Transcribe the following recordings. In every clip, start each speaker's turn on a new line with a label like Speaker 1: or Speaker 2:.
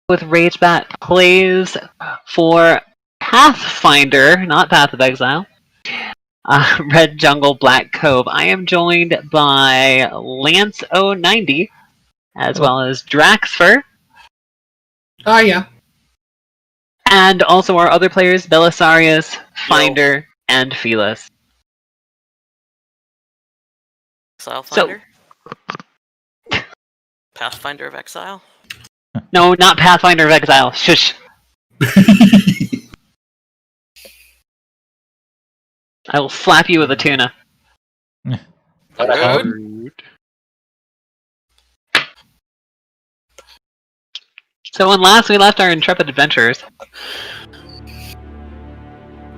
Speaker 1: with Ragebat plays for Pathfinder, not Path of Exile. Red Jungle, Black Cove. I am joined by Lance090, as well as Draxfer.
Speaker 2: Oh, yeah.
Speaker 1: And also our other players, Belisarius, Finder, and Felis.
Speaker 3: Exile Finder? Pathfinder of Exile?
Speaker 1: No, not Pathfinder of Exile. Shush. I will slap you with a tuna.
Speaker 3: Rude.
Speaker 1: So when last we left our intrepid adventurers,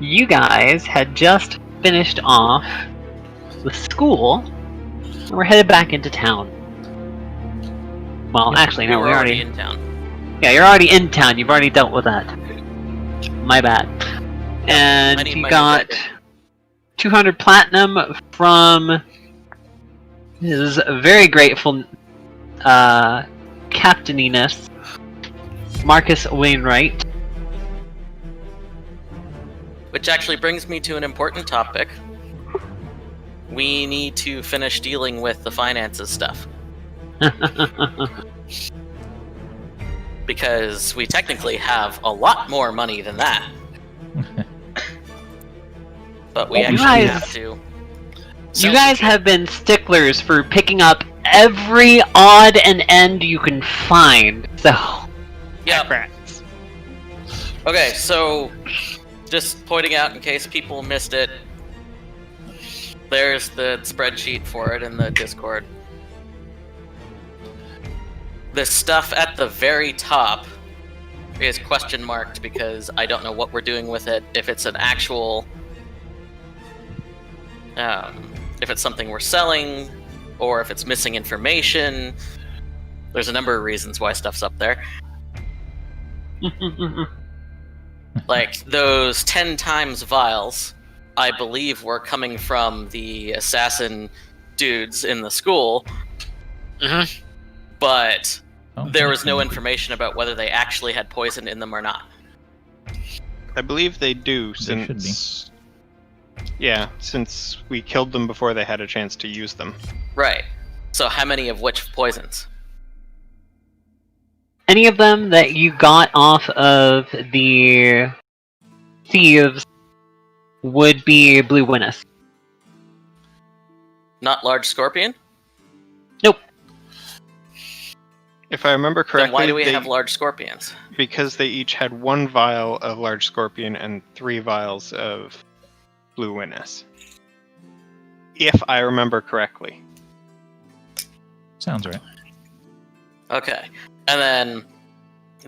Speaker 1: you guys had just finished off the school, and we're headed back into town. Well, actually, no, we're already
Speaker 3: in town.
Speaker 1: Yeah, you're already in town. You've already dealt with that. My bad. And you got 200 platinum from his very grateful captaininess, Marcus Wainwright.
Speaker 3: Which actually brings me to an important topic. We need to finish dealing with the finances stuff. Because we technically have a lot more money than that. But we actually have to.
Speaker 1: You guys have been sticklers for picking up every odd and end you can find. So,
Speaker 3: yeah. Okay, so just pointing out in case people missed it, there's the spreadsheet for it in the Discord. The stuff at the very top is question marked because I don't know what we're doing with it. If it's an actual, if it's something we're selling, or if it's missing information. There's a number of reasons why stuff's up there. Like those 10 times vials, I believe were coming from the assassin dudes in the school.
Speaker 4: Mm-hmm.
Speaker 3: But there was no information about whether they actually had poison in them or not.
Speaker 5: I believe they do, since... Yeah, since we killed them before they had a chance to use them.
Speaker 3: Right. So how many of which poisons?
Speaker 1: Any of them that you got off of the thieves would be Blue Winnis.
Speaker 3: Not Large Scorpion?
Speaker 1: Nope.
Speaker 5: If I remember correctly,
Speaker 3: then why do we have Large Scorpions?
Speaker 5: Because they each had 1 vial of Large Scorpion and 3 vials of Blue Winnis. If I remember correctly.
Speaker 6: Sounds right.
Speaker 3: Okay. And then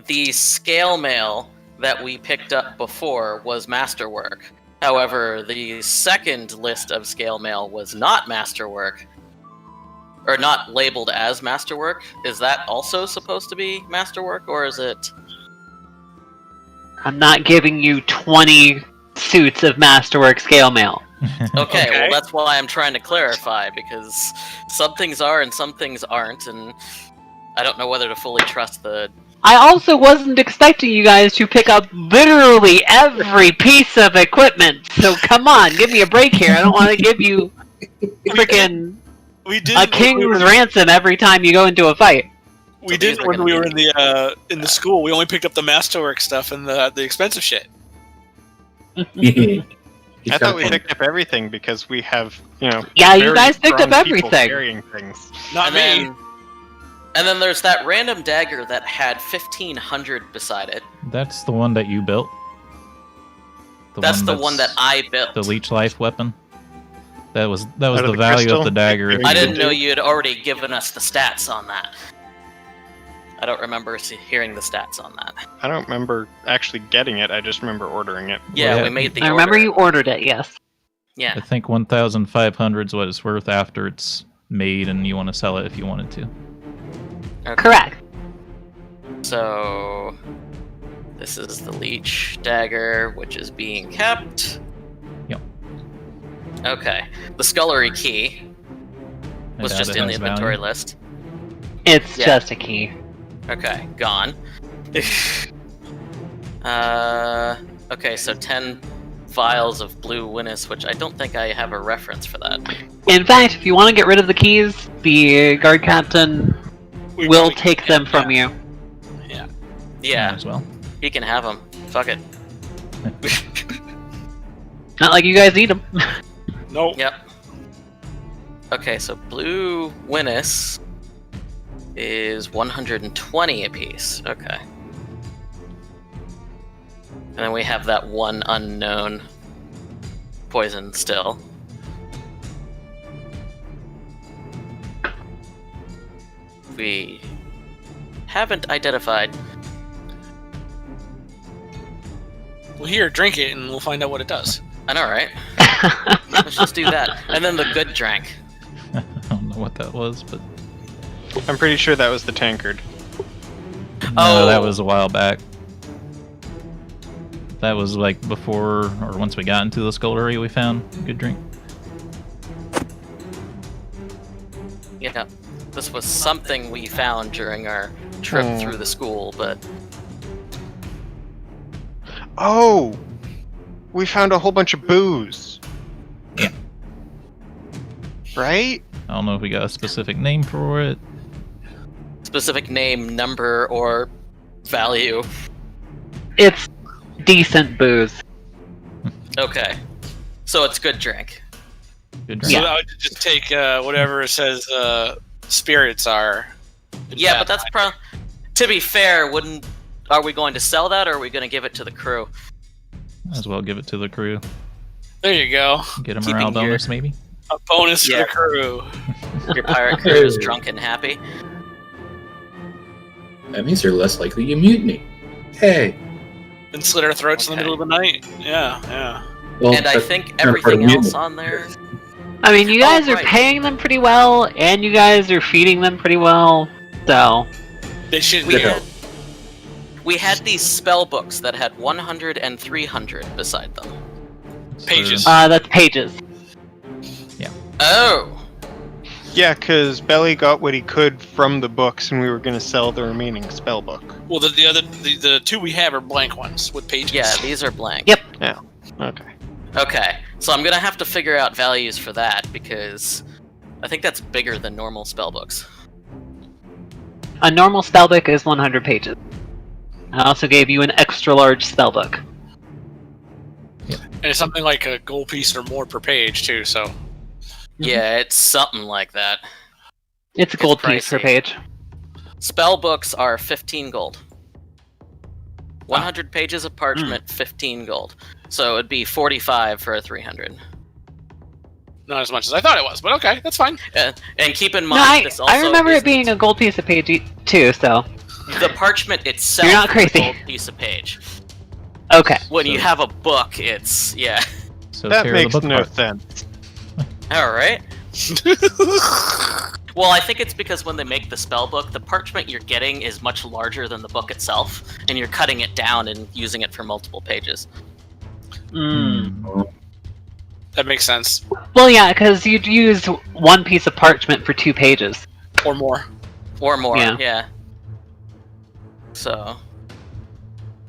Speaker 3: the scale mail that we picked up before was masterwork. However, the second list of scale mail was not masterwork. Or not labeled as masterwork. Is that also supposed to be masterwork, or is it...
Speaker 1: I'm not giving you 20 suits of masterwork scale mail.
Speaker 3: Okay, well that's why I'm trying to clarify, because some things are and some things aren't, and I don't know whether to fully trust the...
Speaker 1: I also wasn't expecting you guys to pick up literally every piece of equipment, so come on, give me a break here. I don't want to give you freaking a king's ransom every time you go into a fight.
Speaker 4: We didn't when we were in the school. We only picked up the masterwork stuff and the expensive shit.
Speaker 5: I thought we picked up everything because we have,
Speaker 1: Yeah, you guys picked up everything.
Speaker 5: Carrying things.
Speaker 4: Not me.
Speaker 3: And then there's that random dagger that had 1,500 beside it.
Speaker 6: That's the one that you built?
Speaker 3: That's the one that I built.
Speaker 6: The leech life weapon? That was the value of the dagger.
Speaker 3: I didn't know you had already given us the stats on that. I don't remember hearing the stats on that.
Speaker 5: I don't remember actually getting it, I just remember ordering it.
Speaker 3: Yeah, we made the order.
Speaker 1: I remember you ordered it, yes.
Speaker 3: Yeah.
Speaker 6: I think 1,500 is what it's worth after it's made and you want to sell it if you wanted to.
Speaker 3: Okay.
Speaker 1: Correct.
Speaker 3: So, this is the leech dagger, which is being kept.
Speaker 6: Yep.
Speaker 3: Okay. The scullery key was just in the inventory list.
Speaker 1: It's just a key.
Speaker 3: Okay, gone. Okay, so 10 vials of blue Winnis, which I don't think I have a reference for that.
Speaker 1: In fact, if you want to get rid of the keys, the guard captain will take them from you.
Speaker 3: Yeah,
Speaker 6: Might as well.
Speaker 3: he can have them. Fuck it.
Speaker 1: Not like you guys need them.
Speaker 4: Nope.
Speaker 3: Yep. Okay, so blue Winnis is 120 apiece. Okay. And then we have that one unknown poison still. We haven't identified.
Speaker 4: Well, here, drink it, and we'll find out what it does.
Speaker 3: I know, right? Let's just do that. And then the good drank.
Speaker 6: I don't know what that was, but
Speaker 5: I'm pretty sure that was the tankard.
Speaker 6: no, that
Speaker 3: Oh.
Speaker 6: was a while back. That was like before or once we got into the scullery we found a good drink.
Speaker 3: Yeah, this was something we found during our trip through the school, but
Speaker 5: Oh! We found a whole bunch of booze.
Speaker 6: Yeah.
Speaker 5: Right?
Speaker 6: I don't know if we got a specific name for it.
Speaker 3: specific name, number, or value.
Speaker 1: It's decent booze.
Speaker 3: Okay. So it's good drink.
Speaker 6: Good
Speaker 4: So
Speaker 6: drink.
Speaker 4: I would just take whatever it says spirits are.
Speaker 3: Yeah, but that's to be fair, are we going to sell that or are we going to give it to the crew?
Speaker 6: Might as well give it to the crew.
Speaker 4: There you go.
Speaker 6: Get a
Speaker 3: Keeping
Speaker 6: morale
Speaker 3: your-
Speaker 6: bonus, maybe.
Speaker 4: A bonus
Speaker 3: Yeah.
Speaker 4: for the crew.
Speaker 3: Your pirate crew is drunk and happy.
Speaker 2: That means they're less likely to mutiny. Hey.
Speaker 4: And slit our throats in the
Speaker 3: Okay.
Speaker 4: middle of the night. Yeah.
Speaker 2: Well,
Speaker 3: And I
Speaker 2: that's
Speaker 3: think
Speaker 2: kind of part of
Speaker 3: everything else
Speaker 2: mutiny.
Speaker 3: on there.
Speaker 1: I mean, you guys are
Speaker 3: right.
Speaker 1: paying them pretty well, and you guys are feeding them pretty well, so...
Speaker 4: They should
Speaker 3: We
Speaker 4: be.
Speaker 3: had these spell books that had 100 and 300 beside them.
Speaker 4: Pages.
Speaker 1: That's pages.
Speaker 3: Oh!
Speaker 5: Yeah, because Belly got what he could from the books, and we were going to sell the remaining spell book.
Speaker 4: Well, the two we have are blank ones with pages.
Speaker 3: Yeah, these are blank.
Speaker 1: Yep.
Speaker 5: Okay.
Speaker 3: Okay, so I'm gonna have to figure out values for that because I think that's bigger than normal spell books.
Speaker 1: A normal spellbook is 100 pages. I also gave you an extra large spellbook.
Speaker 4: And it's something like a gold piece or more per page, too, so.
Speaker 3: Yeah, it's something like that.
Speaker 1: It's a gold piece per
Speaker 3: pricey.
Speaker 1: page.
Speaker 3: Spell books are 15 gold. 100 pages of parchment, 15 gold. So it'd be 45 for a 300.
Speaker 4: Not as much as I thought it was, but okay, that's fine.
Speaker 3: And keep in
Speaker 1: No,
Speaker 3: mind, this also
Speaker 1: I remember
Speaker 3: isn't-
Speaker 1: it being a gold piece a page too, so...
Speaker 3: the parchment itself.
Speaker 1: You're not
Speaker 3: is a
Speaker 1: crazy.
Speaker 3: gold piece of page.
Speaker 1: Okay.
Speaker 3: When you
Speaker 6: So-
Speaker 3: have a book, it's yeah.
Speaker 6: So
Speaker 5: That
Speaker 6: tear
Speaker 5: makes
Speaker 6: the book
Speaker 5: no
Speaker 6: apart.
Speaker 5: sense.
Speaker 3: All right. Well, I think it's because when they make the spell book, the parchment you're getting is much larger than the book itself, and you're cutting it down and using it for multiple pages.
Speaker 4: That makes sense.
Speaker 1: Well, yeah, because you'd use one piece of parchment for 2 pages.
Speaker 4: Or more.
Speaker 3: Or more,
Speaker 1: Yeah.
Speaker 3: yeah. So,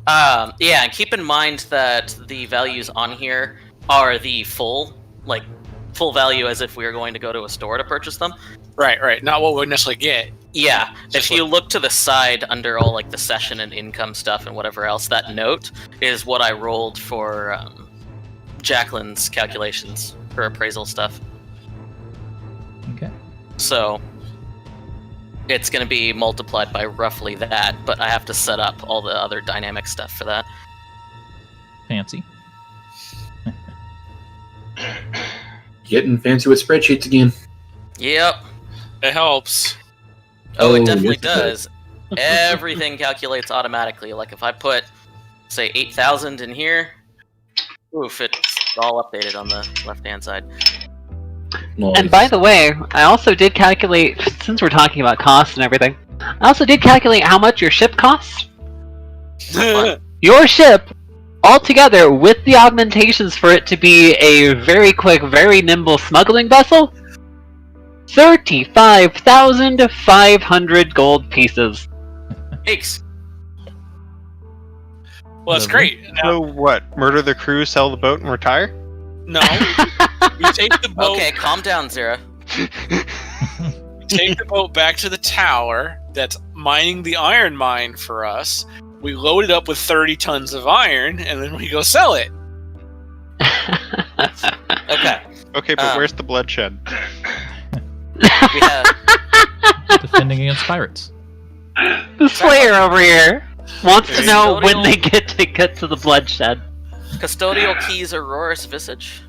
Speaker 3: yeah, and keep in mind that the values on here are the full value as if we were going to go to a store to purchase them.
Speaker 4: Right. Not what we would necessarily get.
Speaker 3: Yeah,
Speaker 4: Just
Speaker 3: if you look to the side under all like the session and income stuff and whatever else, that note is what I rolled for Jacqueline's calculations for appraisal stuff.
Speaker 6: Okay.
Speaker 3: So it's going to be multiplied by roughly that, but I have to set up all the other dynamic stuff for that.
Speaker 6: Fancy.
Speaker 2: Getting fancy with spreadsheets again.
Speaker 3: Yep.
Speaker 4: It helps.
Speaker 3: Oh, it
Speaker 2: Oh,
Speaker 3: definitely
Speaker 2: yes, it
Speaker 3: does. Everything calculates automatically. Like if I put, say, 8,000 in here, oof, it's all updated on the left-hand side.
Speaker 2: Nice.
Speaker 1: And by the way, I also did calculate, since we're talking about costs and everything, I also did calculate how much your ship costs. Your ship, altogether, with the augmentations for it to be a very quick, very nimble smuggling vessel, 35,500 gold pieces.
Speaker 3: Yikes.
Speaker 4: Well, that's
Speaker 6: Lovely.
Speaker 4: great. Now,
Speaker 5: So what? Murder the crew, sell the boat, and retire?
Speaker 4: no, we take the boat.
Speaker 3: Okay, calm down, Zira.
Speaker 4: Take the boat back to the tower that's mining the iron mine for us. We load it up with 30 tons of iron, and then we go sell it.
Speaker 3: Okay,
Speaker 5: Okay, but where's the bloodshed?
Speaker 3: we have
Speaker 6: Defending against pirates.
Speaker 1: The Slayer over here wants to know when
Speaker 3: Custodial-
Speaker 1: they get to the bloodshed.
Speaker 3: custodial keys, Aurora's visage.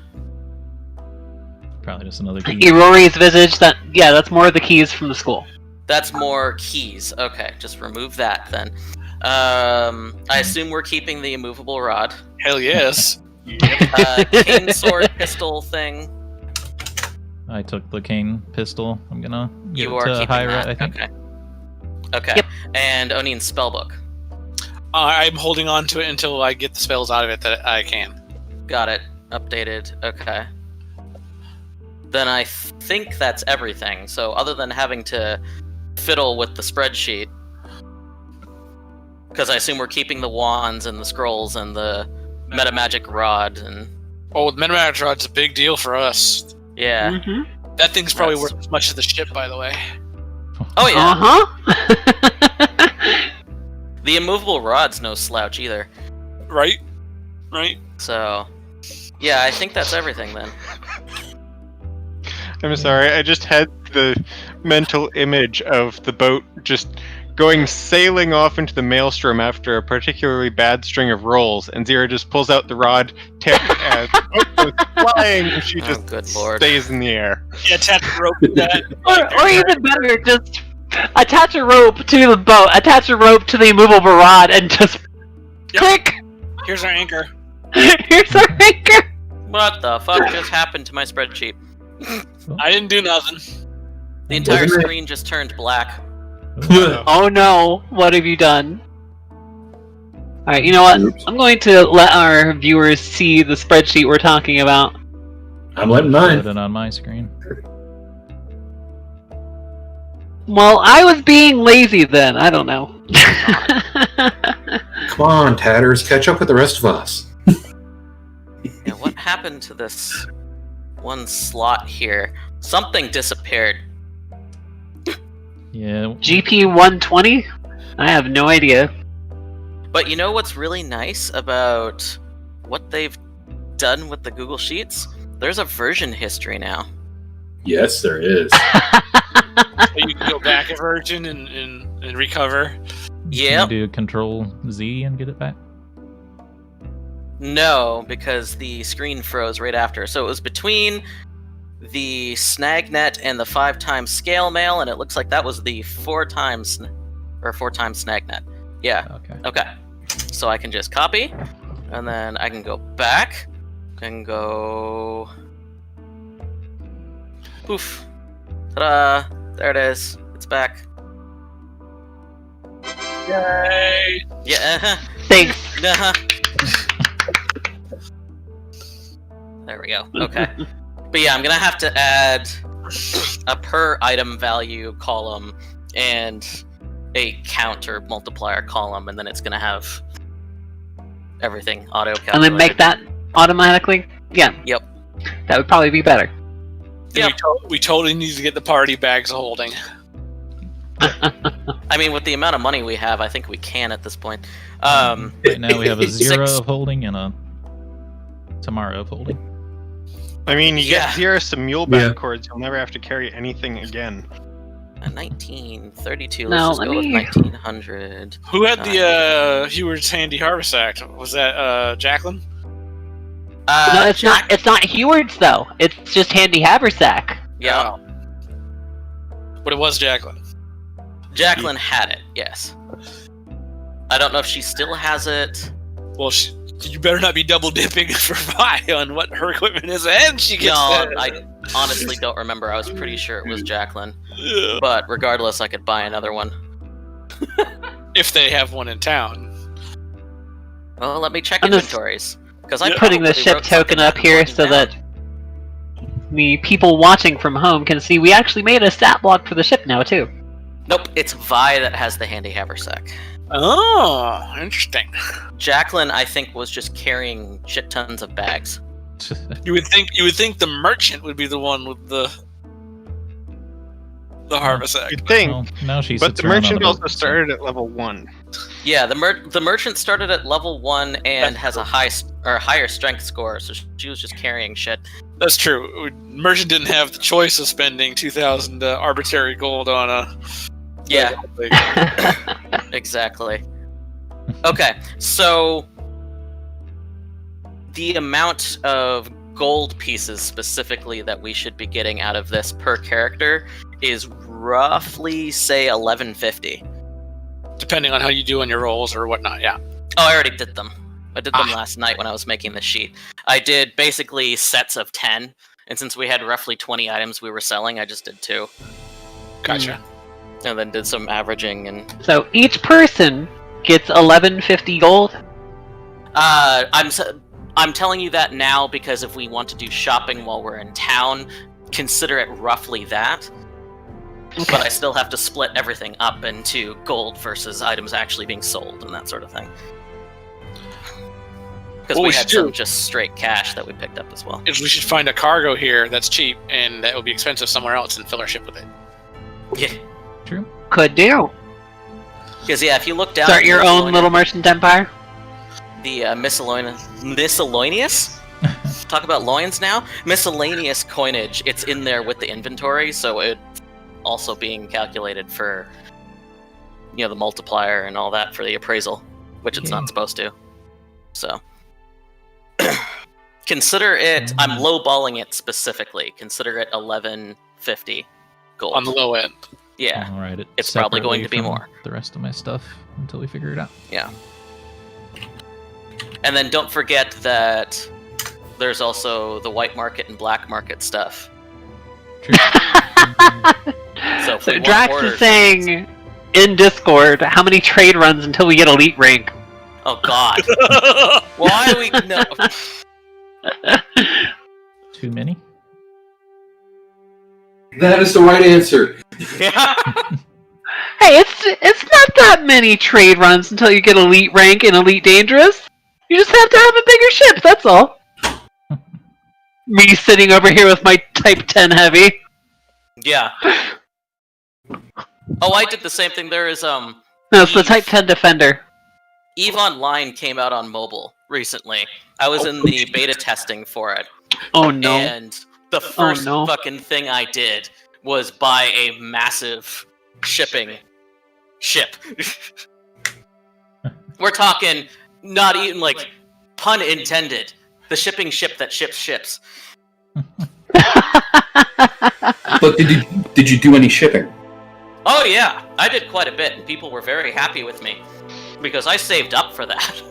Speaker 6: Probably just another key.
Speaker 1: Irori's visage. That's more of the keys from the school.
Speaker 3: That's more keys. Okay, just remove that then. I assume we're keeping the immovable rod.
Speaker 4: Hell yes.
Speaker 3: Cane sword pistol thing.
Speaker 6: I took the cane pistol. I'm gonna give
Speaker 3: You
Speaker 6: it
Speaker 3: are
Speaker 6: to
Speaker 3: keeping
Speaker 6: Hyra,
Speaker 3: that.
Speaker 6: I think.
Speaker 3: Okay. Okay.
Speaker 1: Yep.
Speaker 3: And Onin's spellbook.
Speaker 4: I'm holding on to it until I get the spells out of it that I can.
Speaker 3: Got it. Updated. Okay. Then I think that's everything. So other than having to fiddle with the spreadsheet, because I assume we're keeping the wands and the scrolls and the metamagic rod and
Speaker 4: Oh, the metamagic rod's a big deal for us.
Speaker 3: yeah.
Speaker 1: Mm-hmm.
Speaker 4: That thing's probably
Speaker 3: That's-
Speaker 4: worth as much as the ship, by the way.
Speaker 3: Oh yeah.
Speaker 1: Uh-huh.
Speaker 3: The immovable rod's no slouch either.
Speaker 4: Right? Right?
Speaker 3: So yeah, I think that's everything then.
Speaker 5: I'm sorry, I just had the mental image of the boat just going sailing off into the maelstrom after a particularly bad string of rolls, and Zira just pulls out the rod, tip, and the boat goes flying, and she
Speaker 3: Oh,
Speaker 5: just
Speaker 3: good lord.
Speaker 5: stays in the air.
Speaker 4: Yeah, attach the rope to that.
Speaker 1: or even better, just attach a rope to the boat, attach a rope to the immovable rod, and just
Speaker 4: Yep.
Speaker 1: click!
Speaker 4: Here's our anchor.
Speaker 1: Here's our anchor!
Speaker 3: What the fuck just happened to my spreadsheet?
Speaker 4: I didn't do nothing.
Speaker 3: The entire
Speaker 2: Wasn't it-
Speaker 3: screen just turned black.
Speaker 1: Oh no, what have you done? Alright, you know what?
Speaker 2: Oops.
Speaker 1: I'm going to let our viewers see the spreadsheet we're talking about.
Speaker 2: I'm letting
Speaker 6: Put
Speaker 2: mine.
Speaker 6: it on my screen.
Speaker 1: Well, I was being lazy then, I don't know.
Speaker 2: Come on, Tatters, catch up with the rest of us.
Speaker 3: Yeah, what happened to this one slot here? Something disappeared.
Speaker 6: Yeah.
Speaker 1: GP 120? I have no idea.
Speaker 3: But you know what's really nice about what they've done with the Google Sheets? There's a version history now.
Speaker 2: Yes, there is.
Speaker 4: So you can go back a version and recover.
Speaker 6: Can
Speaker 3: Yep.
Speaker 6: you do Control Z and get it back?
Speaker 3: No, because the screen froze right after. So it was between the Snagnet and the 5x scale mail, and it looks like that was the 4x Snagnet. Yeah.
Speaker 6: Okay.
Speaker 3: Okay. So I can just copy, and then I can go back. Can go. Poof. Ta-da! There it is. It's back.
Speaker 4: Yay!
Speaker 3: Yeah. Uh-huh.
Speaker 1: Thanks.
Speaker 3: Uh-huh. There we go. Okay. But yeah, I'm gonna have to add a per item value column and a counter multiplier column, and then it's gonna have everything auto calculated.
Speaker 1: And then make that automatically? Yeah.
Speaker 3: Yep.
Speaker 1: That would probably be better.
Speaker 3: Yep.
Speaker 4: We totally need to get the party bags of holding.
Speaker 3: I mean, with the amount of money we have, I think we can at this point.
Speaker 6: Right now we have a 0
Speaker 3: Six.
Speaker 6: of holding and a Tammara of holding.
Speaker 5: I mean, you
Speaker 3: Yeah.
Speaker 5: get Zira some muleback
Speaker 2: Yeah.
Speaker 5: cords, you'll never have to carry anything again.
Speaker 3: 1932.
Speaker 1: Now,
Speaker 3: Let's just
Speaker 1: let
Speaker 3: go with
Speaker 1: me-
Speaker 3: 1900.
Speaker 4: Who had the Heward's Handy Harvest Act? Was that Jacqueline?
Speaker 1: No, it's not. It's not Heward's though. It's just Handy Haversack.
Speaker 3: Yeah,
Speaker 4: Oh. But it was Jacqueline.
Speaker 3: Jacqueline had it. Yes. I don't know if she still has it.
Speaker 4: Well, you better not be double dipping for Vi on what her equipment is, and she gets
Speaker 3: No,
Speaker 4: that.
Speaker 3: I honestly don't remember. I was pretty sure it was Jacqueline.
Speaker 4: Yeah.
Speaker 3: But regardless, I could buy another one.
Speaker 4: If they have one in town.
Speaker 3: Well, let me check
Speaker 1: I'm just
Speaker 3: inventories. Because I
Speaker 4: Yeah.
Speaker 1: Putting the
Speaker 3: probably
Speaker 1: ship
Speaker 3: wrote
Speaker 1: token
Speaker 3: something
Speaker 1: up here
Speaker 3: important
Speaker 1: so
Speaker 3: down.
Speaker 1: that the people watching from home can see we actually made a stat block for the ship now too.
Speaker 3: Nope, it's Vi that has the handy haversack.
Speaker 4: Oh, interesting.
Speaker 3: Jacqueline, I think, was just carrying shit tons of bags.
Speaker 4: You would think the merchant would be the one with the haversack.
Speaker 5: You'd think,
Speaker 6: Well, now she
Speaker 5: but
Speaker 6: sits
Speaker 5: the
Speaker 6: around on
Speaker 5: merchant
Speaker 6: the
Speaker 5: also
Speaker 6: boat, so-
Speaker 5: started at level 1.
Speaker 3: Yeah, the merchant started at level 1 and has a higher strength score, so she was just carrying shit.
Speaker 4: That's true. Merchant didn't have the choice of spending 2,000 arbitrary gold on a.
Speaker 3: Yeah, exactly. Okay, so the amount of gold pieces specifically that we should be getting out of this per character is roughly, say, 1150.
Speaker 4: Depending on how you do on your rolls or whatnot, yeah.
Speaker 3: Oh, I already did them. I did them last night when I was making the sheet. I did basically sets of 10, and since we had roughly 20 items we were selling, I just did 2.
Speaker 4: Gotcha.
Speaker 3: And then did some averaging and...
Speaker 1: So each person gets 1150 gold.
Speaker 3: I'm telling you that now because if we want to do shopping while we're in town, consider it roughly that.
Speaker 1: Okay.
Speaker 3: But I still have to split everything up into gold versus items actually being sold and that sort of thing. Because
Speaker 4: What
Speaker 3: we
Speaker 4: we
Speaker 3: had
Speaker 4: should
Speaker 3: some
Speaker 4: do-
Speaker 3: just straight cash that we picked up as well.
Speaker 4: Is we should find a cargo here that's cheap and that will be expensive somewhere else and fill our ship with it.
Speaker 3: Yeah.
Speaker 6: True.
Speaker 1: Could do.
Speaker 3: Because, yeah, if you look down...
Speaker 1: Start
Speaker 3: at
Speaker 1: your own little merchant empire.
Speaker 3: The miscellaneous? Talk about loins now? Miscellaneous coinage, it's in there with the inventory, so it's also being calculated for, the multiplier and all that for the appraisal, which it's not supposed to. So, consider it, I'm lowballing it specifically, consider it 1150 gold.
Speaker 4: On the low end.
Speaker 3: Yeah,
Speaker 6: I'll write it
Speaker 3: It's probably going to be
Speaker 6: separately from
Speaker 3: more.
Speaker 6: The rest of my stuff until we figure it out.
Speaker 3: yeah. And then don't forget that there's also the white market and black market stuff.
Speaker 6: True.
Speaker 3: So, if
Speaker 1: So
Speaker 3: we want
Speaker 1: Drax
Speaker 3: orders-
Speaker 1: is saying in Discord, how many trade runs until we get elite rank?
Speaker 3: Oh God! Why are we no?
Speaker 6: Too many?
Speaker 2: That is the right answer.
Speaker 3: Yeah.
Speaker 1: Hey, it's not that many trade runs until you get elite rank and elite dangerous. You just have to have a bigger ship, that's all. Me sitting over here with my Type 10 heavy.
Speaker 3: Yeah. Oh, I did the same thing. There is
Speaker 1: No, it's the Type 10 Defender.
Speaker 3: EVE Online came out on mobile recently. I was in the beta testing for it,
Speaker 1: Oh no.
Speaker 3: and the first
Speaker 1: no.
Speaker 3: fucking thing I did was buy a massive shipping ship. We're talking not even like pun intended. The shipping ship that ships ships.
Speaker 2: But did you do any shipping?
Speaker 3: Oh yeah, I did quite a bit, and people were very happy with me because I saved up for that.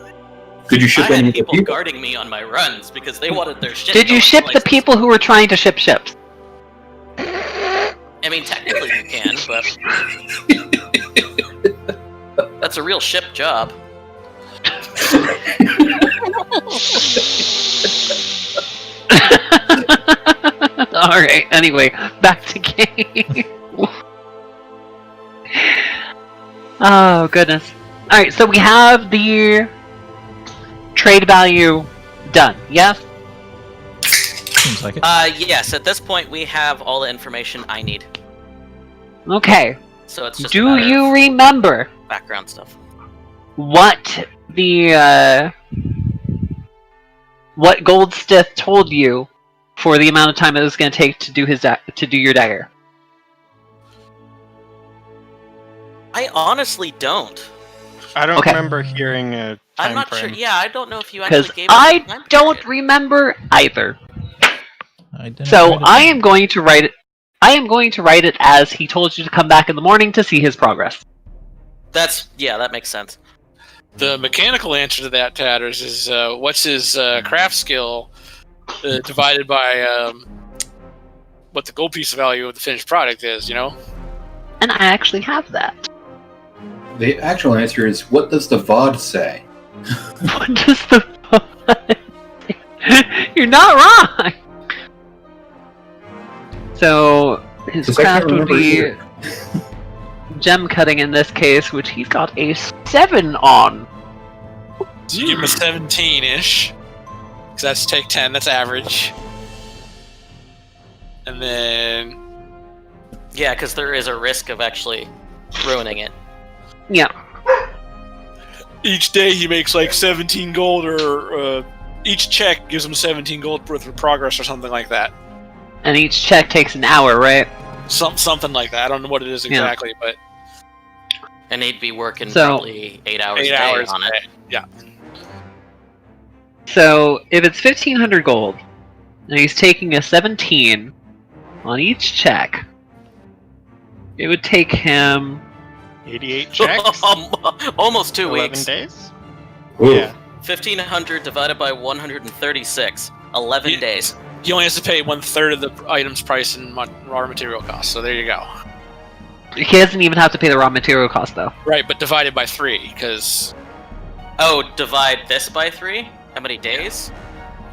Speaker 2: Did you ship
Speaker 3: I
Speaker 2: any
Speaker 3: had
Speaker 2: of the
Speaker 3: people
Speaker 2: people?
Speaker 3: guarding me on my runs because they wanted their shit.
Speaker 1: Did you
Speaker 3: going
Speaker 1: ship the
Speaker 3: places.
Speaker 1: people who were trying to ship ships?
Speaker 3: I mean, technically you can, but that's a real ship job.
Speaker 1: Alright, anyway, back to game. Oh, goodness. Alright, so we have the trade value done, yes?
Speaker 6: Seems like it.
Speaker 3: Yes, at this point we have all the information I need.
Speaker 1: Okay.
Speaker 3: So it's just a
Speaker 1: Do
Speaker 3: matter
Speaker 1: you
Speaker 3: of
Speaker 1: remember
Speaker 3: background stuff.
Speaker 1: what what Goldstith told you for the amount of time it was going to take to do to do your dagger?
Speaker 3: I honestly don't.
Speaker 5: I don't
Speaker 1: Okay.
Speaker 5: remember hearing a
Speaker 3: I'm
Speaker 5: time
Speaker 3: not
Speaker 5: frame.
Speaker 3: sure. Yeah, I don't know if you actually
Speaker 1: Because
Speaker 3: gave us a
Speaker 1: I
Speaker 3: time
Speaker 1: don't
Speaker 3: period.
Speaker 1: remember either.
Speaker 6: I didn't
Speaker 1: So
Speaker 6: write it
Speaker 1: I
Speaker 6: down.
Speaker 1: am going to write it. I am going to write it as he told you to come back in the morning to see his progress.
Speaker 3: That makes sense.
Speaker 4: The mechanical answer to that, Tatters, is what's his craft skill divided by what the gold piece value of the finished product is, you know?
Speaker 1: And I actually have that.
Speaker 2: The actual answer is, what does the VOD say?
Speaker 1: What does the You're not wrong. So his
Speaker 2: Because I can't
Speaker 1: craft would
Speaker 2: remember
Speaker 1: be
Speaker 2: either.
Speaker 1: gem cutting in this case, which he's got a 7 on.
Speaker 4: So you give him a 17-ish. Because that's take 10, that's average. And then...
Speaker 3: Yeah, because there is a risk of actually ruining it.
Speaker 1: Yeah.
Speaker 4: Each day he makes like 17 gold, or each check gives him 17 gold worth of progress or something like that.
Speaker 1: And each check takes an hour, right?
Speaker 4: Something like that. I don't know what it is exactly, but...
Speaker 3: And he'd be working
Speaker 1: So-
Speaker 3: probably 8 hours
Speaker 4: 8
Speaker 3: a day
Speaker 4: hours
Speaker 3: on
Speaker 4: a
Speaker 3: it.
Speaker 4: day. Yeah.
Speaker 1: So, if it's 1,500 gold, and he's taking a 17 on each check, it would take him...
Speaker 5: 88 checks?
Speaker 3: Almost 2
Speaker 5: 11
Speaker 3: weeks.
Speaker 5: days?
Speaker 2: Ooh.
Speaker 5: Yeah.
Speaker 3: 1,500 divided by 136. 11
Speaker 4: Yeah.
Speaker 3: days.
Speaker 4: He only has to pay 1/3 of the item's price in raw material costs, so there you go.
Speaker 1: He doesn't even have to pay the raw material cost, though.
Speaker 4: Right, but divided by 3, because...
Speaker 3: Oh, divide this by 3? How many days?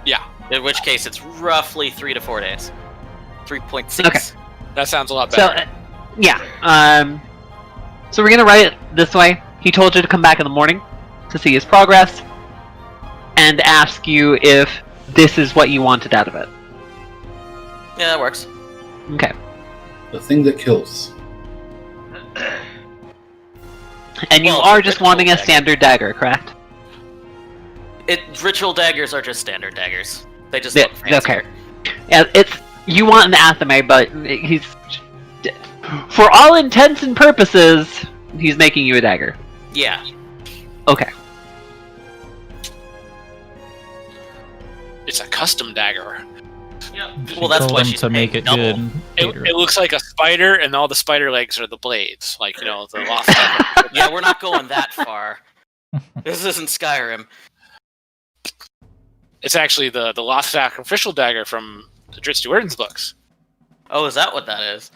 Speaker 4: Yeah.
Speaker 3: In which case, it's roughly 3 to 4 days. 3.6.
Speaker 1: Okay.
Speaker 4: That sounds a lot
Speaker 1: So,
Speaker 4: better.
Speaker 1: yeah. So we're gonna write it this way. He told you to come back in the morning to see his progress, and ask you if this is what you wanted out of it.
Speaker 3: Yeah, that works.
Speaker 1: Okay.
Speaker 2: The thing that kills.
Speaker 1: And you
Speaker 3: Well,
Speaker 1: are
Speaker 3: the
Speaker 1: just
Speaker 3: ritual
Speaker 1: wanting a
Speaker 3: dagger.
Speaker 1: standard dagger, correct?
Speaker 3: Ritual daggers are just standard daggers. They just
Speaker 1: Yeah,
Speaker 3: look fancier.
Speaker 1: okay. Yeah, it's you want an athame, but he's for all intents and purposes, he's making you a dagger.
Speaker 3: Yeah.
Speaker 1: Okay.
Speaker 4: It's a custom dagger.
Speaker 3: Well, that's
Speaker 6: told
Speaker 3: why
Speaker 6: him
Speaker 3: she's
Speaker 6: to make
Speaker 3: paying
Speaker 6: it
Speaker 3: double.
Speaker 6: good.
Speaker 4: It looks like a spider, and all the spider legs are the blades. Like, the lost.
Speaker 3: Yeah, we're not going that far. This isn't Skyrim.
Speaker 4: It's actually the lost sacrificial dagger from the Dritz Duerden's books.
Speaker 3: Oh, is that what that is?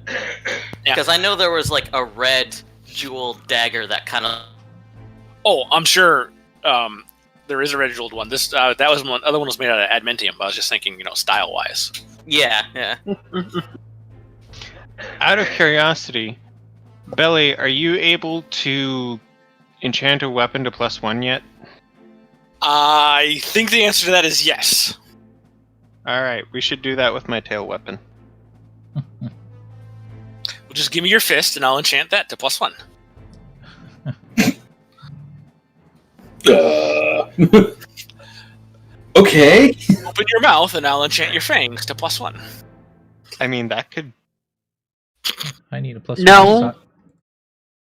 Speaker 4: Yeah.
Speaker 3: Because I know there was like a red jeweled dagger that kind of.
Speaker 4: Oh, I'm sure there is a red jeweled one. This that was one. Other one was made out of adamantium. But I was just thinking, style wise.
Speaker 3: Yeah.
Speaker 5: Out of curiosity, Belly, are you able to enchant a weapon to +1 yet?
Speaker 4: I think the answer to that is yes.
Speaker 5: Alright, we should do that with my tail weapon.
Speaker 4: Well, just give me your fist, and I'll enchant that to +1.
Speaker 2: Okay.
Speaker 4: Open your mouth, and I'll enchant your fangs to +1.
Speaker 5: I mean, that could...
Speaker 6: I need a +1.
Speaker 1: No.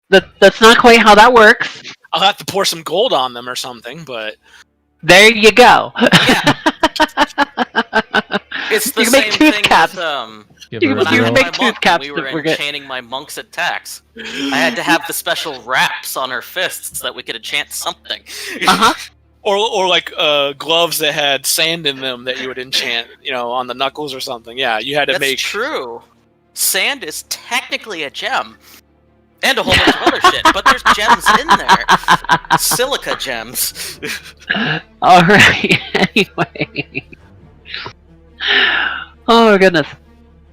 Speaker 1: That's not quite how that works.
Speaker 4: I'll have to pour some gold on them or something, but
Speaker 1: There you go.
Speaker 3: It's the
Speaker 1: You can make
Speaker 3: same
Speaker 1: tooth
Speaker 3: thing
Speaker 1: caps.
Speaker 3: with
Speaker 6: Give
Speaker 1: You
Speaker 6: her
Speaker 3: when
Speaker 6: a
Speaker 3: I
Speaker 1: can
Speaker 3: was
Speaker 6: drill.
Speaker 1: make
Speaker 3: my
Speaker 1: tooth
Speaker 3: monk,
Speaker 1: caps
Speaker 3: we were
Speaker 1: that we're good.
Speaker 3: enchanting my monk's attacks. I had to have the special wraps on her fists that we could enchant something.
Speaker 1: Uh-huh.
Speaker 4: or like gloves that had sand in them that you would enchant, on the knuckles or something. Yeah, you had to
Speaker 3: That's
Speaker 4: make.
Speaker 3: true. Sand is technically a gem. And a whole bunch of other shit, but there's gems in there. Silica gems.
Speaker 1: Alright, anyway. Oh goodness.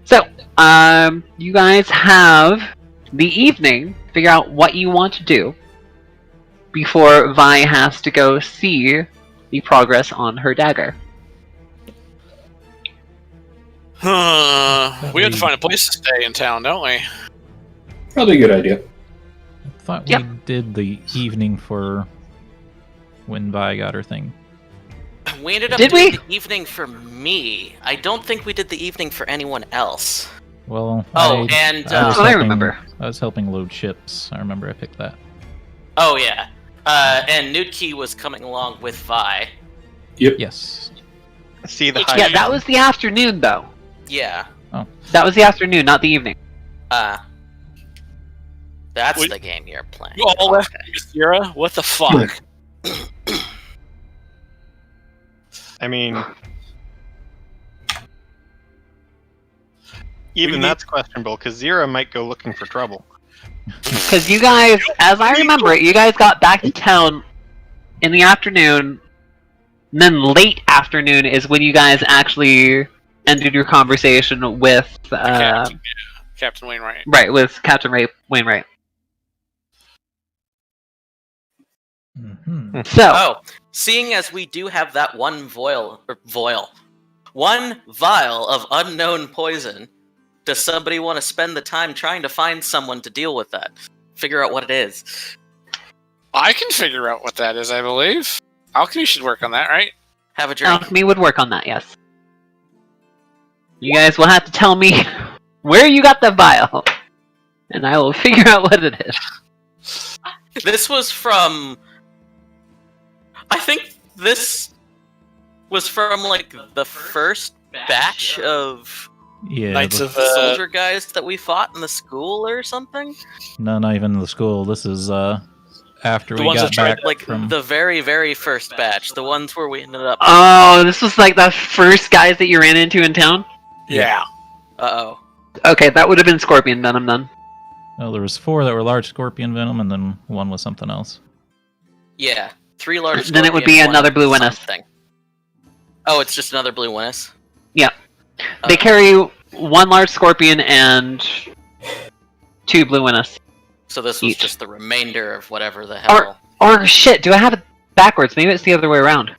Speaker 1: So, you guys have the evening to figure out what you want to do before Vi has to go see the progress on her dagger.
Speaker 4: We have to find a place to stay in town, don't we?
Speaker 2: Probably a good idea.
Speaker 6: I thought
Speaker 1: Yep.
Speaker 6: we did the evening for when Vi got her thing.
Speaker 3: We ended up
Speaker 1: Did
Speaker 3: doing
Speaker 1: we?
Speaker 3: the evening for me. I don't think we did the evening for anyone else.
Speaker 6: Well,
Speaker 3: Oh,
Speaker 6: I
Speaker 3: and
Speaker 6: was
Speaker 1: I
Speaker 6: helping-
Speaker 1: remember.
Speaker 6: I was helping load ships. I remember I picked that.
Speaker 3: oh yeah, and Nudkey was coming along with Vi.
Speaker 6: Yes.
Speaker 5: See the
Speaker 4: Yeah,
Speaker 5: high
Speaker 1: Yeah, that was the afternoon though.
Speaker 3: Yeah.
Speaker 1: That was the afternoon, not the evening.
Speaker 3: That's
Speaker 4: Wait.
Speaker 3: the game you're playing.
Speaker 4: You all left Sierra? What the fuck?
Speaker 5: I mean... Even
Speaker 4: need-
Speaker 5: that's questionable, because Zira might go looking for trouble.
Speaker 1: Because you guys, as I remember it, you guys got back to town in the afternoon, and then late afternoon is when you guys actually ended your conversation with
Speaker 4: Captain Wainwright.
Speaker 1: Right, with Captain Wainwright.
Speaker 6: Mm-hmm.
Speaker 1: So,
Speaker 3: Oh, seeing as we do have that one vial of unknown poison, does somebody want to spend the time trying to find someone to deal with that? Figure out what it is.
Speaker 4: I can figure out what that is, I believe. Alchemy should work on that, right?
Speaker 3: Have a drink.
Speaker 1: alchemy would work on that, yes. You guys will have to tell me where you got the vial, and I will figure out what it is.
Speaker 3: This was from... I think this was from, like, the first batch of
Speaker 6: Yeah,
Speaker 4: Knights
Speaker 6: the-
Speaker 4: of
Speaker 3: soldier guys that we fought in the school or something?
Speaker 6: no, not even the school. This is after
Speaker 4: The
Speaker 6: we
Speaker 4: ones
Speaker 6: got
Speaker 4: that tried,
Speaker 6: back
Speaker 3: Like,
Speaker 6: from.
Speaker 3: the very, very first batch. The ones where we ended up...
Speaker 1: Oh, this was like the first guys that you ran into in town?
Speaker 4: Yeah.
Speaker 3: Uh-oh.
Speaker 1: Okay, that would have been scorpion venom then.
Speaker 6: No, there was 4 that were large scorpion venom, and then 1 was something else.
Speaker 3: Yeah. 3 large
Speaker 1: Then it would
Speaker 3: scorpions,
Speaker 1: be another
Speaker 3: 1
Speaker 1: blue Winnis.
Speaker 3: something. Oh, it's just another blue Winnis?
Speaker 1: Yeah. They carry 1 large scorpion and 2 blue Winnis.
Speaker 3: So this was
Speaker 1: each.
Speaker 3: just the remainder of whatever the hell...
Speaker 1: Or shit, do I have it backwards? Maybe it's the other way around.
Speaker 5: I'm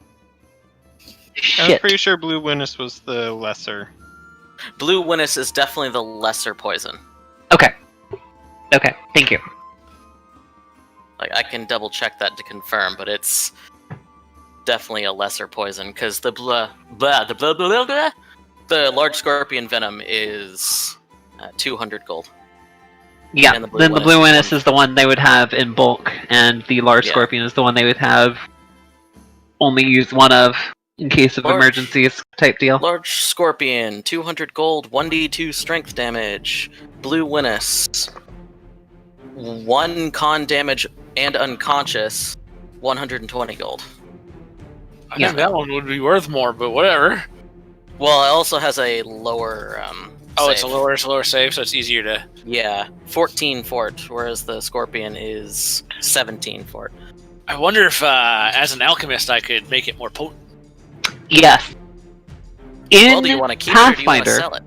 Speaker 1: Shit.
Speaker 5: pretty sure Blue Winnis was the lesser.
Speaker 3: Blue Winnis is definitely the lesser poison.
Speaker 1: Okay. Okay, thank you.
Speaker 3: Like, I can double check that to confirm, but it's definitely a lesser poison, because the the large scorpion venom is 200 gold.
Speaker 1: Yeah,
Speaker 3: And the blue
Speaker 1: then the
Speaker 3: Winnis
Speaker 1: blue
Speaker 3: is
Speaker 1: Winnis is the one they would have in bulk, and the large
Speaker 3: Yeah.
Speaker 1: scorpion is the one they would have only use one of in case of
Speaker 3: Large-
Speaker 1: emergencies type deal.
Speaker 3: Large scorpion, 200 gold, 1d2 strength damage. Blue Winnis, 1 con damage and unconscious, 120 gold.
Speaker 4: I
Speaker 1: Yeah.
Speaker 4: think that one would be worth more, but whatever.
Speaker 3: Well, it also has a lower
Speaker 4: Oh, it's
Speaker 3: save.
Speaker 4: a lower save, so it's easier to...
Speaker 3: Yeah, 14 fort, whereas the scorpion is 17 fort.
Speaker 4: I wonder if, as an alchemist, I could make it more potent.
Speaker 1: Yes.
Speaker 3: Well, do you want to keep it or do you want to
Speaker 1: Pathfinder,
Speaker 3: sell it?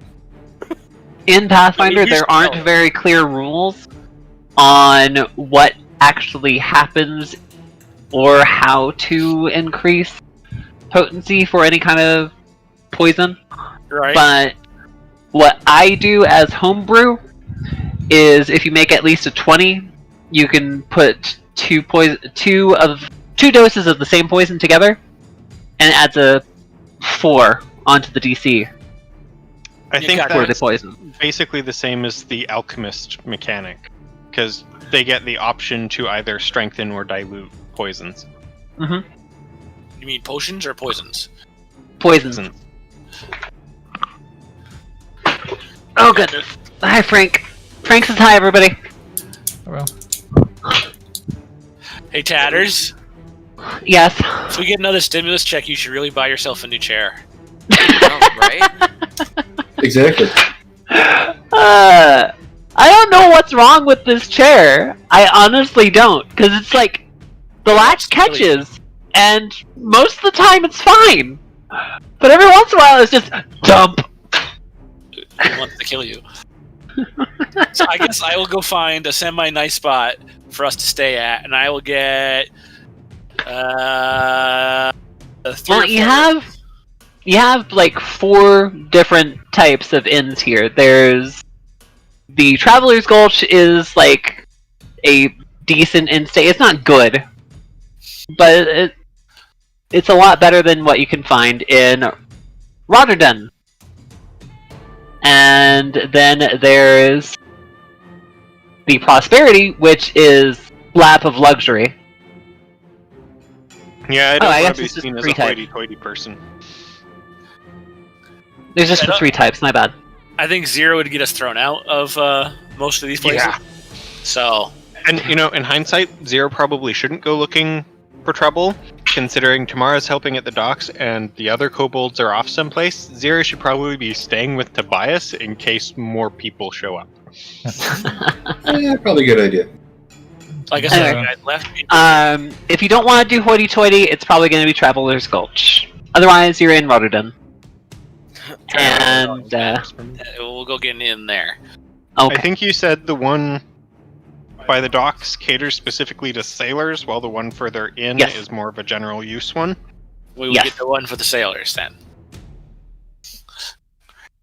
Speaker 1: in Pathfinder,
Speaker 4: I mean, you
Speaker 1: there
Speaker 4: should
Speaker 1: aren't
Speaker 4: know.
Speaker 1: very clear rules on what actually happens or how to increase potency for any kind of poison.
Speaker 4: Right?
Speaker 1: But what I do as homebrew is if you make at least a 20, you can put two doses of the same poison together, and it adds a 4 onto the DC
Speaker 5: I
Speaker 4: You
Speaker 5: think
Speaker 4: got
Speaker 1: for the
Speaker 5: that's
Speaker 1: poison.
Speaker 5: basically the same as the alchemist mechanic, because they get the option to either strengthen or dilute poisons.
Speaker 1: Mm-hmm.
Speaker 4: You mean potions or poisons?
Speaker 1: Poisons.
Speaker 5: Poisons.
Speaker 1: Oh goodness. Hi Frank. Frank says hi everybody.
Speaker 6: Oh, well.
Speaker 4: Hey, Tatters.
Speaker 1: Yes.
Speaker 4: If we get another stimulus check, you should really buy yourself a new chair.
Speaker 3: Oh, right?
Speaker 2: Exactly.
Speaker 1: I don't know what's wrong with this chair. I honestly don't, because it's like the latch catches, and most of the time it's fine. But every once in a while it's just dump.
Speaker 4: It wants to kill you. So I guess I will go find a semi-nice spot for us to stay at, and I will get a 3
Speaker 1: Well,
Speaker 4: or 4.
Speaker 1: you have like 4 different types of inns here. There's the Traveler's Gulch is like a decent inn stay. It's not good, but it's a lot better than what you can find in Rotterdam. And then there's the Prosperity, which is lap of luxury.
Speaker 5: Yeah, I don't
Speaker 1: I
Speaker 5: want
Speaker 1: guess
Speaker 5: to be
Speaker 1: it's just
Speaker 5: seen as
Speaker 1: 3
Speaker 5: a
Speaker 1: types.
Speaker 5: hoity-toity person.
Speaker 1: There's just
Speaker 4: I
Speaker 1: the
Speaker 4: don't-
Speaker 1: 3 types, my bad.
Speaker 4: I think 0 would get us thrown out of most of these places.
Speaker 5: Yeah.
Speaker 4: So,
Speaker 5: And, you know, in hindsight, Zero probably shouldn't go looking for trouble, considering Tammara's helping at the docks and the other kobolds are off someplace. Zero should probably be staying with Tobias in case more people show up.
Speaker 2: Yeah, probably a good idea.
Speaker 4: I guess
Speaker 1: Anyway.
Speaker 4: I left.
Speaker 1: If you don't want to do hoity-toity, it's probably going to be Traveler's Gulch. Otherwise, you're in Rotterdam. And
Speaker 4: We'll go get in there.
Speaker 1: Okay.
Speaker 5: I think you said the one by the docks caters specifically to sailors, while the one further in
Speaker 1: Yes.
Speaker 5: is more of a general use one.
Speaker 4: We will
Speaker 1: Yes.
Speaker 4: get the one for the sailors then.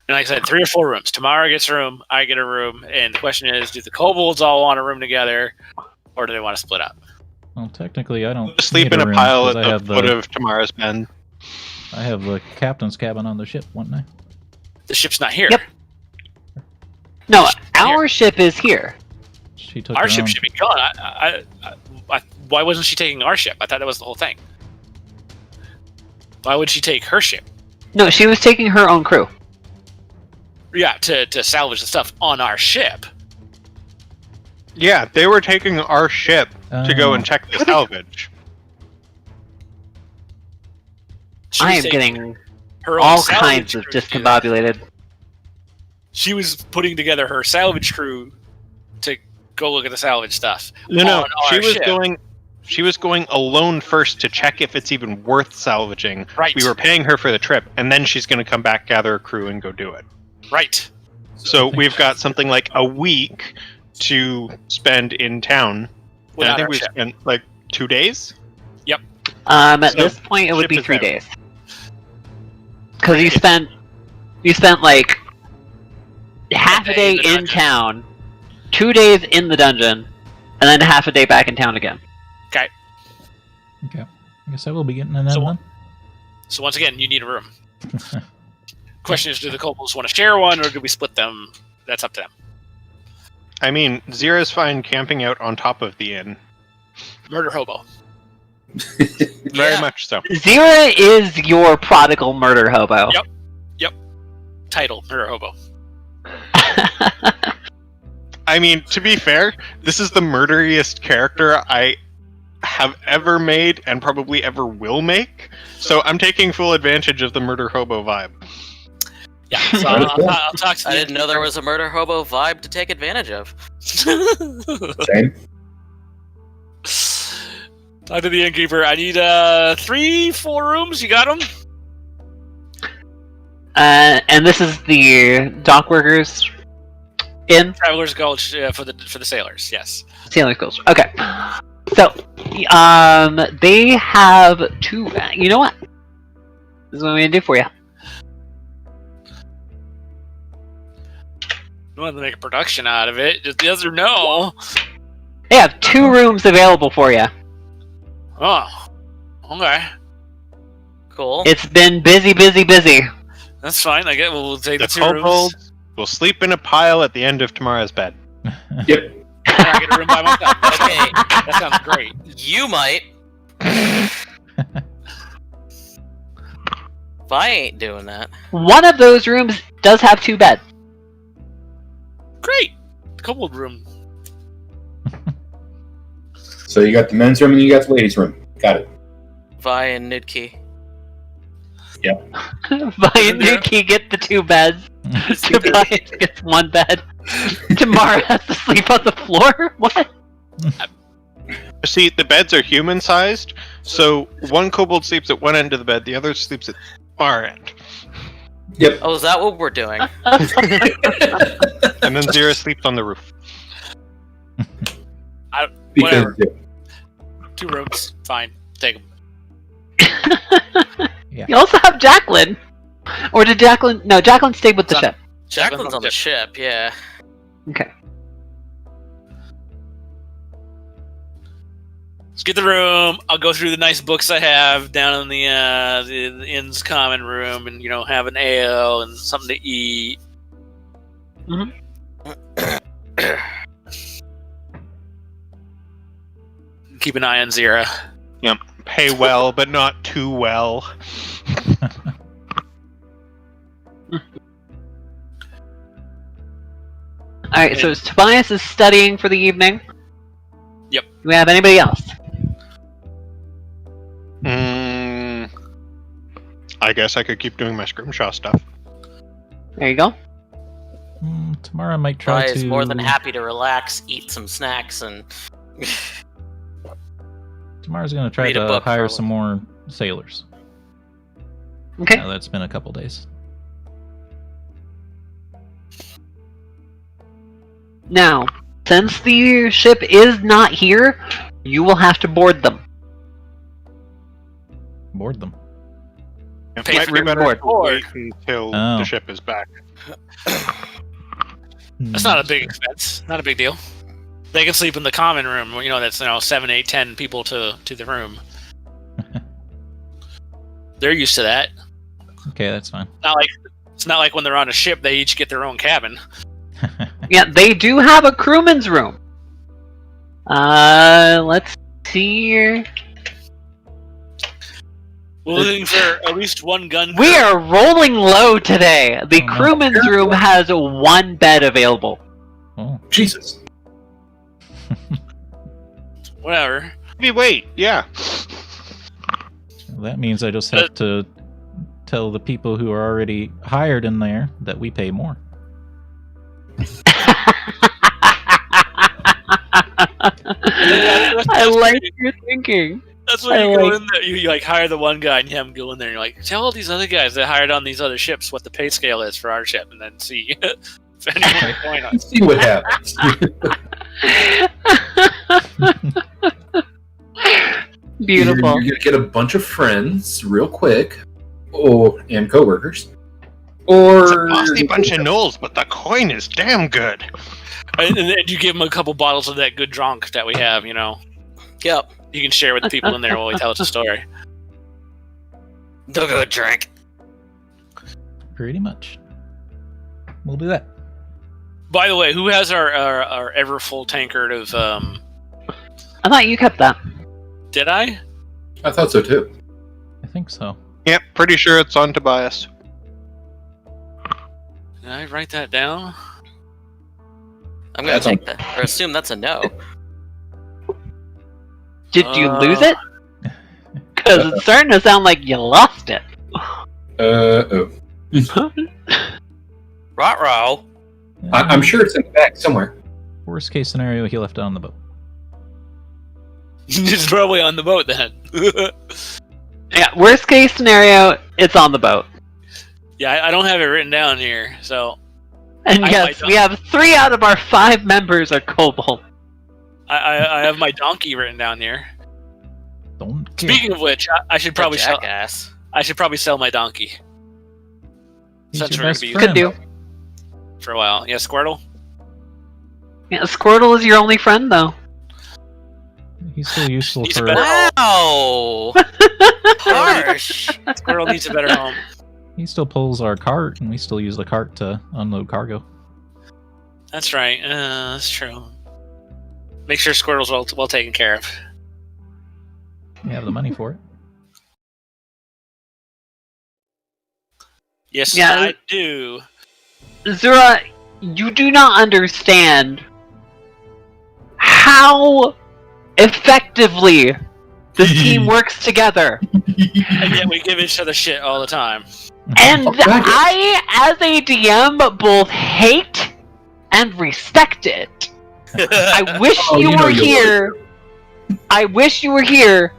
Speaker 4: And like I said, 3 or 4 rooms. Tammara gets a room, I get a room, and the question is, do the kobolds all want a room together, or do they want to split up?
Speaker 6: Well, technically, I don't
Speaker 5: Sleep
Speaker 6: need
Speaker 5: in a
Speaker 6: room
Speaker 5: pile
Speaker 6: 'cause
Speaker 5: at
Speaker 6: I
Speaker 5: the
Speaker 6: have
Speaker 5: foot of Tamara's bed.
Speaker 6: I have the captain's cabin on the ship, wouldn't I?
Speaker 4: The ship's not here.
Speaker 1: Yep. No, our ship is here.
Speaker 6: She took
Speaker 4: Our
Speaker 6: her
Speaker 4: ship
Speaker 6: own.
Speaker 4: should be gone. Why wasn't she taking our ship? I thought that was the whole thing. Why would she take her ship?
Speaker 1: No, she was taking her own crew.
Speaker 4: Yeah, to salvage the stuff on our ship.
Speaker 5: Yeah, they were taking our ship to go and
Speaker 6: Oh.
Speaker 5: check the salvage.
Speaker 4: She
Speaker 1: I
Speaker 4: was
Speaker 1: am
Speaker 4: taking
Speaker 1: getting
Speaker 4: her own
Speaker 1: all
Speaker 4: salvage
Speaker 1: kinds of
Speaker 4: crew to do that.
Speaker 1: discombobulated.
Speaker 4: She was putting together her salvage crew to go look at the salvage stuff.
Speaker 5: No,
Speaker 4: on
Speaker 5: she
Speaker 4: our
Speaker 5: was
Speaker 4: ship.
Speaker 5: going. She was going alone first to check if it's even worth salvaging.
Speaker 4: Right.
Speaker 5: We were paying her for the trip, and then she's going to come back, gather a crew, and go do it.
Speaker 4: Right.
Speaker 5: So we've got something like a week to spend in town. And
Speaker 4: Without
Speaker 5: I think
Speaker 4: our
Speaker 5: we
Speaker 4: ship.
Speaker 5: spent like 2 days.
Speaker 1: At
Speaker 5: So,
Speaker 1: this point, it would
Speaker 5: ship
Speaker 1: be
Speaker 5: is
Speaker 1: 3
Speaker 5: out.
Speaker 1: days. Because you spent like half a day
Speaker 4: in the
Speaker 1: in
Speaker 4: dungeon.
Speaker 1: town, 2 days in the dungeon, and then half a day back in town again.
Speaker 4: Okay.
Speaker 6: Okay. I guess I will be getting in that
Speaker 4: So-
Speaker 6: one.
Speaker 4: So once again, you need a room. Question is, do the kobolds want to share one, or do we split them? That's up to them.
Speaker 5: I mean, Zira's fine camping out on top of the inn.
Speaker 4: Murder hobo.
Speaker 5: Very
Speaker 3: Yeah.
Speaker 5: much so.
Speaker 1: Zira is your prodigal murder hobo.
Speaker 4: Yep. Title, murder hobo.
Speaker 5: I mean, to be fair, this is the murderiest character I have ever made and probably ever will make. So I'm taking full advantage of the murder hobo vibe.
Speaker 4: Yeah, so I'll talk to
Speaker 3: I
Speaker 4: the
Speaker 3: didn't know there was a murder hobo vibe to take advantage of.
Speaker 2: Same.
Speaker 4: Talk to the innkeeper. I need 3, 4 rooms. You got them?
Speaker 1: And this is the dock workers inn.
Speaker 4: Traveler's Gulch for the sailors. Yes.
Speaker 1: Sailor Schools. Okay. So, they have 2. You know what? This is what I'm gonna do for you.
Speaker 4: I want to make a production out of it. Just yes or no.
Speaker 1: They have 2 rooms available for you.
Speaker 4: Oh. Okay.
Speaker 3: Cool.
Speaker 1: It's been busy.
Speaker 4: That's fine. I get. We'll take
Speaker 5: The
Speaker 4: the 2 rooms.
Speaker 5: kobolds will sleep in a pile at the end of Tamara's bed.
Speaker 2: Yep.
Speaker 4: And I get a room by myself.
Speaker 3: Okay.
Speaker 4: That sounds great.
Speaker 3: You might. If I ain't doing that.
Speaker 1: One of those rooms does have 2 beds.
Speaker 4: Great. Kobold room.
Speaker 2: So you got the men's room and you got the ladies' room. Got it.
Speaker 3: Vi and Nidkey.
Speaker 1: Vi and Nuki get the 2 beds. Tobias gets 1 bed. Tammara has to sleep on the floor? What?
Speaker 5: See, the beds are human-sized, so one kobold sleeps at one end of the bed, the other sleeps at the far end.
Speaker 2: Yep.
Speaker 3: Oh, is that what we're doing?
Speaker 5: And then Zira sleeps on the roof.
Speaker 2: Because
Speaker 4: Whatever. 2 rooms. Fine. Take them.
Speaker 1: You also have Jacqueline. Or did Jacqueline... No, Jacqueline stayed with the
Speaker 4: Son.
Speaker 1: ship.
Speaker 3: Jacqueline's on the ship, yeah.
Speaker 1: Okay.
Speaker 4: Let's get the room. I'll go through the nice books I have down in the inn's common room, and have an ale and something to eat. Keep an eye on Zira.
Speaker 5: Yep. Pay well, but not too well.
Speaker 1: Alright, so Tobias is studying for the evening.
Speaker 4: Yep.
Speaker 1: Do we have anybody else?
Speaker 5: I guess I could keep doing my scrimshaw stuff.
Speaker 1: There you go.
Speaker 6: Tammara might try
Speaker 3: Vi
Speaker 6: to...
Speaker 3: is more than happy to relax, eat some snacks, and
Speaker 6: Tammara's going to try
Speaker 3: Read a
Speaker 6: to
Speaker 3: book,
Speaker 6: hire
Speaker 3: probably.
Speaker 6: some more sailors.
Speaker 1: Okay.
Speaker 6: Now that's been a couple days.
Speaker 1: Now, since the ship is not here, you will have to board them.
Speaker 6: Board them.
Speaker 5: It
Speaker 3: Pay
Speaker 5: might
Speaker 3: for
Speaker 5: be
Speaker 3: your
Speaker 5: better to
Speaker 3: board.
Speaker 5: wait until
Speaker 6: Oh.
Speaker 5: the ship is back.
Speaker 4: That's not a big expense. Not a big deal. They can sleep in the common room. You know, that's 7, 8, 10 people to the room. They're used to that.
Speaker 6: Okay, that's fine.
Speaker 4: It's not like when they're on a ship, they each get their own cabin.
Speaker 1: Yeah, they do have a crewman's room. Let's see here.
Speaker 4: We're looking for at least one gun.
Speaker 1: We are rolling low today. The
Speaker 6: Oh, no.
Speaker 1: crewman's room has 1 bed available.
Speaker 6: Oh.
Speaker 2: Jesus.
Speaker 4: Whatever.
Speaker 5: Maybe wait, yeah.
Speaker 6: That means I just have to tell the people who are already hired in there that we pay more.
Speaker 1: I like your thinking.
Speaker 4: That's when
Speaker 1: I
Speaker 4: you go
Speaker 1: like-
Speaker 4: in there. You like hire the one guy and you have him go in there. And you're like, tell all these other guys that hired on these other ships what the pay scale is for our ship, and then see if anyone can join us.
Speaker 2: See what happens.
Speaker 1: Beautiful.
Speaker 2: You're gonna get a bunch of friends real quick, and coworkers, or
Speaker 5: It's a bossy bunch of gnolls, but the coin is damn good.
Speaker 4: And then you give them a couple bottles of that good drunk that we have.
Speaker 3: Yep.
Speaker 4: You can share with the people in there while we tell us a story.
Speaker 3: The good drink.
Speaker 6: Pretty much. We'll do that.
Speaker 4: By the way, who has our ever full tankard of?
Speaker 1: I thought you kept that.
Speaker 4: Did I?
Speaker 2: I thought so too.
Speaker 6: I think so.
Speaker 5: Yep, pretty sure it's on Tobias.
Speaker 4: Did I write that down?
Speaker 3: I'm gonna take that, or assume that's a no.
Speaker 1: Did you lose it? Because it's starting to sound like you lost it.
Speaker 2: Oh.
Speaker 3: Ruh-roh.
Speaker 2: I'm sure it's in the back somewhere.
Speaker 6: Worst case scenario, he left it on the boat.
Speaker 4: It's probably on the boat then.
Speaker 1: Yeah, worst case scenario, it's on the boat.
Speaker 4: Yeah, I don't have it written down here, so
Speaker 1: And
Speaker 4: I
Speaker 1: yes,
Speaker 4: might
Speaker 1: we have 3 out of our 5 members are kobold.
Speaker 4: I have my donkey written down here.
Speaker 6: Don't
Speaker 4: Speaking of which, I should probably sell.
Speaker 3: Jackass.
Speaker 4: I should probably sell my donkey
Speaker 6: He's
Speaker 4: since
Speaker 6: your
Speaker 4: we're gonna
Speaker 6: best
Speaker 4: be
Speaker 6: friend.
Speaker 1: Could do.
Speaker 4: for a while. Yeah, Squirtle.
Speaker 1: Yeah, Squirtle is your only friend, though.
Speaker 6: He's still useful
Speaker 4: He's a
Speaker 6: for.
Speaker 4: better-
Speaker 3: Wow. Harsh.
Speaker 4: Squirtle needs a better home.
Speaker 6: He still pulls our cart, and we still use the cart to unload cargo.
Speaker 4: That's right. That's true. Make sure Squirtle's well taken care of.
Speaker 6: We have the money for it.
Speaker 4: Yes,
Speaker 1: Yeah.
Speaker 4: I do.
Speaker 1: Zura, you do not understand how effectively the team works together.
Speaker 4: And yet we give each other shit all the time.
Speaker 1: And
Speaker 2: Oh, God.
Speaker 1: I, as a DM, both hate and respect it. I wish
Speaker 2: Oh,
Speaker 1: you
Speaker 2: you know
Speaker 1: were
Speaker 2: you
Speaker 1: here. I wish you were here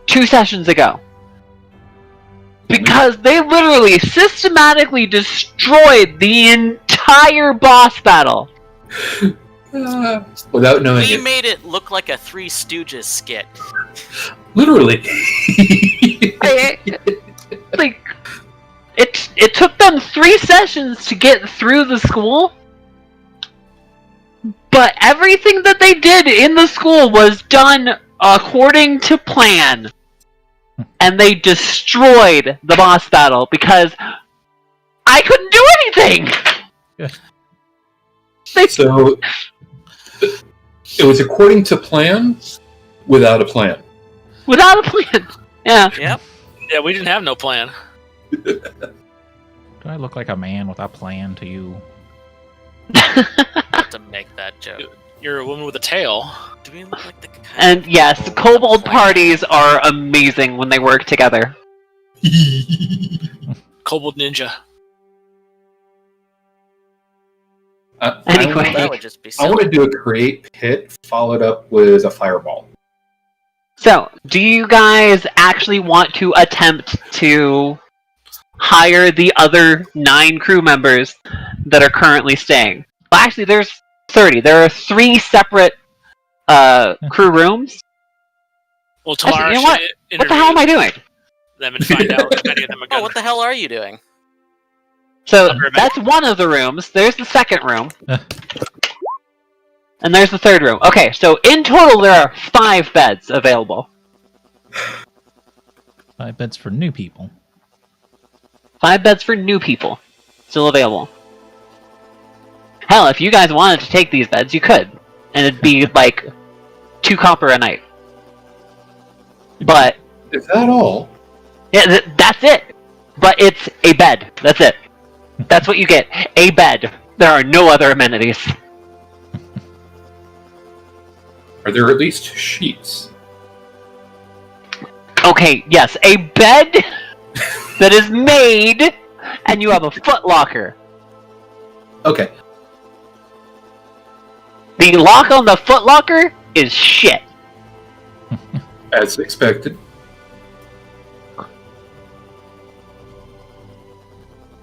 Speaker 1: 2 sessions ago. Because they literally systematically destroyed the entire boss battle.
Speaker 2: Without knowing
Speaker 3: We
Speaker 2: it.
Speaker 3: made it look like a Three Stooges skit.
Speaker 2: Literally.
Speaker 1: Like, it took them 3 sessions to get through the school. But everything that they did in the school was done according to plan. And they destroyed the boss battle because I couldn't do anything!
Speaker 2: So it was according to plan without a plan.
Speaker 1: Without a plan. Yeah.
Speaker 3: Yep.
Speaker 4: Yeah, we didn't have no plan.
Speaker 6: Do I look like a man with a plan to you?
Speaker 3: To make that joke.
Speaker 4: You're a woman with a tail.
Speaker 3: Do we look like the kind
Speaker 1: And
Speaker 3: of
Speaker 1: yes,
Speaker 3: people
Speaker 1: kobold
Speaker 3: with a plan?
Speaker 1: parties are amazing when they work together.
Speaker 4: Kobold ninja.
Speaker 1: Anyway.
Speaker 3: That would just be
Speaker 2: I
Speaker 3: silly.
Speaker 2: want to do a create pit followed up with a fireball.
Speaker 1: So, do you guys actually want to attempt to hire the other 9 crew members that are currently staying? Well, actually, there's 30. There are 3 separate crew rooms.
Speaker 4: Well, Tammara
Speaker 1: You know what?
Speaker 4: should
Speaker 1: What the hell am I doing?
Speaker 4: them and find out if any of them are
Speaker 3: Oh,
Speaker 4: gun.
Speaker 3: what the hell are you doing?
Speaker 1: So
Speaker 4: Number of
Speaker 1: that's one of the rooms. There's the second room. And there's the third room. Okay, so in total there are 5 beds available.
Speaker 6: 5 beds for new people.
Speaker 1: 5 beds for new people. Still available. Hell, if you guys wanted to take these beds, you could. And it'd be like 2 copper a night. But,
Speaker 2: Is that all?
Speaker 1: yeah, that's it. But it's a bed. That's it. That's what you get. A bed. There are no other amenities.
Speaker 2: Are there at least sheets?
Speaker 1: Okay, yes, a bed that is made, and you have a foot locker.
Speaker 2: Okay.
Speaker 1: The lock on the foot locker is shit.
Speaker 2: As expected.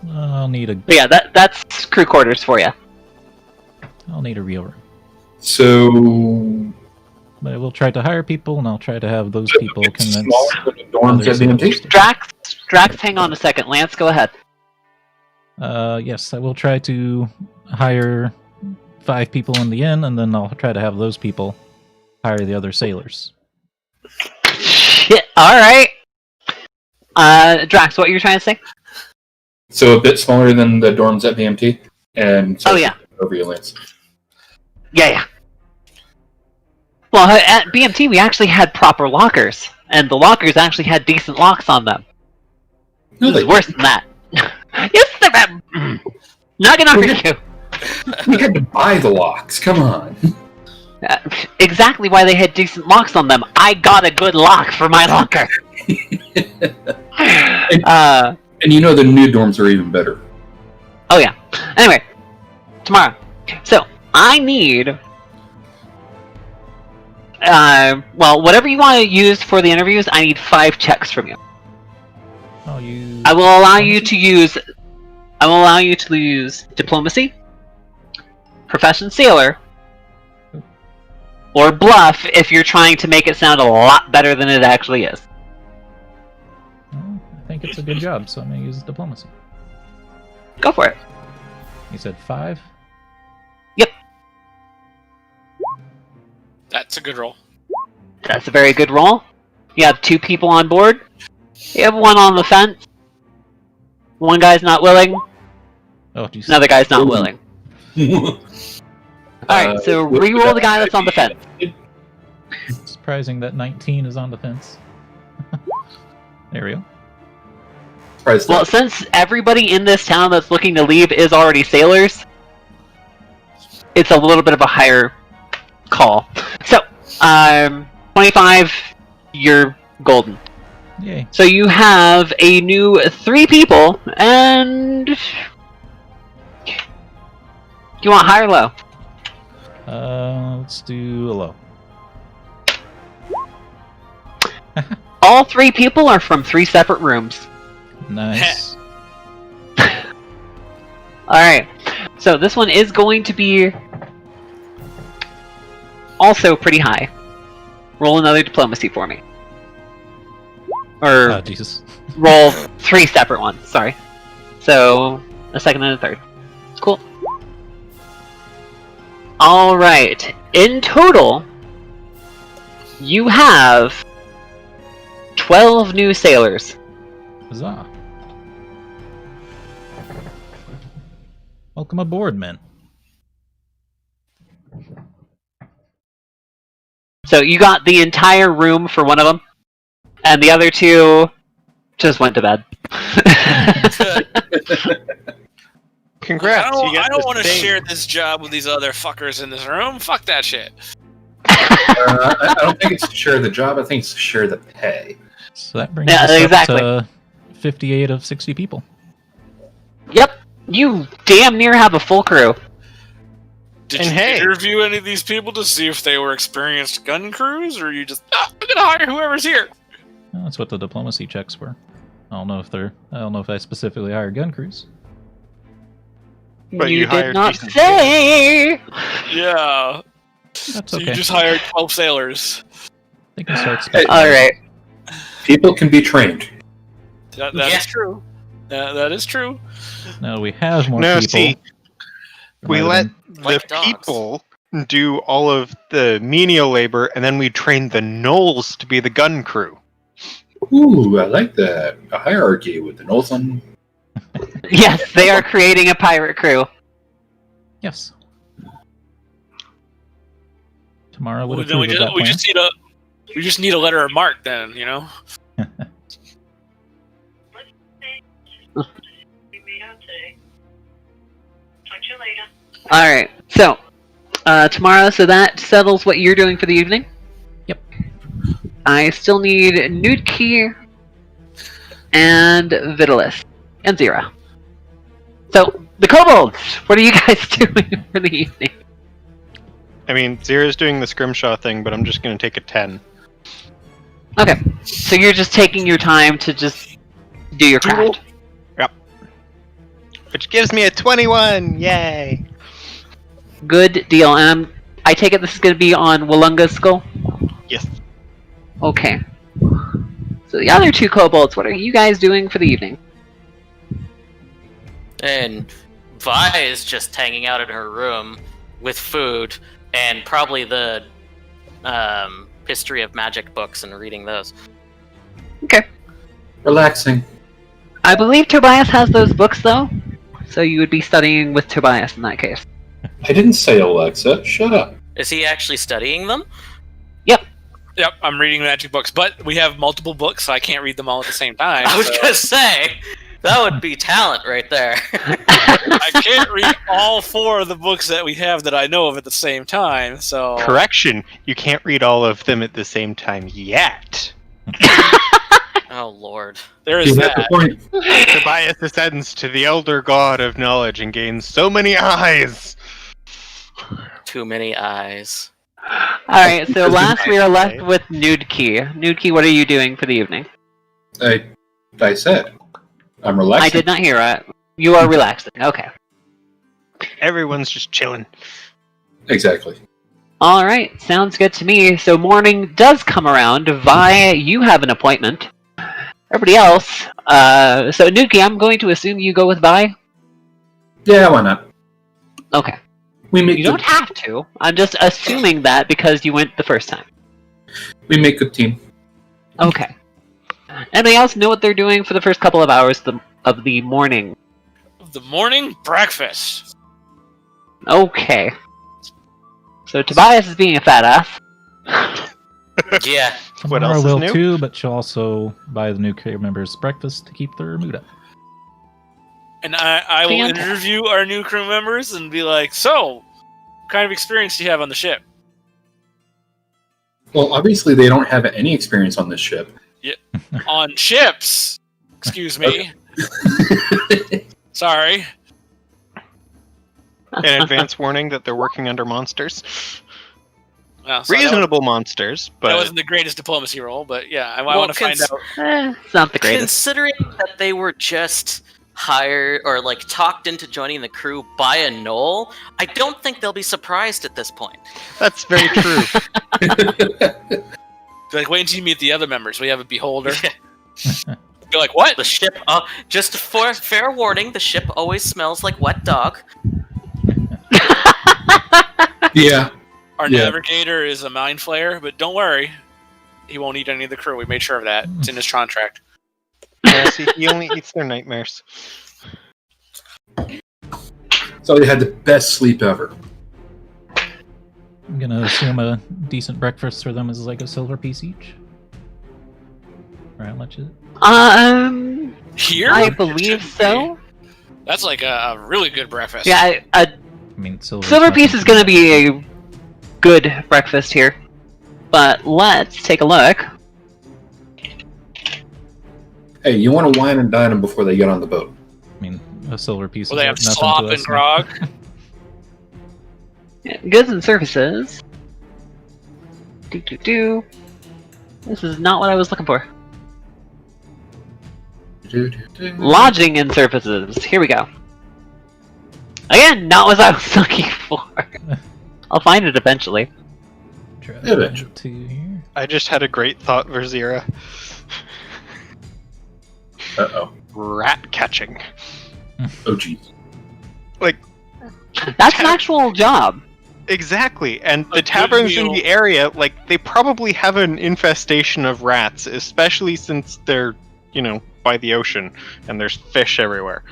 Speaker 6: I'll need a.
Speaker 1: But yeah, that's crew quarters for you.
Speaker 6: I'll need a real room.
Speaker 2: So...
Speaker 6: But I will try to hire people, and I'll try to have those people
Speaker 2: it's
Speaker 6: convince.
Speaker 2: smaller than the dorms at BMT?
Speaker 1: Drax, hang on a second. Lance, go ahead.
Speaker 6: Yes, I will try to hire 5 people in the inn, and then I'll try to have those people hire the other sailors.
Speaker 1: Shit, alright. Drax, what you trying to say?
Speaker 2: So a bit smaller than the dorms at BMT? And so
Speaker 1: Oh, yeah.
Speaker 2: over your Lance.
Speaker 1: Yeah. Well, at BMT we actually had proper lockers, and the lockers actually had decent locks on them.
Speaker 2: No,
Speaker 1: This is worse than that. Yes, they're not gonna argue.
Speaker 2: We had to buy the locks, come on.
Speaker 1: Exactly why they had decent locks on them. I got a good lock for my locker.
Speaker 2: And you know the new dorms are even better.
Speaker 1: Oh yeah. Anyway, Tammara. So I need, well, whatever you want to use for the interviews, I need 5 checks from you.
Speaker 6: I'll use.
Speaker 1: I will allow you to use. I will allow you to use diplomacy, profession sailor, or bluff if you're trying to make it sound a lot better than it actually is.
Speaker 6: Well, I think it's a good job, so I'm gonna use diplomacy.
Speaker 1: Go for it.
Speaker 6: You said 5?
Speaker 1: Yep.
Speaker 4: That's a good roll.
Speaker 1: That's a very good roll. You have 2 people on board. You have 1 on the fence. 1 guy's not willing.
Speaker 6: Oh, geez.
Speaker 1: Another guy's not willing. Alright, so
Speaker 2: what-
Speaker 1: re-roll the guy that's on the fence.
Speaker 6: Surprising that 19 is on the fence. There we go.
Speaker 2: Surprised
Speaker 1: Well,
Speaker 2: that.
Speaker 1: since everybody in this town that's looking to leave is already sailors, it's a little bit of a higher call. So, 25, you're golden.
Speaker 6: Yay.
Speaker 1: So you have a new 3 people, and... You want high or low?
Speaker 6: Let's do a low.
Speaker 1: All 3 people are from 3 separate rooms.
Speaker 6: Nice.
Speaker 1: Alright, so this one is going to be also pretty high. Roll another diplomacy for me. Or
Speaker 6: Oh, Jesus.
Speaker 1: roll 3 separate ones, sorry. So, a second and a third. Cool. Alright, in total, you have 12 new sailors.
Speaker 6: Huzzah. Welcome aboard, men.
Speaker 1: So you got the entire room for one of them, and the other 2 just went to bed.
Speaker 5: Congrats! you get
Speaker 4: I don't
Speaker 5: this
Speaker 4: want to
Speaker 5: thing.
Speaker 4: share this job with these other fuckers in this room. Fuck that shit.
Speaker 2: I don't think it's to share the job, I think it's to share the pay.
Speaker 6: So that brings
Speaker 1: Yeah,
Speaker 6: us
Speaker 1: exactly.
Speaker 6: up to 58 of 60 people.
Speaker 1: Yep, you damn near have a full crew.
Speaker 4: Did
Speaker 5: And
Speaker 4: you
Speaker 5: hey-
Speaker 4: interview any of these people to see if they were experienced gun crews, or you just, I'm gonna hire whoever's here?
Speaker 6: Well, that's what the diplomacy checks were. I don't know if I specifically hire gun crews.
Speaker 5: But
Speaker 1: you
Speaker 5: you
Speaker 1: did
Speaker 5: hired
Speaker 1: not
Speaker 5: decent
Speaker 1: say.
Speaker 4: Yeah.
Speaker 6: That's
Speaker 4: So
Speaker 6: okay.
Speaker 4: you just hired 12 sailors.
Speaker 6: They can start
Speaker 2: Hey,
Speaker 6: specializing.
Speaker 1: All right.
Speaker 2: People can be trained.
Speaker 4: That
Speaker 3: Yeah.
Speaker 4: is true. That is true.
Speaker 6: No, we have more
Speaker 5: No,
Speaker 6: people.
Speaker 5: see,
Speaker 6: There
Speaker 5: we
Speaker 6: might have
Speaker 5: let
Speaker 6: been-
Speaker 5: the
Speaker 3: Like dogs.
Speaker 5: people do all of the menial labor, and then we train the gnolls to be the gun crew.
Speaker 2: Ooh, I like that. A hierarchy with the Gnolls on.
Speaker 1: Yes, they are creating a pirate crew.
Speaker 6: Yes. Tammara would
Speaker 4: Well,
Speaker 6: approve of that
Speaker 4: we
Speaker 6: plan.
Speaker 4: just need a letter of marque then, you know?
Speaker 1: All right. So, tomorrow, so that settles what you're doing for the evening.
Speaker 6: Yep.
Speaker 1: I still need Nudkey and Vitalis and Zira. So, the kobolds, what are you guys doing for the evening?
Speaker 5: I mean, Zira's doing the scrimshaw thing, but I'm just going to take a 10.
Speaker 1: Okay. So you're just taking your time to just do your craft.
Speaker 5: Which gives me a 21! Yay!
Speaker 1: Good deal. And I take it this is going to be on Walunga's skull?
Speaker 5: Yes.
Speaker 1: Okay. So the other two kobolds, what are you guys doing for the evening?
Speaker 3: And Vi is just hanging out in her room with food and probably the history of magic books and reading those.
Speaker 1: Okay.
Speaker 2: Relaxing.
Speaker 1: I believe Tobias has those books, though. So you would be studying with Tobias in that case.
Speaker 2: I didn't say Alexa. Shut up.
Speaker 3: Is he actually studying them?
Speaker 4: Yep, I'm reading magic books, but we have multiple books, so I can't read them all at the same time.
Speaker 3: I was
Speaker 4: so
Speaker 3: gonna say, that would be talent right there.
Speaker 4: I can't read all 4 of the books that we have that I know of at the same time, so...
Speaker 5: Correction, you can't read all of them at the same time yet.
Speaker 3: Oh lord.
Speaker 4: There
Speaker 2: You
Speaker 4: is
Speaker 2: got the
Speaker 4: that.
Speaker 2: point.
Speaker 5: Tobias ascends to the elder god of knowledge and gains so many eyes!
Speaker 3: Too many eyes.
Speaker 1: Alright, so last we are left
Speaker 5: Right.
Speaker 1: with Nudkey. Nudkey, what are you doing for the evening?
Speaker 2: I said. I'm relaxing.
Speaker 1: I did not hear it. You are relaxing. Okay.
Speaker 5: Everyone's just chilling.
Speaker 2: Exactly.
Speaker 1: Alright, sounds good to me. So morning does come around. Vi, you have an appointment. Everybody else, so Nudkey, I'm going to assume you go with Vi?
Speaker 2: Yeah, why not?
Speaker 1: Okay.
Speaker 2: We make
Speaker 1: You
Speaker 2: good,
Speaker 1: don't have to. I'm just assuming that because you went the first time.
Speaker 2: we make good team.
Speaker 1: Okay. Anybody else know what they're doing for the first couple of hours of the morning?
Speaker 4: The morning breakfast.
Speaker 1: Okay. So Tobias is being a fat ass.
Speaker 3: Yeah.
Speaker 5: What
Speaker 6: Tammara
Speaker 5: else is
Speaker 6: will
Speaker 5: new?
Speaker 6: too, but she'll also buy the new crew members breakfast to keep their mood up.
Speaker 4: And I will
Speaker 1: Fantastic.
Speaker 4: interview our new crew members and be like, so, what kind of experience do you have on the ship?
Speaker 2: Well, obviously they don't have any experience on this ship.
Speaker 4: On ships! Excuse me. Sorry.
Speaker 5: An advance warning that they're working under monsters.
Speaker 4: Well, so
Speaker 5: Reasonable monsters,
Speaker 4: That
Speaker 5: but
Speaker 4: wasn't the greatest diplomacy role, but yeah, I
Speaker 3: Well,
Speaker 4: want to find out.
Speaker 1: It's not the greatest.
Speaker 3: Considering that they were just hired or like talked into joining the crew by a Gnoll, I don't think they'll be surprised at this point.
Speaker 5: that's very true.
Speaker 4: Like, wait until you meet the other members. We have a beholder. You're like, what?
Speaker 3: The ship, just for fair warning, the ship always smells like wet dog.
Speaker 2: Yeah.
Speaker 4: Our
Speaker 2: Yeah.
Speaker 4: navigator is a mind flayer, but don't worry. He won't eat any of the crew. We made sure of that. It's in his contract.
Speaker 5: Yeah, see, he only eats their nightmares.
Speaker 2: So they had the best sleep ever.
Speaker 6: I'm gonna assume a decent breakfast for them is like a silver piece each. Or how much is it?
Speaker 4: Here?
Speaker 1: I believe so.
Speaker 4: That's like a really good breakfast.
Speaker 1: Yeah, a
Speaker 6: I mean, silver.
Speaker 1: silver piece is going to be a good breakfast here. But let's take a look.
Speaker 2: Hey, you want to wine and dine them before they get on the boat.
Speaker 6: I mean, a silver piece
Speaker 4: Will
Speaker 6: is
Speaker 4: they have
Speaker 6: nothing
Speaker 4: slop
Speaker 6: to
Speaker 4: and
Speaker 6: us now.
Speaker 4: grog?
Speaker 1: Yeah, goods and services. Do. This is not what I was looking for. Lodging and services. Here we go. Again, not what I was looking for. I'll find it eventually.
Speaker 6: Try
Speaker 2: Eventually.
Speaker 6: 2 here.
Speaker 5: I just had a great thought, Verzira.
Speaker 2: Uh-oh.
Speaker 5: Rat catching.
Speaker 2: Oh, jeez.
Speaker 1: That's an actual job.
Speaker 5: Exactly, and
Speaker 4: A
Speaker 5: the
Speaker 4: good
Speaker 5: taverns in
Speaker 4: meal.
Speaker 5: the area, they probably have an infestation of rats, especially since they're, by the ocean, and there's fish everywhere.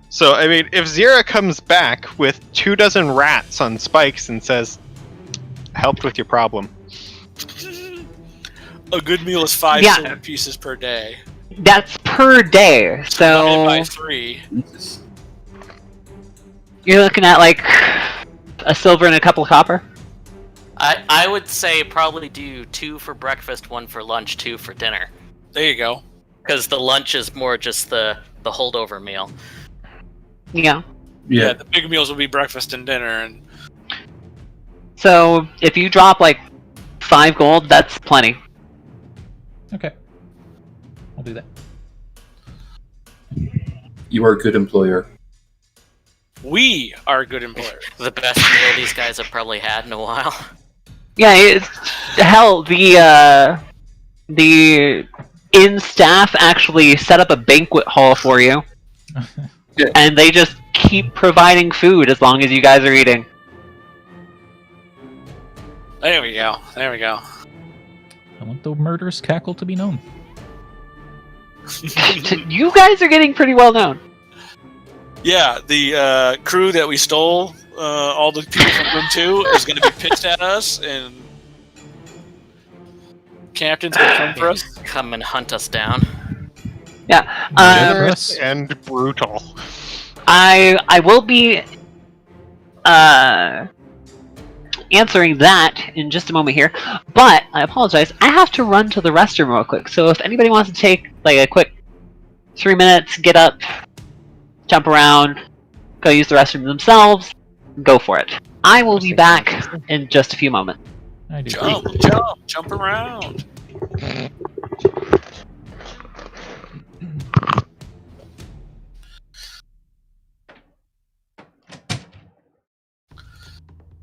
Speaker 5: So, I mean, if Zira comes back with 24 rats on spikes and says, helped with your problem.
Speaker 4: A good meal is 5
Speaker 1: Yeah.
Speaker 4: silver pieces per day.
Speaker 1: That's per day.
Speaker 4: Divided
Speaker 1: So
Speaker 4: by 3.
Speaker 2: Jesus.
Speaker 1: you're looking at like a silver and a couple of copper.
Speaker 3: I would say probably do 2 for breakfast, 1 for lunch, 2 for dinner.
Speaker 4: There you go.
Speaker 3: Because the lunch is more just the holdover meal.
Speaker 1: Yeah.
Speaker 2: Yeah.
Speaker 4: The big meals will be breakfast and dinner, and
Speaker 1: So if you drop like 5 gold, that's plenty.
Speaker 6: Okay. I'll do that.
Speaker 2: You are a good employer.
Speaker 4: we are good employers.
Speaker 3: The best meal these guys have probably had in a while.
Speaker 1: Yeah, hell, the inn staff actually set up a banquet hall for you, and they just keep providing food as long as you guys are eating.
Speaker 4: There we go. There we go.
Speaker 6: I want the murderous cackle to be known.
Speaker 1: You guys are getting pretty well known.
Speaker 4: Yeah, the crew that we stole, all the people from room 2, is going to be pissed at us, and Captain's going to come for us.
Speaker 3: Come and hunt us down.
Speaker 1: Yeah.
Speaker 5: Generous and brutal.
Speaker 1: I will be answering that in just a moment here, but I apologize. I have to run to the restroom real quick. So if anybody wants to take like a quick 3 minutes, get up, jump around, go use the restroom themselves, go for it. I will be back in just a few moments.
Speaker 6: I do.
Speaker 4: Jump around.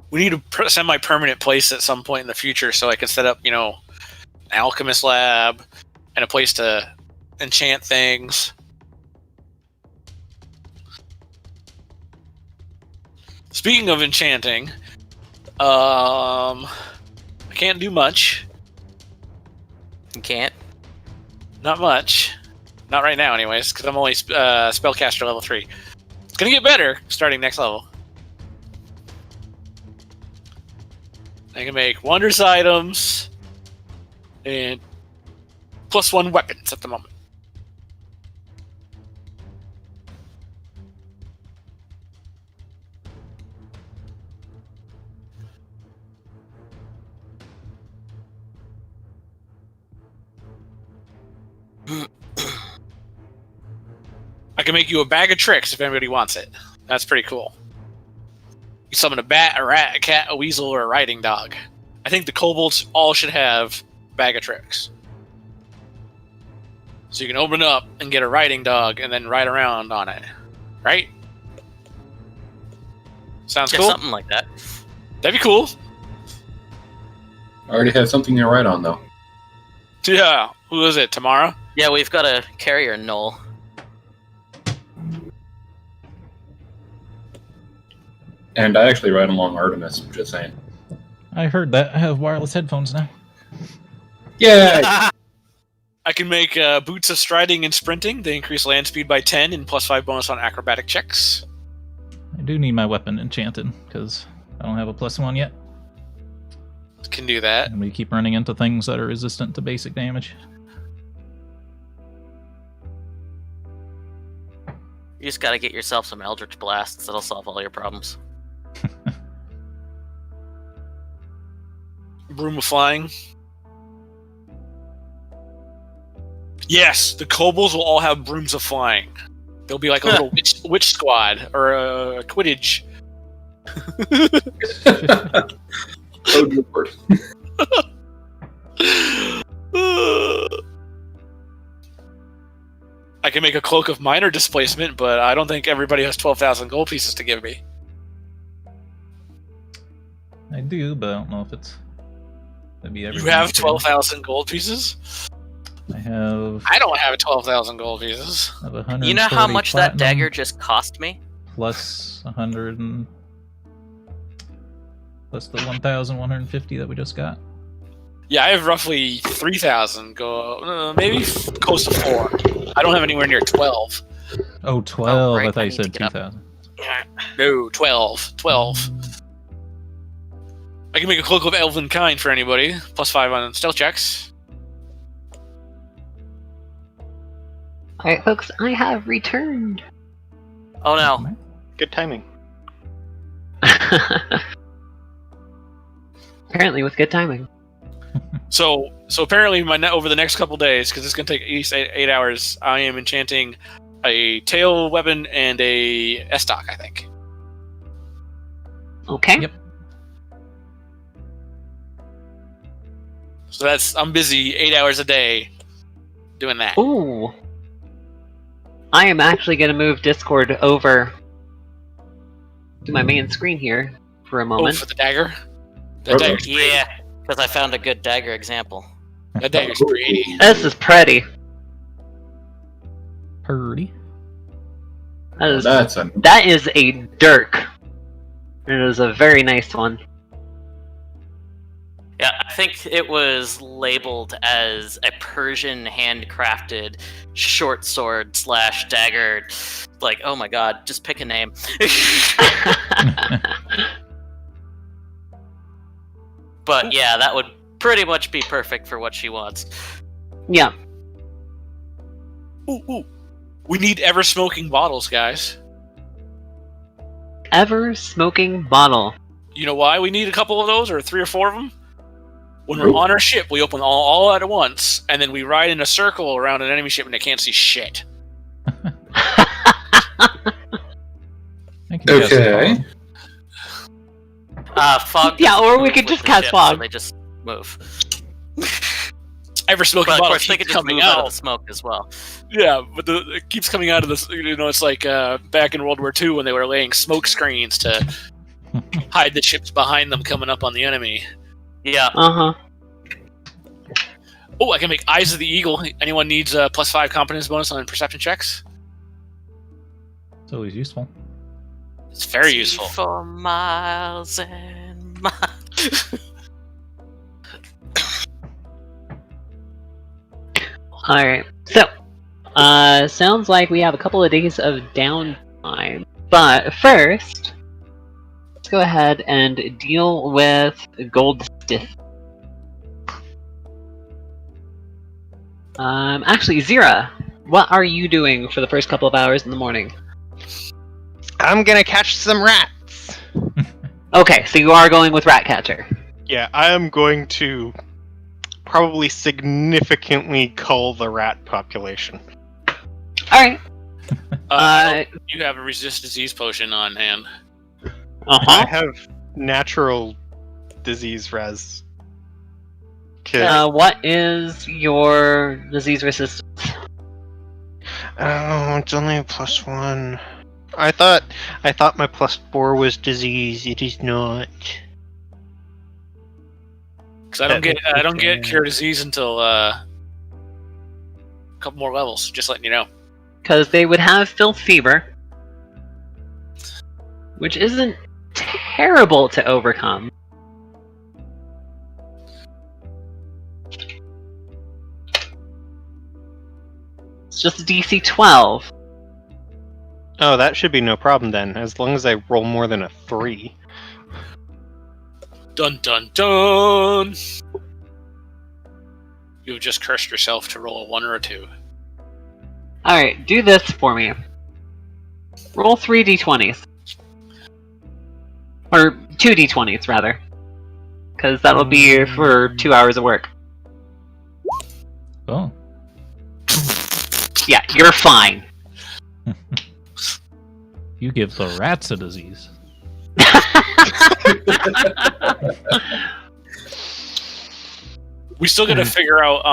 Speaker 4: We need a semi-permanent place at some point in the future so I can set up, an alchemist lab and a place to enchant things. Speaking of enchanting, I can't do much.
Speaker 3: You can't.
Speaker 4: Not much. Not right now, anyways, because I'm only spellcaster level 3. It's gonna get better starting next level. I can make wondrous items and +1 weapons at the moment. I can make you a bag of tricks if anybody wants it. That's pretty cool. You summon a bat, a rat, a cat, a weasel, or a riding dog. I think the kobolds all should have a bag of tricks. So you can open it up and get a riding dog and then ride around on it. Right? Sounds
Speaker 3: Yeah,
Speaker 4: cool?
Speaker 3: something like that.
Speaker 4: That'd be cool.
Speaker 2: I already have something to write on, though.
Speaker 4: Yeah. Who is it? Tammara?
Speaker 3: Yeah, we've got a carrier Gnoll.
Speaker 2: And I actually write along Artemis, just saying.
Speaker 6: I heard that. I have wireless headphones now.
Speaker 2: Yeah!
Speaker 4: I can make boots of striding and sprinting. They increase land speed by 10 and +5 bonus on acrobatic checks.
Speaker 6: I do need my weapon enchanted, because I don't have a +1 yet.
Speaker 4: Can do that.
Speaker 6: And we keep running into things that are resistant to basic damage.
Speaker 3: You just gotta get yourself some Eldritch Blasts. That'll solve all your problems.
Speaker 4: Broom of flying. Yes, the kobolds will all have brooms of flying. They'll be like a little witch squad or a Quidditch.
Speaker 2: Oh, good word.
Speaker 4: I can make a cloak of minor displacement, but I don't think everybody has 12,000 gold pieces to give me.
Speaker 6: I do, but I don't know if it's. That'd be
Speaker 4: You
Speaker 6: everything.
Speaker 4: have 12,000 gold pieces?
Speaker 6: I have.
Speaker 4: I don't have 12,000 gold pieces.
Speaker 6: I have 140
Speaker 3: You know how much that
Speaker 6: platinum
Speaker 3: dagger just cost me?
Speaker 6: plus 100 and plus the 1,150 that we just got.
Speaker 4: Yeah, I have roughly 3,000. Maybe close to 4. I don't have anywhere near 12.
Speaker 6: Oh, 12.
Speaker 3: right,
Speaker 6: I thought
Speaker 3: I
Speaker 6: you
Speaker 3: need to
Speaker 6: said
Speaker 3: get up.
Speaker 6: 2,000.
Speaker 4: No, 12. 12. I can make a cloak of elven kind for anybody. +5 on stealth checks.
Speaker 1: Alright, folks, I have returned.
Speaker 3: Oh no.
Speaker 5: Good timing.
Speaker 1: Apparently with good timing.
Speaker 4: So apparently, over the next couple days, because it's going to take at least 8 hours, I am enchanting a tail weapon and a estoc, I think.
Speaker 1: Okay.
Speaker 6: Yep.
Speaker 4: So I'm busy 8 hours a day doing that.
Speaker 1: Ooh. I am actually going to move Discord over to my main screen here for a
Speaker 4: Oh,
Speaker 1: moment.
Speaker 4: for the dagger?
Speaker 2: Oh,
Speaker 4: That dagger's pretty.
Speaker 3: Yeah, because I found a good dagger example.
Speaker 4: That dagger's pretty.
Speaker 1: This is pretty.
Speaker 6: Purdy.
Speaker 1: That is a dirk. It is a very nice one.
Speaker 3: Yeah, I think it was labeled as a Persian handcrafted short sword / dagger. Like, oh my god, just pick a name. But yeah, that would pretty much be perfect for what she wants.
Speaker 1: Yeah.
Speaker 4: Ooh. We need ever smoking bottles, guys.
Speaker 1: Ever smoking bottle.
Speaker 4: You know why we need a couple of those, or 3 or 4 of them? When we're on our ship, we open all at once, and then we ride in a circle around an enemy ship and they can't see shit.
Speaker 6: I can guess
Speaker 2: Okay.
Speaker 3: Fog.
Speaker 1: Yeah,
Speaker 3: doesn't
Speaker 1: or we
Speaker 3: move
Speaker 1: could
Speaker 3: with
Speaker 1: just
Speaker 3: the
Speaker 1: cast
Speaker 3: ship,
Speaker 1: fog.
Speaker 3: So they just move.
Speaker 4: Ever smoking
Speaker 3: But of
Speaker 4: bottle
Speaker 3: course, they
Speaker 4: keeps
Speaker 3: could just
Speaker 4: coming
Speaker 3: move out of
Speaker 4: out.
Speaker 3: the smoke as well.
Speaker 4: Yeah, but it keeps coming out of this. It's like back in World War II when they were laying smoke screens to hide the ships behind them coming up on the enemy.
Speaker 3: Yeah.
Speaker 1: Uh-huh.
Speaker 4: Oh, I can make Eyes of the Eagle. Anyone needs a +5 competence bonus on perception checks?
Speaker 6: It's always useful.
Speaker 4: It's very useful.
Speaker 3: For miles and miles.
Speaker 1: Alright. So, sounds like we have a couple of days of downtime. But first, let's go ahead and deal with Gold Stiff. Actually, Zira, what are you doing for the first couple of hours in the morning?
Speaker 5: I'm gonna catch some rats.
Speaker 1: Okay, so you are going with Ratcatcher.
Speaker 5: Yeah, I am going to probably significantly cull the rat population.
Speaker 1: Alright.
Speaker 4: You have a resist disease potion on hand.
Speaker 5: I
Speaker 1: Uh-huh.
Speaker 5: have natural disease res.
Speaker 1: What is your disease resistance?
Speaker 5: Oh, it's only a +1. I thought my +4 was disease. It is not.
Speaker 4: Because I don't get cure disease until a couple more levels. Just letting you know.
Speaker 1: Because they would have Filth Fever, which isn't terrible to overcome. It's just a DC 12.
Speaker 5: Oh, that should be no problem then, as long as I roll more than a 3.
Speaker 4: Dun dun dun! You've just cursed yourself to roll a 1 or a 2.
Speaker 1: Alright, do this for me. Roll 3 d20s. Or 2 d20s, rather. Because that'll be for 2 hours of work.
Speaker 6: Oh.
Speaker 1: Yeah, you're fine.
Speaker 6: You give the rats a disease.
Speaker 4: We still gotta figure out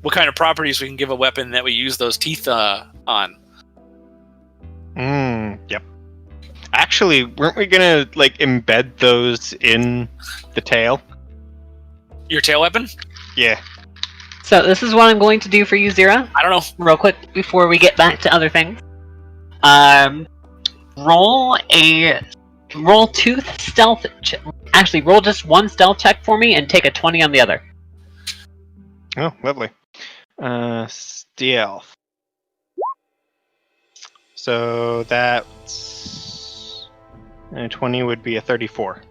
Speaker 4: what kind of properties we can give a weapon that we use those teeth on.
Speaker 5: Yep. Actually, weren't we gonna like embed those in the tail?
Speaker 4: Your tail weapon?
Speaker 5: Yeah.
Speaker 1: So this is what I'm going to do for you, Zira.
Speaker 4: I don't know.
Speaker 1: Real quick before we get back to other things. Roll two stealth. Actually, roll just one stealth check for me and take a 20 on the other.
Speaker 5: Oh, lovely. Stealth. So that's 20 would be a 34.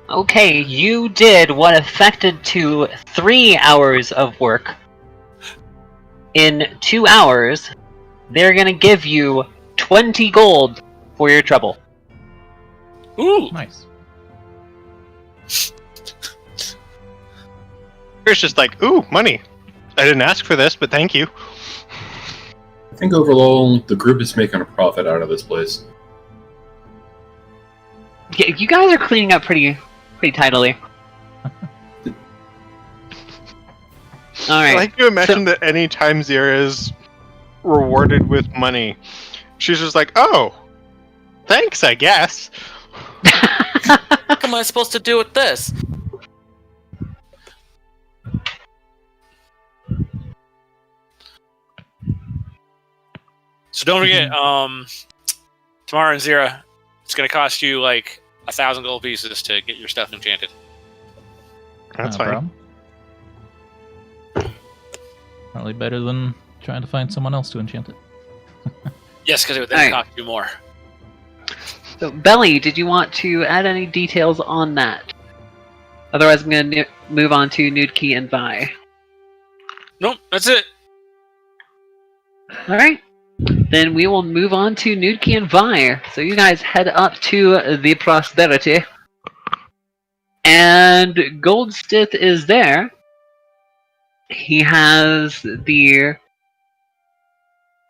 Speaker 1: Okay, you did what affected to 3 hours of work. In 2 hours, they're gonna give you 20 gold for your trouble.
Speaker 4: Ooh.
Speaker 6: Nice.
Speaker 5: It's just like, ooh, money. I didn't ask for this, but thank you.
Speaker 2: I think overall, the group is making a profit out of this place.
Speaker 1: Yeah, you guys are cleaning up pretty tidily. Alright.
Speaker 5: I like to imagine that any time Zira is rewarded with money, she's just like, oh, thanks, I guess.
Speaker 3: What am I supposed to do with this?
Speaker 4: So don't forget, Tammara and Zira, it's going to cost you like 1,000 gold pieces to get your stuff enchanted.
Speaker 5: That's
Speaker 6: No
Speaker 5: fine.
Speaker 6: problem. Probably better than trying to find someone else to enchant it.
Speaker 4: Yes, because it would then
Speaker 1: Alright.
Speaker 4: cost you more.
Speaker 1: So, Belly, did you want to add any details on that? Otherwise, I'm going to move on to Nudki and Vi.
Speaker 4: Nope, that's it.
Speaker 1: Alright. Then we will move on to Nudki and Vi. So you guys head up to the Prosperity. And Goldstith is there. He has the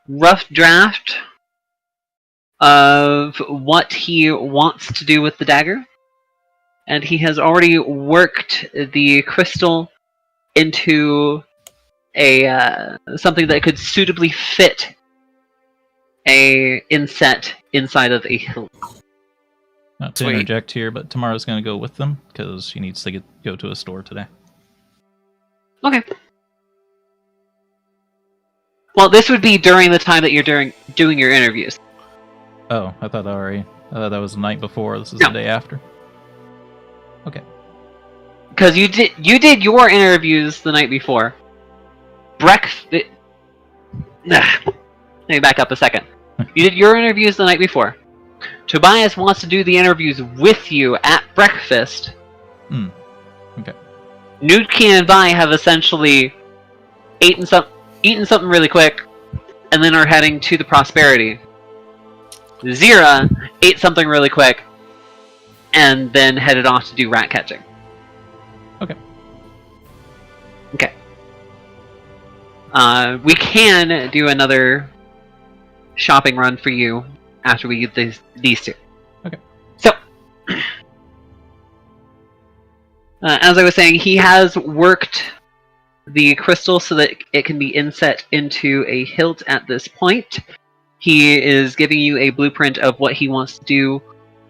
Speaker 1: rough draft of what he wants to do with the dagger. And he has already worked the crystal into a something that could suitably fit a inset inside of a hilt.
Speaker 6: Not to
Speaker 3: Sweet.
Speaker 6: interject here, but Tamara's going to go with them because she needs to go to a store today.
Speaker 1: Okay. Well, this would be during the time that you're doing your interviews.
Speaker 6: Oh, I thought that was the night before. This is
Speaker 1: No.
Speaker 6: the day after. Okay.
Speaker 1: Because you did your interviews the night before. Let me back up a second. You did your interviews the night before. Tobias wants to do the interviews with you at breakfast.
Speaker 6: Okay.
Speaker 1: Nudki and Vi have essentially eaten something really quick, and then are heading to the Prosperity. Zira ate something really quick, and then headed off to do rat catching.
Speaker 6: Okay.
Speaker 1: Okay. We can do another shopping run for you after we get these two.
Speaker 6: Okay.
Speaker 1: So, as I was saying, he has worked the crystal so that it can be inset into a hilt at this point. He is giving you a blueprint of what he wants to do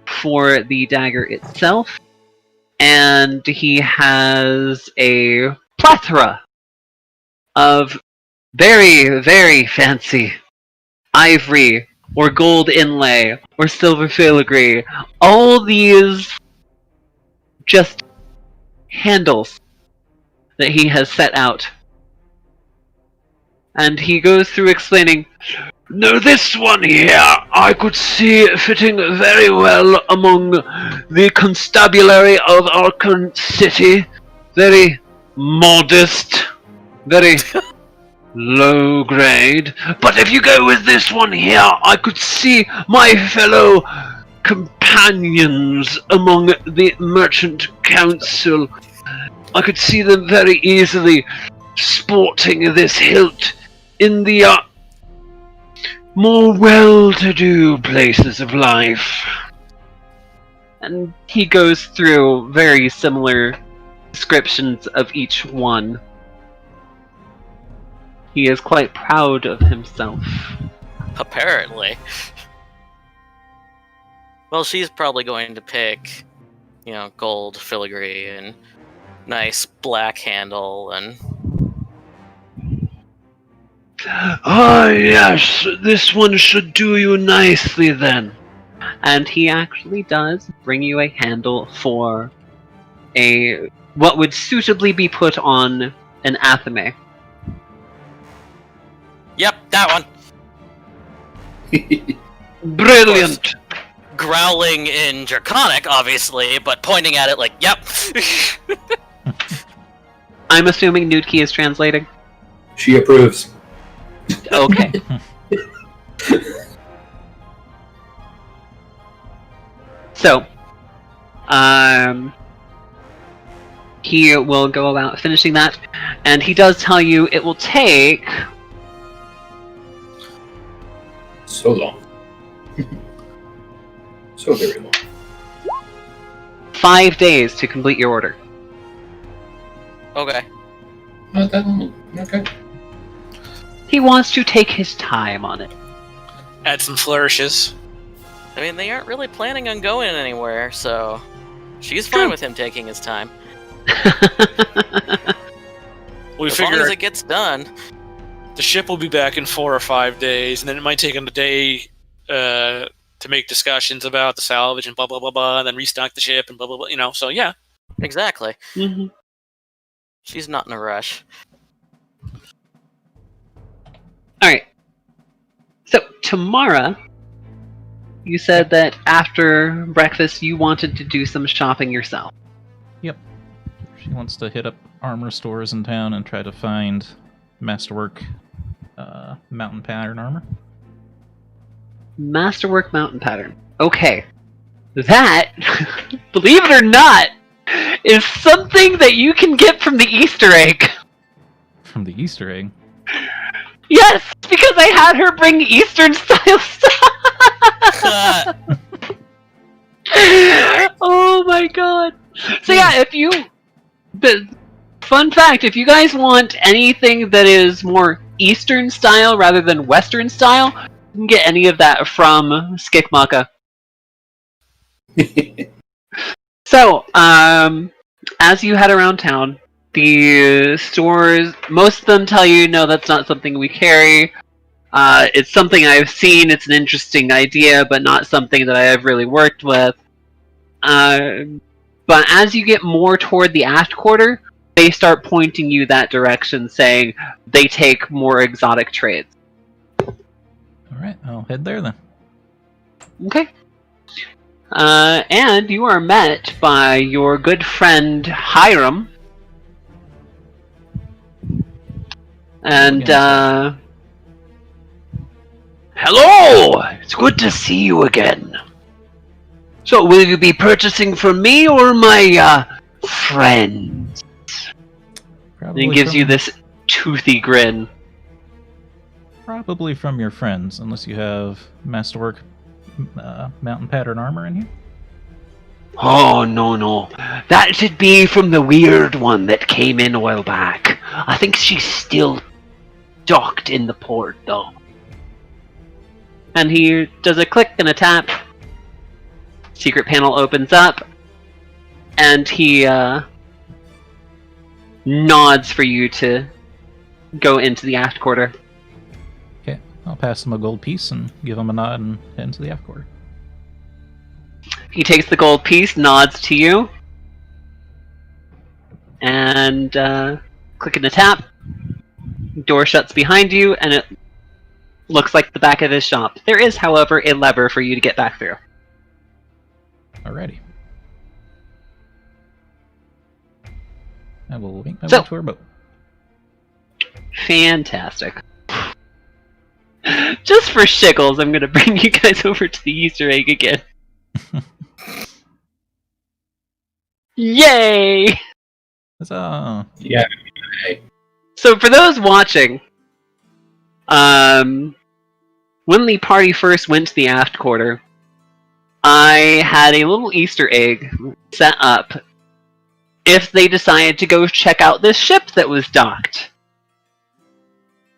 Speaker 1: for the dagger itself. And he has a plethora of very, very fancy ivory or gold inlay or silver filigree. All these just handles that he has set out. And he goes through explaining, "No, this one here I could see fitting very well among the constabulary of our current city. Very modest, very low grade. But if you go with this one here, I could see my fellow companions among the merchant council. I could see them very easily sporting this hilt in the more well-to-do places of life." And he goes through very similar descriptions of each one. He is quite proud of himself.
Speaker 3: Apparently. Well, she's probably going to pick, gold filigree and nice black handle and...
Speaker 1: Ah, yes, this one should do you nicely then. And he actually does bring you a handle for what would suitably be put on an athame.
Speaker 3: Yep, that one.
Speaker 1: Brilliant!
Speaker 3: Growling in Draconic, obviously, but pointing at it like, yep.
Speaker 1: I'm assuming Nudki is translating.
Speaker 2: She approves.
Speaker 1: Okay. So, he will go about finishing that, and he does tell you it will take
Speaker 2: So long. So very long.
Speaker 1: 5 days to complete your order.
Speaker 3: Okay.
Speaker 2: Not that long. Okay.
Speaker 1: He wants to take his time on it.
Speaker 4: Add some flourishes.
Speaker 3: I mean, they aren't really planning on going anywhere, so she's fine with him taking his time.
Speaker 4: We
Speaker 3: As long
Speaker 4: figure
Speaker 3: as it gets done.
Speaker 4: the ship will be back in 4 or 5 days, and then it might take them a day to make discussions about the salvage and blah blah blah blah, and then restock the ship and blah blah blah. So yeah.
Speaker 3: Exactly.
Speaker 1: Mm-hmm.
Speaker 3: She's not in a rush.
Speaker 1: Alright. So, Tammara, you said that after breakfast you wanted to do some shopping yourself.
Speaker 6: Yep. She wants to hit up armor stores in town and try to find Masterwork mountain pattern armor.
Speaker 1: Masterwork mountain pattern. Okay. That, believe it or not, is something that you can get from the Easter egg.
Speaker 6: From the Easter egg?
Speaker 1: Yes, because I had her bring Eastern style stuff. Oh my god. So yeah, fun fact, if you guys want anything that is more Eastern style rather than Western style, you can get any of that from Skikmaka. So, as you head around town, the stores, most of them tell you, no, that's not something we carry. It's something I've seen, it's an interesting idea, but not something that I have really worked with. But as you get more toward the aft quarter, they start pointing you that direction, saying they take more exotic trades.
Speaker 6: Alright, I'll head there then.
Speaker 1: Okay. And you are met by your good friend Hiram. And, hello! It's good to see you again. So, will you be purchasing from me or my, friends?
Speaker 6: Probably
Speaker 1: And he gives
Speaker 6: from,
Speaker 1: you this toothy grin.
Speaker 6: Probably from your friends, unless you have Masterwork mountain pattern armor in here.
Speaker 1: Oh, no. That should be from the weird one that came in a while back. I think she's still docked in the port, though. And he does a click and a tap. Secret panel opens up. And he nods for you to go into the aft quarter.
Speaker 6: Okay, I'll pass him a gold piece and give him a nod and head into the aft quarter.
Speaker 1: He takes the gold piece, nods to you, and click and a tap. Door shuts behind you, and it looks like the back of his shop. There is, however, a lever for you to get back through.
Speaker 6: Alrighty. I will make my way to our boat.
Speaker 1: Fantastic. Just for shickles, I'm going to bring you guys over to the Easter egg again. Yay!
Speaker 6: Huzzah!
Speaker 2: Yeah.
Speaker 1: So for those watching, when the party first went to the aft quarter, I had a little Easter egg set up if they decided to go check out this ship that was docked.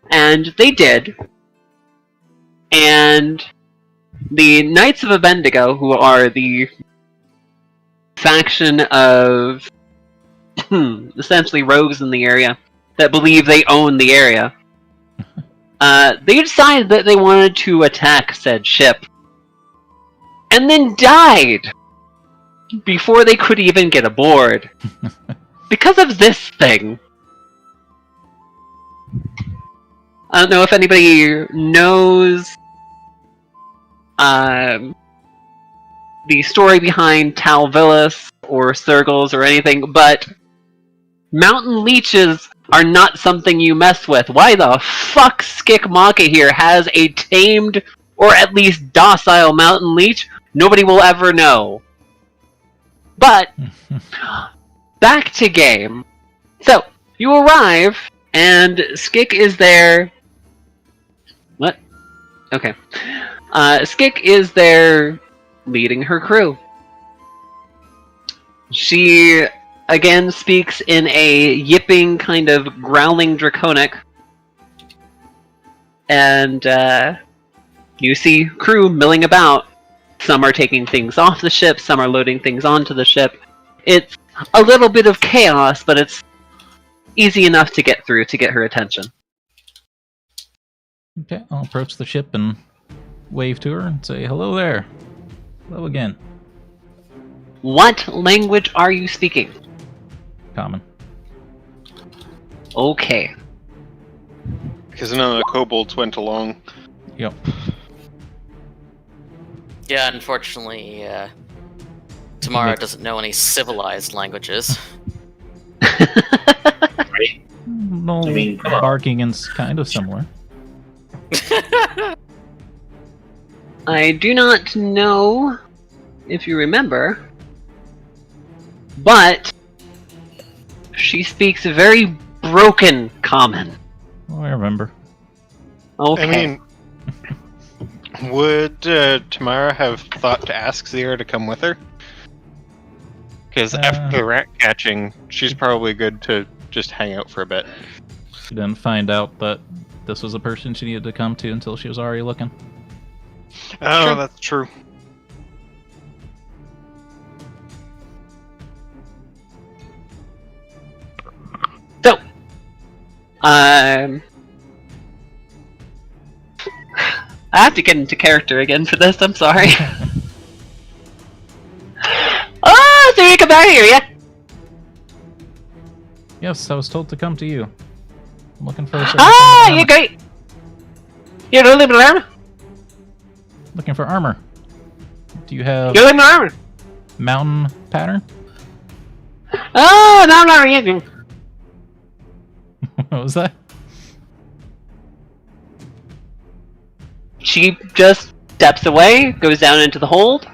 Speaker 1: And they did. And the Knights of Abendigo, who are the faction of essentially rogues in the area that believe they own the area, they decided that they wanted to attack said ship, and then died before they could even get aboard because of this thing. I don't know if anybody knows the story behind Talvillis or Sergals or anything, but mountain leeches are not something you mess with. Why the fuck Skikmaka here has a tamed or at least docile mountain leech? Nobody will ever know. But back to game. So you arrive and Skik is there. What? Okay. Skik is there leading her crew. She again speaks in a yipping kind of growling draconic, and you see crew milling about. Some are taking things off the ship, some are loading things onto the ship. It's a little bit of chaos, but it's easy enough to get through to get her attention.
Speaker 6: Okay, I'll approach the ship and wave to her and say, hello there. Hello again.
Speaker 1: What language are you speaking?
Speaker 6: Common.
Speaker 1: Okay.
Speaker 5: Because none of the kobolds went along.
Speaker 6: Yep.
Speaker 3: Yeah, unfortunately, Tammara doesn't know any civilized languages.
Speaker 6: No,
Speaker 2: I mean, come on.
Speaker 6: barking is kind of similar.
Speaker 1: I do not know if you remember, but she speaks a very broken common.
Speaker 6: Oh, I remember.
Speaker 1: Okay.
Speaker 5: I mean, would Tammara have thought to ask Zira to come with her? Because after the rat catching, she's probably good to just hang out for a bit.
Speaker 6: She didn't find out that this was a person she needed to come to until she was already looking.
Speaker 5: Oh,
Speaker 1: Sure.
Speaker 5: that's true.
Speaker 1: So, I have to get into character again for this, I'm sorry. Oh, so you come back here, yeah?
Speaker 6: Yes, I was told to come to you. I'm looking for a certain
Speaker 1: Ah,
Speaker 6: kind of
Speaker 1: you're
Speaker 6: armor.
Speaker 1: great! You're looking for armor?
Speaker 6: Looking for armor. Do you have
Speaker 1: You're looking for armor?
Speaker 6: mountain pattern?
Speaker 1: Oh, no, I'm not reading.
Speaker 6: What was that?
Speaker 1: She just steps away, goes down into the hold.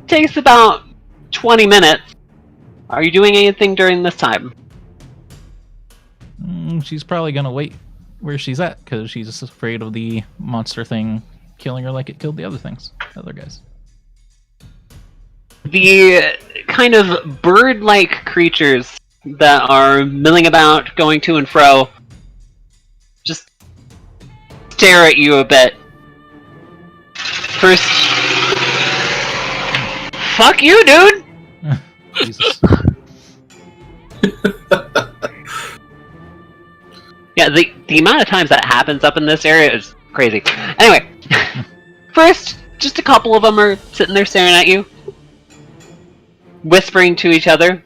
Speaker 1: Takes about 20 minutes. Are you doing anything during this time?
Speaker 6: She's probably gonna wait where she's at because she's afraid of the monster thing killing her like it killed the other things, the other guys.
Speaker 1: The kind of bird-like creatures that are milling about, going to and fro, just stare at you a bit. First, fuck you, dude!
Speaker 6: Jesus.
Speaker 1: Yeah, the amount of times that happens up in this area is crazy. Anyway, first, just a couple of them are sitting there staring at you, whispering to each other.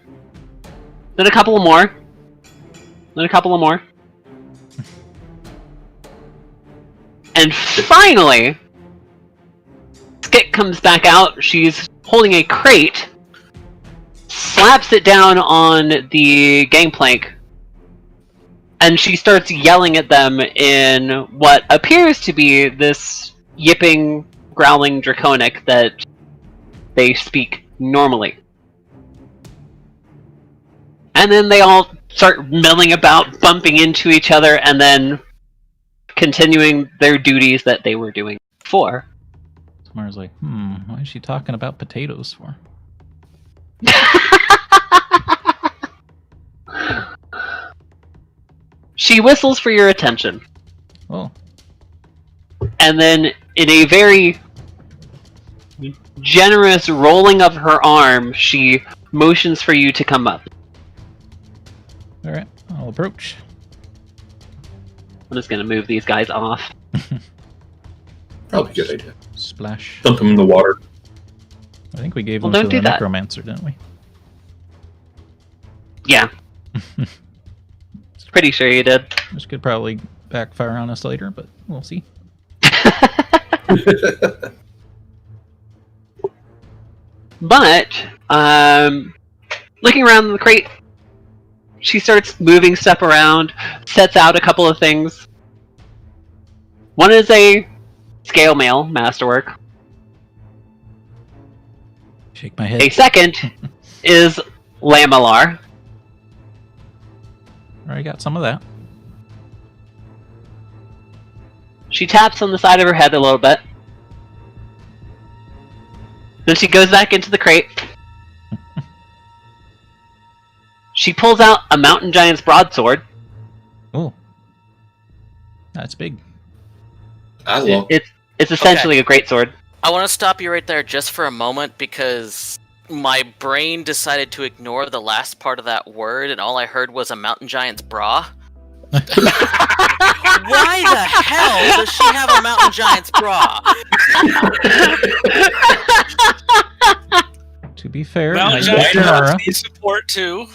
Speaker 1: Then a couple of more. Then a couple of more. And finally, Skit comes back out. She's holding a crate, slaps it down on the gangplank, and she starts yelling at them in what appears to be this yipping, growling draconic that they speak normally. And then they all start milling about, bumping into each other, and then continuing their duties that they were doing before.
Speaker 6: Tamara's like, why is she talking about potatoes for?
Speaker 1: She whistles for your attention.
Speaker 6: Oh,
Speaker 1: And then in a very generous rolling of her arm, she motions for you to come up.
Speaker 6: Alright, I'll approach.
Speaker 1: I'm just gonna move these guys off.
Speaker 2: Probably a good idea.
Speaker 6: Splash.
Speaker 2: Dump him in the water.
Speaker 6: I think we gave
Speaker 1: Well,
Speaker 6: them
Speaker 1: don't
Speaker 6: to
Speaker 1: do
Speaker 6: the
Speaker 1: that.
Speaker 6: necromancer, didn't we?
Speaker 1: Yeah. Pretty sure you did.
Speaker 6: This could probably backfire on us later, but we'll see.
Speaker 1: But, looking around the crate, she starts moving stuff around, sets out a couple of things. One is a scale mail masterwork.
Speaker 6: Shake my head.
Speaker 1: A second is lamellar.
Speaker 6: Already got some of that.
Speaker 1: She taps on the side of her head a little bit. Then she goes back into the crate. She pulls out a mountain giant's broadsword.
Speaker 6: Oh. That's big.
Speaker 1: It's essentially a great sword.
Speaker 3: I want to stop you right there just for a moment because my brain decided to ignore the last part of that word, and all I heard was a mountain giant's bra. Why the hell does she have a mountain giant's bra?
Speaker 6: To be fair,
Speaker 4: Mountain
Speaker 6: I
Speaker 4: Giant
Speaker 6: got Tammara.
Speaker 4: needs support too.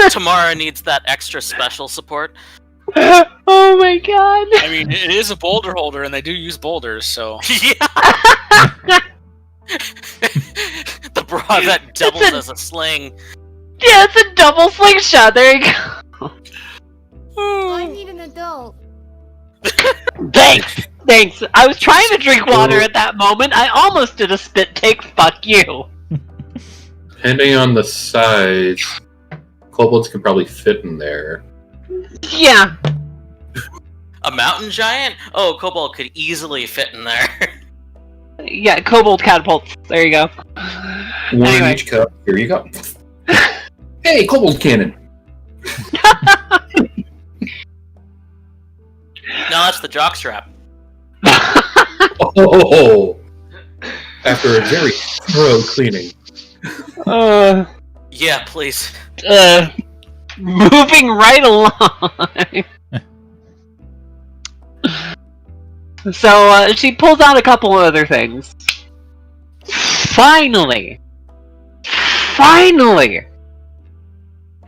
Speaker 3: Tamara needs that extra special support.
Speaker 1: Oh my god.
Speaker 4: I mean, it is a boulder holder, and they do use boulders, so.
Speaker 3: Yeah. The bra that doubles as a sling.
Speaker 1: Yeah, it's a double slingshot. There you go.
Speaker 7: I need an adult.
Speaker 1: Thanks. Thanks. I was trying to drink water at that moment. I almost did a spit take. Fuck you.
Speaker 2: Depending on the size, kobolds can probably fit in there.
Speaker 1: Yeah.
Speaker 3: A mountain giant? Oh, Kobold could easily fit in there.
Speaker 1: Yeah, kobold catapults. There you go.
Speaker 2: One in
Speaker 1: Anyway.
Speaker 2: each cup. Here you go. Hey, kobold cannon.
Speaker 3: No, that's the jockstrap.
Speaker 2: Oh, after a very thorough cleaning.
Speaker 3: Yeah, please.
Speaker 1: Moving right along. So she pulls out a couple of other things. Finally,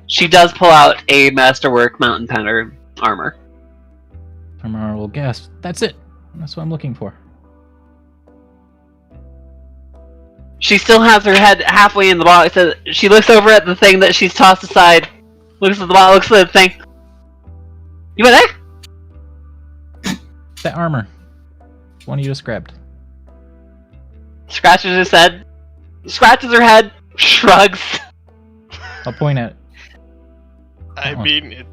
Speaker 1: she does pull out a masterwork mountain pattern armor.
Speaker 6: Tammara will gasp. That's it. That's what I'm looking for.
Speaker 1: She still has her head halfway in the box. So she looks over at the thing that she's tossed aside. Looks at the box. Looks at the thing. You went there?
Speaker 6: That armor. One you just grabbed.
Speaker 1: Scratches his head. Scratches her head. Shrugs.
Speaker 6: I'll point at it.
Speaker 5: I mean, it,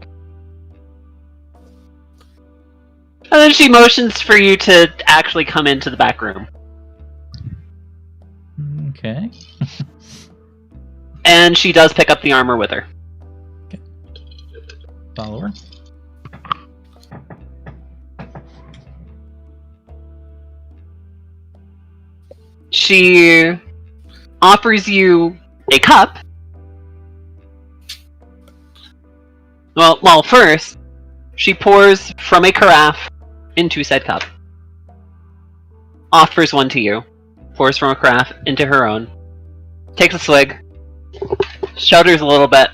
Speaker 1: And then she motions for you to actually come into the back room.
Speaker 6: Okay.
Speaker 1: And she does pick up the armor with her.
Speaker 6: Follow her.
Speaker 1: She offers you a cup. Well, first, she pours from a carafe into said cup. Offers one to you. Pours from a carafe into her own. Takes a swig. Shudders a little bit.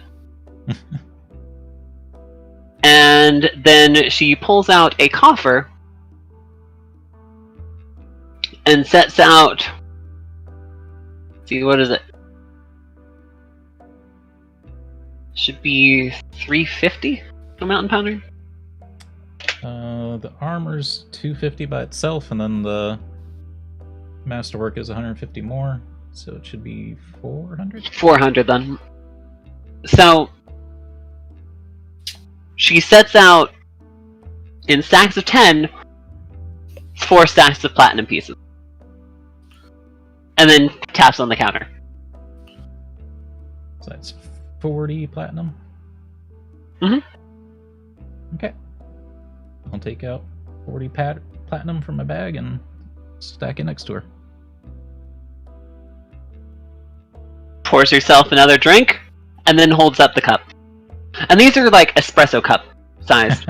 Speaker 1: And then she pulls out a coffer and sets out. See, what is it? Should be 350 for Mountain Pounder.
Speaker 6: The armor's 250 by itself, and then the masterwork is 150 more, so it should be 400.
Speaker 1: 400 then. So she sets out in stacks of 10, 4 stacks of platinum pieces, and then taps on the counter.
Speaker 6: So that's 40 platinum.
Speaker 1: Mhm.
Speaker 6: Okay. I'll take out 40 platinum from my bag and stack it next to her.
Speaker 1: Pours herself another drink, and then holds up the cup. And these are like espresso cup sized.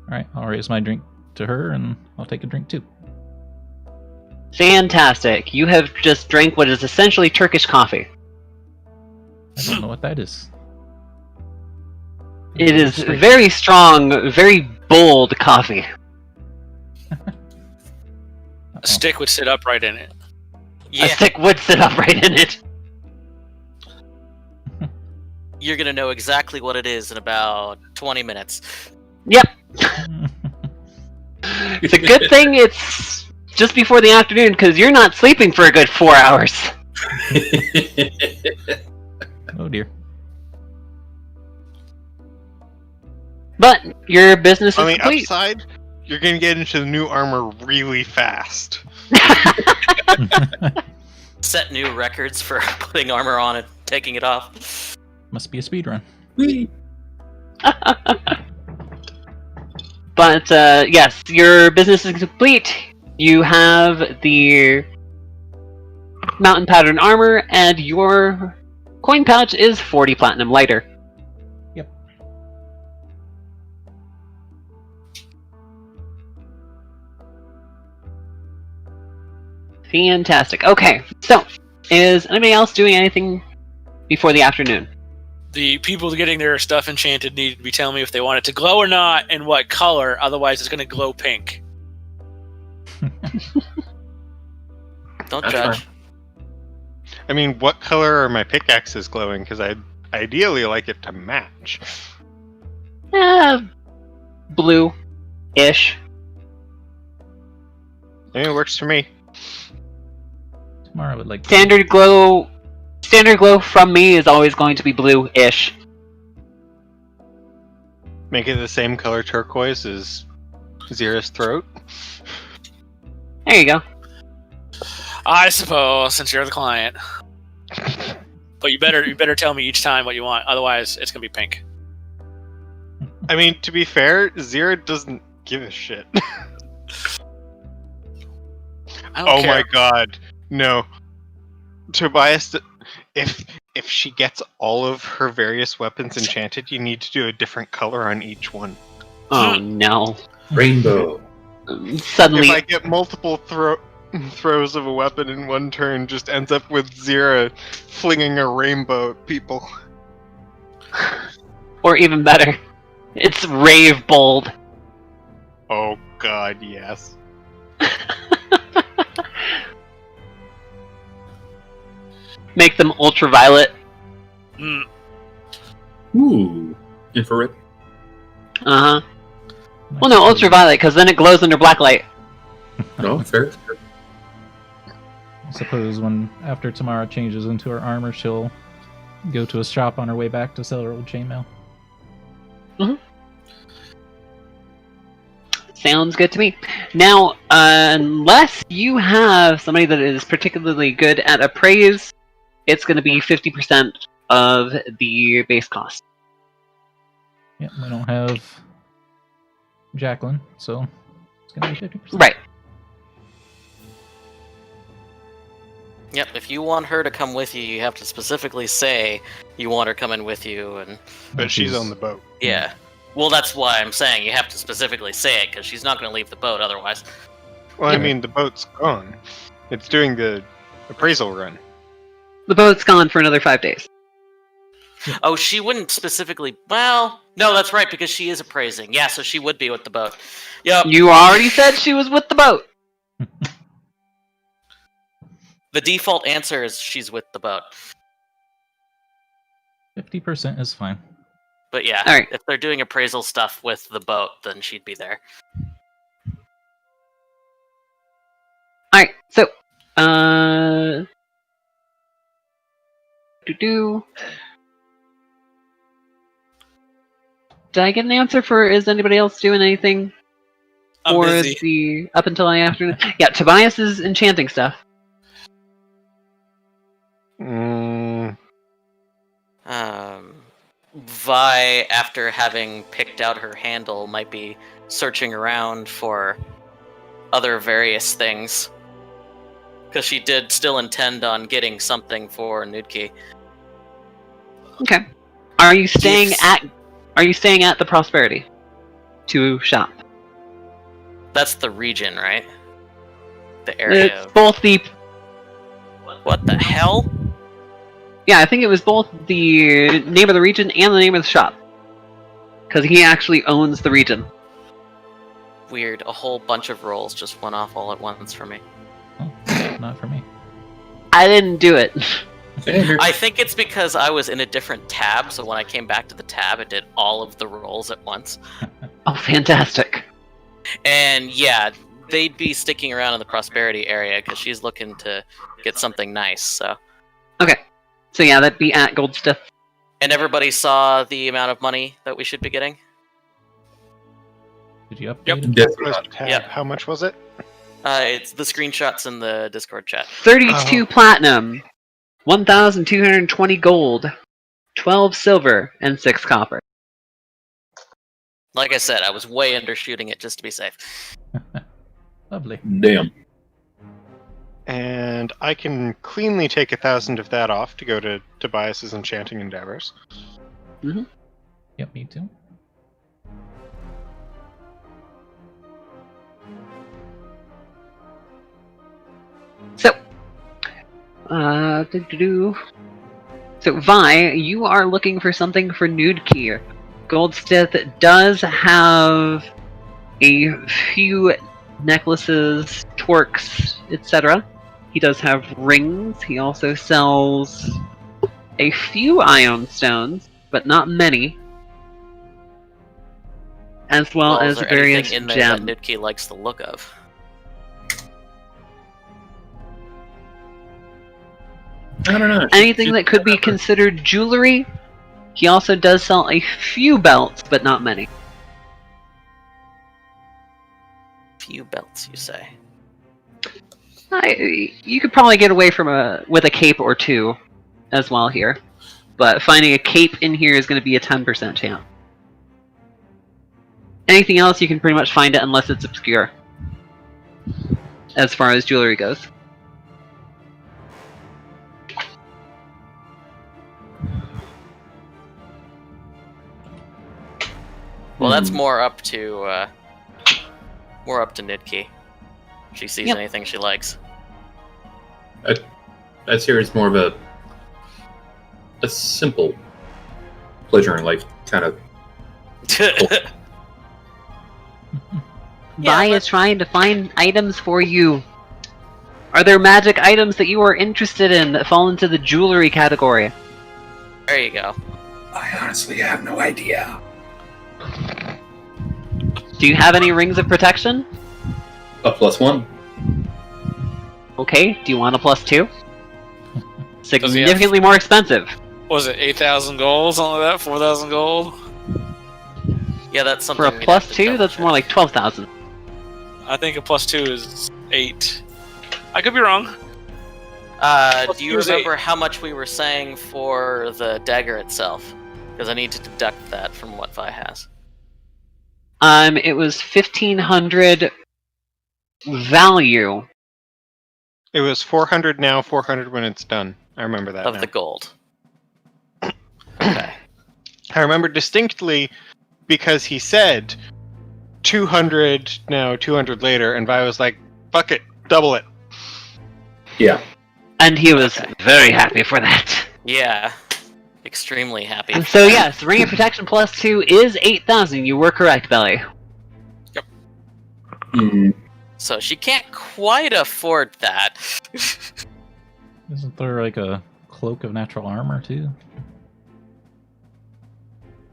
Speaker 6: Alright, I'll raise my drink to her and I'll take a drink too.
Speaker 1: Fantastic. You have just drank what is essentially Turkish coffee.
Speaker 6: I don't know what that is.
Speaker 1: It is very strong, very bold coffee.
Speaker 4: A stick would sit upright in it.
Speaker 1: A stick would sit upright in it.
Speaker 3: You're gonna know exactly what it is in about 20 minutes.
Speaker 1: Yep. It's a good thing it's just before the afternoon, because you're not sleeping for a good 4 hours.
Speaker 6: Oh dear.
Speaker 1: But your business is
Speaker 5: On the
Speaker 1: complete.
Speaker 5: upside, you're gonna get into the new armor really fast.
Speaker 3: Set new records for putting armor on and taking it off.
Speaker 6: Must be a speedrun.
Speaker 1: But yes, your business is complete. You have the mountain pattern armor, and your coin pouch is 40 platinum lighter.
Speaker 6: Yep.
Speaker 1: Fantastic. Okay, so is anybody else doing anything before the afternoon?
Speaker 4: The people getting their stuff enchanted need to be telling me if they want it to glow or not, and what color. Otherwise, it's going to glow pink.
Speaker 3: Don't
Speaker 2: That's
Speaker 3: judge.
Speaker 2: fine.
Speaker 5: I mean, what color are my pickaxes glowing? Because I'd ideally like it to match.
Speaker 1: Blue-ish.
Speaker 5: I mean, it works for me.
Speaker 6: Tammara would like to
Speaker 1: Standard glow from me is always going to be blue-ish.
Speaker 5: Make it the same color turquoise as Zira's throat.
Speaker 1: There you go.
Speaker 4: I suppose, since you're the client. But you better tell me each time what you want. Otherwise, it's going to be pink.
Speaker 5: I mean, to be fair, Zira doesn't give a shit.
Speaker 4: I don't
Speaker 5: Oh
Speaker 4: care.
Speaker 5: my god, no. Tobias, if she gets all of her various weapons enchanted, you need to do a different color on each one.
Speaker 1: Oh no.
Speaker 2: Rainbow.
Speaker 1: Suddenly,
Speaker 5: If I get multiple throws of a weapon in one turn, just ends up with Zira flinging a rainbow at people.
Speaker 1: or even better, it's rave bold.
Speaker 5: Oh god, yes.
Speaker 1: Make them ultraviolet.
Speaker 4: Mm.
Speaker 2: Ooh. Infrared.
Speaker 1: Uh-huh. Well, no, ultraviolet, because then it glows under black light.
Speaker 2: Oh, fair.
Speaker 6: I suppose after Tammara changes into her armor, she'll go to a shop on her way back to sell her old chainmail.
Speaker 1: Sounds good to me. Now, unless you have somebody that is particularly good at appraise, it's going to be 50% of the base cost.
Speaker 6: Yep, we don't have Jacqueline, so it's gonna be 50%.
Speaker 1: Right.
Speaker 3: Yep, if you want her to come with you, you have to specifically say you want her coming with you, and
Speaker 5: But she's on the boat.
Speaker 3: yeah. Well, that's why I'm saying you have to specifically say it, because she's not going to leave the boat otherwise.
Speaker 5: Well,
Speaker 1: Yeah.
Speaker 5: I mean, the boat's gone. It's doing the appraisal run.
Speaker 1: The boat's gone for another 5 days.
Speaker 3: Oh, she wouldn't specifically... Well, no, that's right, because she is appraising. Yeah, so she would be with the boat. Yep.
Speaker 1: You already said she was with the boat.
Speaker 3: The default answer is she's with the boat.
Speaker 6: 50% is fine.
Speaker 3: But yeah,
Speaker 1: Alright.
Speaker 3: if they're doing appraisal stuff with the boat, then she'd be there.
Speaker 1: Alright, so, Did I get an answer for, is anybody else doing anything
Speaker 4: I'm
Speaker 1: for
Speaker 4: busy.
Speaker 1: the up until the afternoon? Yeah, Tobias is enchanting stuff.
Speaker 5: Mm,
Speaker 3: Vi, after having picked out her handle, might be searching around for other various things. Because she did still intend on getting something for Nudki.
Speaker 1: Okay. Are you staying
Speaker 3: Yes.
Speaker 1: at the Prosperity to shop?
Speaker 3: That's the region, right? The area.
Speaker 1: It's both the.
Speaker 3: What the hell?
Speaker 1: Yeah, I think it was both the name of the region and the name of the shop. Because he actually owns the region.
Speaker 3: Weird. A whole bunch of rolls just went off all at once for me.
Speaker 6: Oh, not for me.
Speaker 1: I didn't do it.
Speaker 2: Same here.
Speaker 3: I think it's because I was in a different tab, so when I came back to the tab, it did all of the rolls at once.
Speaker 1: Oh, fantastic.
Speaker 3: And yeah, they'd be sticking around in the Prosperity area because she's looking to get something nice, so.
Speaker 1: Okay. So yeah, that'd be at Goldstiff.
Speaker 3: And everybody saw the amount of money that we should be getting?
Speaker 6: Did you update
Speaker 4: Yep.
Speaker 6: it?
Speaker 2: Definitely
Speaker 5: Close
Speaker 2: not.
Speaker 5: tab.
Speaker 3: Yep.
Speaker 5: How much was it?
Speaker 3: It's the screenshots in the Discord chat.
Speaker 1: 32 platinum, 1,220 gold, 12 silver, and 6 copper.
Speaker 3: Like I said, I was way undershooting it just to be safe.
Speaker 6: Lovely.
Speaker 2: Damn.
Speaker 5: And I can cleanly take 1,000 of that off to go to Tobias's enchanting endeavors.
Speaker 6: Yep, me too.
Speaker 1: So, So, Vi, you are looking for something for Nudki. Goldstith does have a few necklaces, torques, etc. He does have rings. He also sells a few ion stones, but not many. As well
Speaker 3: Is
Speaker 1: as
Speaker 3: there
Speaker 1: various
Speaker 3: anything in there that
Speaker 1: gems.
Speaker 3: Nudki likes the look of?
Speaker 2: I don't know.
Speaker 1: Anything that could be considered jewelry. He also does sell a few belts, but not many.
Speaker 3: Few belts, you say?
Speaker 1: You could probably get away from with a cape or two as well here. But finding a cape in here is going to be a 10% chance. Anything else, you can pretty much find it unless it's obscure. As far as jewelry goes.
Speaker 3: Well, that's more up to Nidki. If she sees
Speaker 1: Yep.
Speaker 3: anything she likes.
Speaker 2: That's here is more of a simple pleasure in life kind of.
Speaker 3: Yeah,
Speaker 1: Vi is trying to find items for you. Are there magic items that you are interested in that fall into the jewelry category?
Speaker 3: There you go.
Speaker 2: I honestly have no idea.
Speaker 1: Do you have any rings of protection?
Speaker 2: A +1.
Speaker 1: Okay, do you want a +2?
Speaker 4: Does he have-
Speaker 1: Significantly more expensive.
Speaker 4: Was it 8,000 gold, something like that? 4,000 gold?
Speaker 3: Yeah, that's something.
Speaker 1: For a
Speaker 3: we'd have to
Speaker 1: +2,
Speaker 3: double
Speaker 1: that's
Speaker 3: check.
Speaker 1: more like 12,000.
Speaker 4: I think a +2 is 8. I could be wrong.
Speaker 3: Do you remember how much we were saying for the dagger itself? Because I need to deduct that from what Vi has.
Speaker 1: It was 1,500 value.
Speaker 5: It was 400 now, 400 when it's done. I remember that
Speaker 3: Of
Speaker 5: now.
Speaker 3: the gold. Okay.
Speaker 5: I remember distinctly because he said 200 now, 200 later, and Vi was like, fuck it, double it.
Speaker 2: Yeah.
Speaker 1: And he was
Speaker 3: Okay.
Speaker 1: very happy for that.
Speaker 3: Yeah. Extremely happy.
Speaker 1: And so yes, Ring of Protection +2 is 8,000. You were correct, Belly.
Speaker 2: Mm,
Speaker 3: So she can't quite afford that.
Speaker 6: Isn't there like a cloak of natural armor too?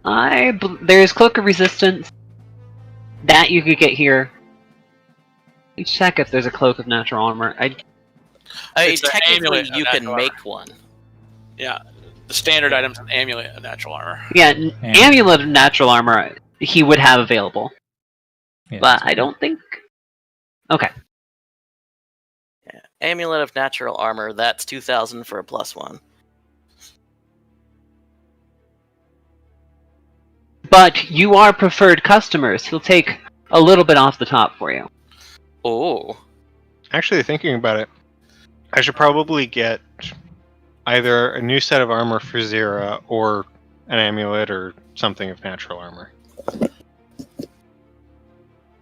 Speaker 1: There's Cloak of Resistance. That you could get here. Let me check if there's a Cloak of Natural Armor.
Speaker 4: It's an
Speaker 3: Technically,
Speaker 4: amulet of
Speaker 3: you can
Speaker 4: natural
Speaker 3: make one.
Speaker 4: Yeah. The standard item's an amulet of natural armor.
Speaker 1: Yeah,
Speaker 6: And-
Speaker 1: Amulet of Natural Armor he would have available.
Speaker 6: Yeah,
Speaker 1: But
Speaker 6: that's
Speaker 1: I don't think... Okay.
Speaker 3: Yeah. Amulet of natural armor, that's 2,000 for a +1.
Speaker 1: but you are preferred customers. He'll take a little bit off the top for you.
Speaker 3: Oh.
Speaker 5: Actually, thinking about it, I should probably get either a new set of armor for Zira or an amulet or something of natural armor.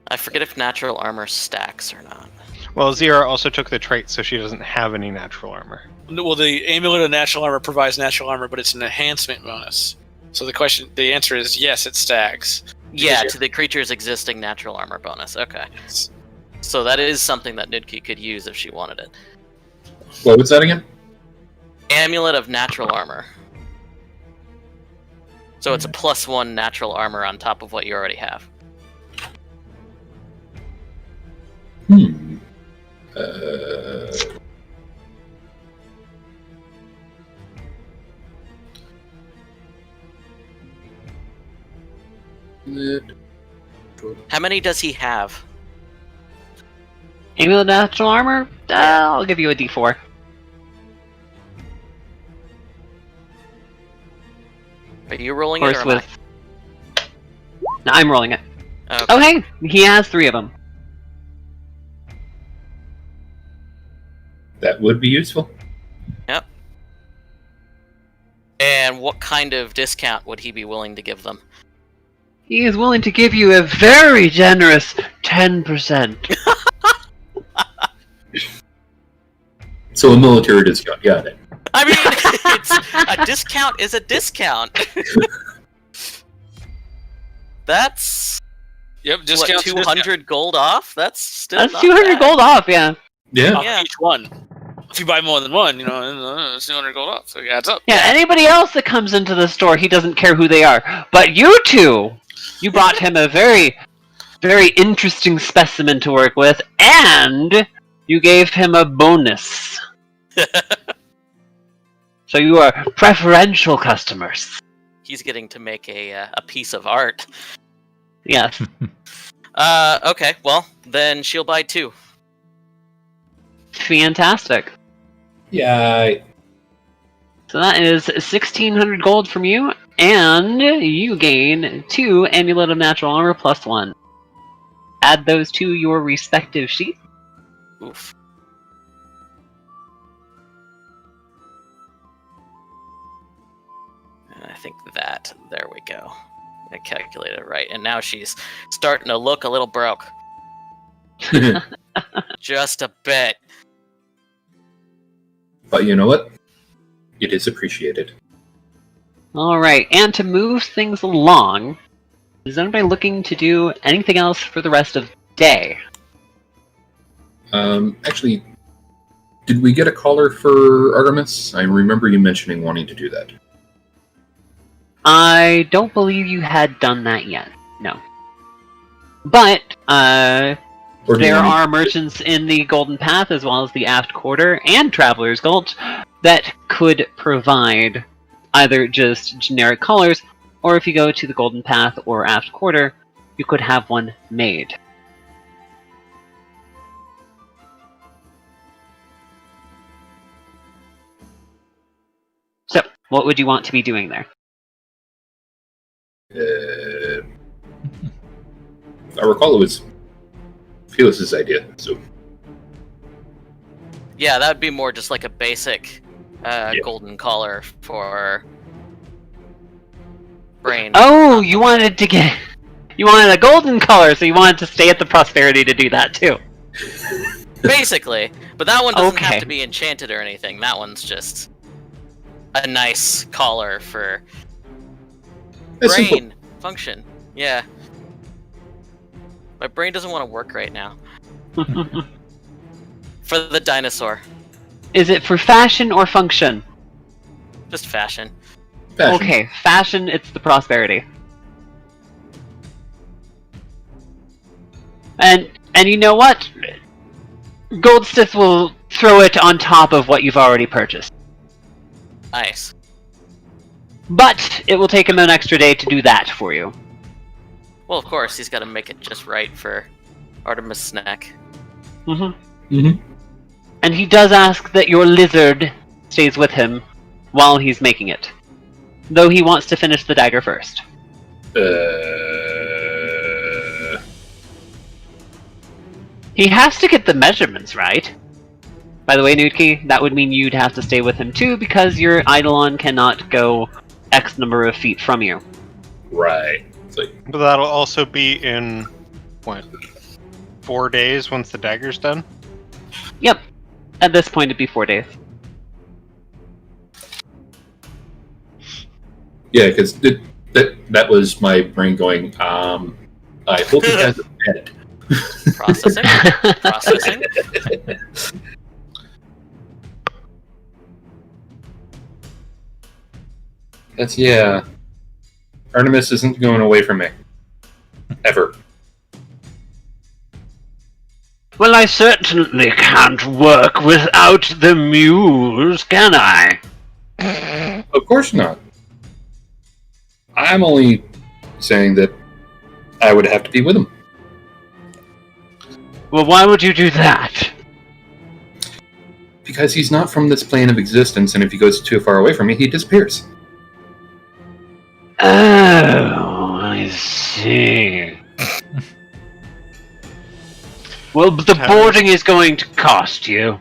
Speaker 3: I forget if natural armor stacks or not.
Speaker 5: Well, Zira also took the trait, so she doesn't have any natural armor.
Speaker 4: Well, the amulet of natural armor provides natural armor, but it's an enhancement bonus. So the answer is yes, it stacks.
Speaker 3: Yeah, to the creature's existing natural armor bonus. Okay. So that is something that Nidki could use if she wanted it.
Speaker 2: What was that again?
Speaker 3: Amulet of natural armor. So it's a +1 natural armor on top of what you already have. How many does he have?
Speaker 1: Amulet of natural armor? I'll give you a D4.
Speaker 3: Are you rolling
Speaker 1: Of
Speaker 3: it
Speaker 1: course,
Speaker 3: or am
Speaker 1: with. No, I'm rolling it.
Speaker 3: I? Okay.
Speaker 1: Oh, hey, he has 3 of them.
Speaker 2: That would be useful.
Speaker 3: Yep. And what kind of discount would he be willing to give them?
Speaker 1: He is willing to give you a very generous 10%.
Speaker 2: So a military discount, got it.
Speaker 3: I mean, a discount is a discount. That's
Speaker 4: Yep,
Speaker 3: what,
Speaker 4: discount
Speaker 3: 200 gold off? That's still
Speaker 1: That's
Speaker 3: not
Speaker 1: 200
Speaker 3: bad.
Speaker 1: gold off, yeah.
Speaker 2: Yeah.
Speaker 4: off
Speaker 3: Yeah.
Speaker 4: each one. If you buy more than one, it's 200 gold off. So it adds up.
Speaker 1: Yeah, anybody else that comes into the store, he doesn't care who they are. But you two, you brought him a very, very interesting specimen to work with, and you gave him a bonus. So you are preferential customers.
Speaker 3: He's getting to make a piece of art.
Speaker 1: Yes.
Speaker 3: Okay, well, then she'll buy 2.
Speaker 1: Fantastic.
Speaker 2: Yeah.
Speaker 1: So that is 1,600 gold from you, and you gain 2 Amulet of Natural Armor +1. Add those to your respective sheet.
Speaker 3: Oof. And I think that, there we go. I calculated it right. And now she's starting to look a little broke. Just a bit.
Speaker 2: But you know what? It is appreciated.
Speaker 1: Alright, and to move things along, is anybody looking to do anything else for the rest of the day?
Speaker 2: Actually, did we get a caller for Artemis? I remember you mentioning wanting to do that.
Speaker 1: I don't believe you had done that yet. No. But,
Speaker 2: Or do you
Speaker 1: there
Speaker 2: want
Speaker 1: are merchants in the Golden Path, as well as the Aft Quarter and Traveler's Gulch, that could provide either just generic colors, or if you go to the Golden Path or Aft Quarter, you could have one made. So, what would you want to be doing there?
Speaker 2: I recall it was Felix's idea, so
Speaker 3: Yeah, that would be more just like a basic golden collar for Brain.
Speaker 1: Oh, you wanted to get... You wanted a golden color, so you wanted to stay at the Prosperity to do that, too.
Speaker 3: Basically. But that one doesn't
Speaker 1: Okay.
Speaker 3: have to be enchanted or anything. That one's just a nice collar for
Speaker 2: That's simple.
Speaker 3: brain function. Yeah. My brain doesn't want to work right now. For the dinosaur.
Speaker 1: Is it for fashion or function?
Speaker 3: Just fashion.
Speaker 2: Fashion.
Speaker 1: Okay, fashion, it's the Prosperity. And you know what? Goldsmith will throw it on top of what you've already purchased.
Speaker 3: Nice.
Speaker 1: But it will take him an extra day to do that for you.
Speaker 3: Well, of course, he's got to make it just right for Artemis Snack.
Speaker 1: Mm-hmm.
Speaker 2: Mm-hmm.
Speaker 1: And he does ask that your lizard stays with him while he's making it. Though he wants to finish the dagger first. He has to get the measurements right. By the way, Nudki, that would mean you'd have to stay with him too, because your Eidolon cannot go X number of feet from you.
Speaker 2: Right.
Speaker 5: But that'll also be in, what, 4 days once the dagger's done?
Speaker 1: Yep. At this point, it'd be 4 days.
Speaker 2: Yeah, because that was my brain going, I hope he has a bed.
Speaker 3: Processing. Processing.
Speaker 2: Yeah. Artemis isn't going away from me. Ever.
Speaker 1: Well, I certainly can't work without the muse, can I?
Speaker 2: Of course not. I'm only saying that I would have to be with him.
Speaker 1: Well, why would you do that?
Speaker 2: Because he's not from this plane of existence, and if he goes too far away from me, he disappears.
Speaker 1: Oh, I see. Well, the boarding is going to cost you.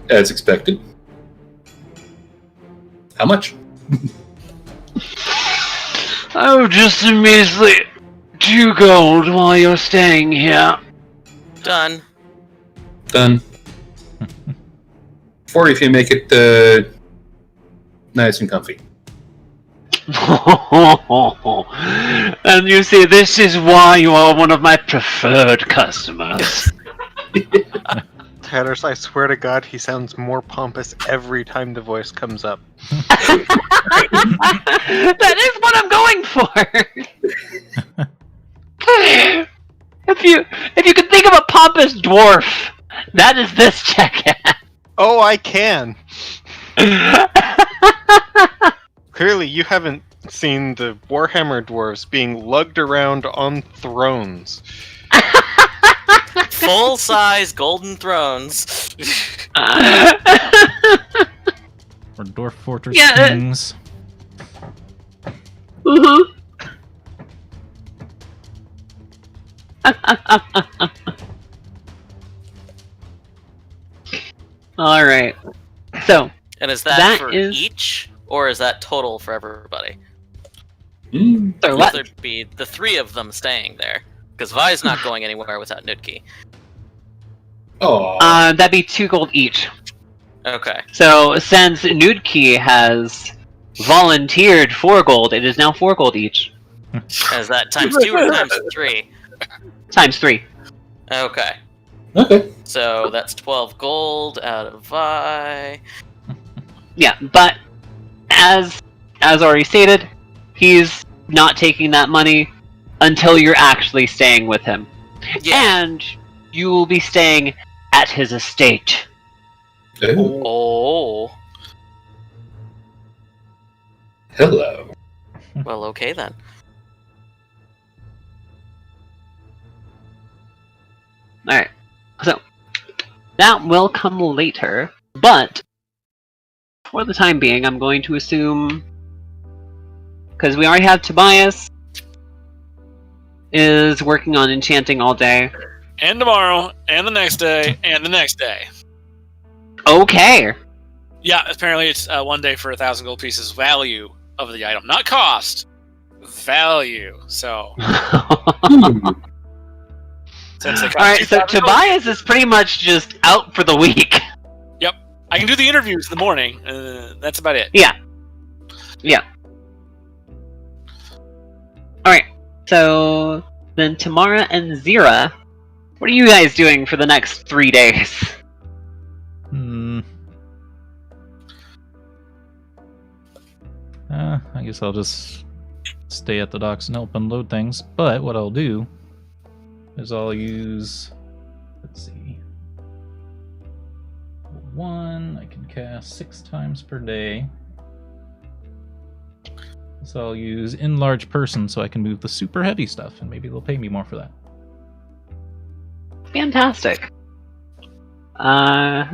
Speaker 2: As expected. How much?
Speaker 1: Oh, just a measly 2 gold while you're staying here.
Speaker 3: Done.
Speaker 2: Done. 40 if you make it nice and comfy.
Speaker 1: And you see, this is why you are one of my preferred customers.
Speaker 5: Tatters, I swear to God, he sounds more pompous every time the voice comes up.
Speaker 1: That is what I'm going for. If you could think of a pompous dwarf, that is this jackass.
Speaker 5: Oh, I can! Clearly, you haven't seen the Warhammer dwarves being lugged around on thrones.
Speaker 3: Full-size golden thrones.
Speaker 6: Or Dwarf Fortress
Speaker 1: Yeah,
Speaker 6: Kings.
Speaker 1: Alright. So,
Speaker 3: And is that for each, or is that total for everybody?
Speaker 1: so
Speaker 3: Because
Speaker 1: what?
Speaker 3: there'd be the 3 of them staying there. Because Vi's not going anywhere without Nudki.
Speaker 2: Oh.
Speaker 1: That'd be 2 gold each.
Speaker 3: Okay.
Speaker 1: So, since Nudki has volunteered 4 gold, it is now 4 gold each.
Speaker 3: Is that times 2 or times 3?
Speaker 1: Times 3.
Speaker 3: Okay.
Speaker 2: Okay.
Speaker 3: So that's 12 gold out of Vi.
Speaker 1: Yeah, but as already stated, he's not taking that money until you're actually staying with him.
Speaker 3: Yeah.
Speaker 1: And you will be staying at his estate.
Speaker 2: Oh.
Speaker 3: Oh.
Speaker 2: Hello.
Speaker 3: Well, okay then.
Speaker 1: Alright. So, that will come later, but for the time being, I'm going to assume, because we already have Tobias is working on enchanting all day.
Speaker 4: And tomorrow, and the next day, and the next day.
Speaker 1: Okay.
Speaker 4: Yeah, apparently it's 1 day for 1,000 gold pieces value of the item. Not cost. Value. So, since they cost
Speaker 1: Alright, so
Speaker 4: 2,000 gold,
Speaker 1: Tobias is pretty much just out for the week.
Speaker 4: I can do the interviews in the morning. That's about it.
Speaker 1: Yeah. Alright, so then Tammara and Zira, what are you guys doing for the next 3 days?
Speaker 6: I guess I'll just stay at the docks and help unload things. But what I'll do is I'll use, let's see, 1 I can cast 6 times per day. So I'll use enlarge person so I can move the super heavy stuff, and maybe they'll pay me more for that.
Speaker 1: Fantastic. Why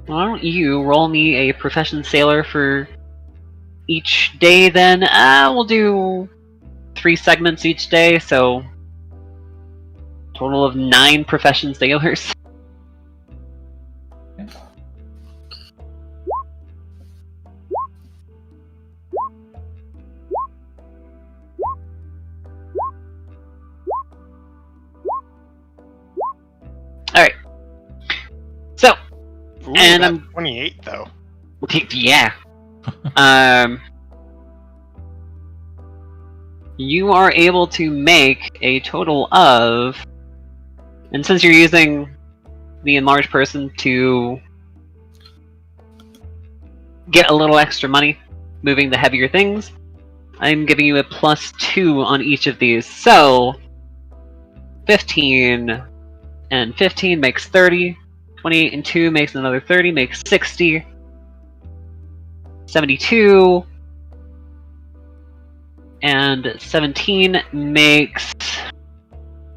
Speaker 1: don't you roll me a profession sailor for each day then. We'll do 3 segments each day, so total of 9 profession sailors. Alright. So,
Speaker 5: Ooh,
Speaker 1: and
Speaker 5: that
Speaker 1: I'm
Speaker 5: 28 though.
Speaker 1: yeah. You are able to make a total of, and since you're using the enlarged person to get a little extra money moving the heavier things, I'm giving you a +2 on each of these. So 15 and 15 makes 30. 28 and 2 makes another 30, makes 60. 72 and 17 makes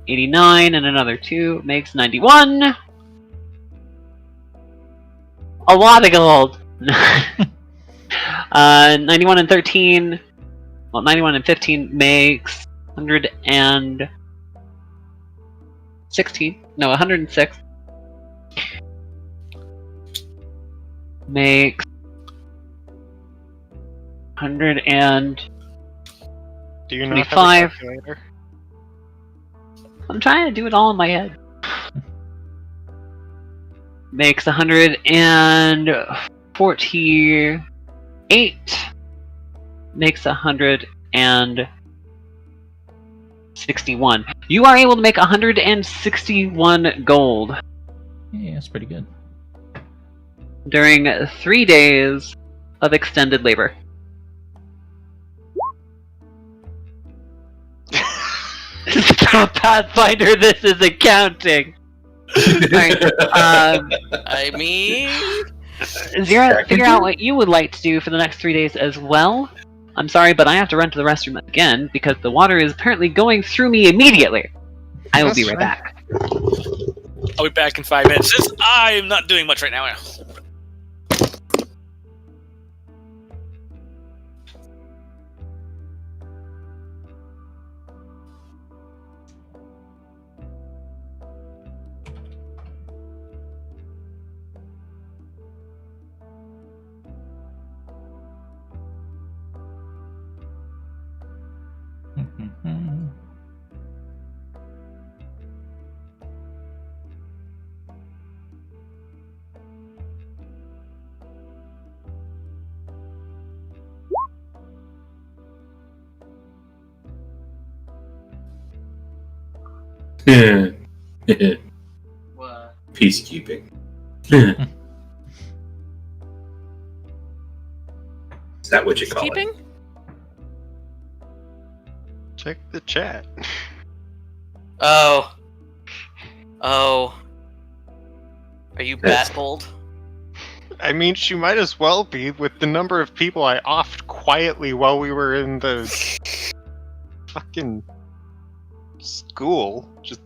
Speaker 1: 89, and another 2 makes 91. A lot of gold. 91 and 13, well, 91 and 15 makes 116. No, 106 makes 100 and
Speaker 5: Do you not have a
Speaker 1: 25.
Speaker 5: calculator?
Speaker 1: I'm trying to do it all in my head. Makes 148. Makes 161. You are able to make 161 gold
Speaker 6: Yeah, that's pretty good.
Speaker 1: during 3 days of extended labor. Pathfinder, this is accounting. Alright,
Speaker 3: I mean,
Speaker 1: Zira, figure out what you would like to do for the next 3 days as well. I'm sorry, but I have to run to the restroom again because the water is apparently going through me immediately. I will be
Speaker 5: That's
Speaker 1: right
Speaker 5: fine.
Speaker 1: back.
Speaker 4: I'll be back in 5 minutes. Since I'm not doing much right now.
Speaker 2: Peacekeeping. Is that what you call it?
Speaker 3: keeping?
Speaker 5: Check the chat.
Speaker 3: Oh. Are you
Speaker 2: Yes.
Speaker 3: Batbold?
Speaker 5: I mean, she might as well be with the number of people I offed quietly while we were in the fucking school. Just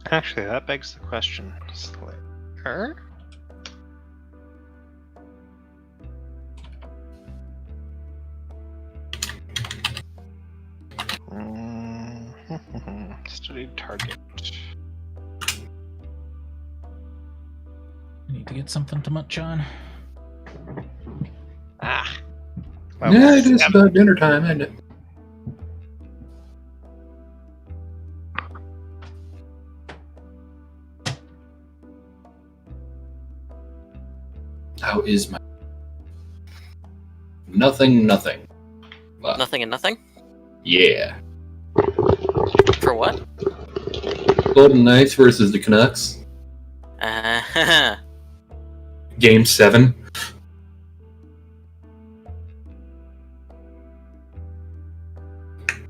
Speaker 5: actually, that begs the question. Slayer? Studied target.
Speaker 6: I need to get something to munch on.
Speaker 5: Ah.
Speaker 2: Yeah, it is about dinner time, isn't it? How is my... Nothing. Well,
Speaker 3: Nothing and nothing?
Speaker 2: yeah.
Speaker 3: For what?
Speaker 2: Golden Knights versus the Canucks. Game 7.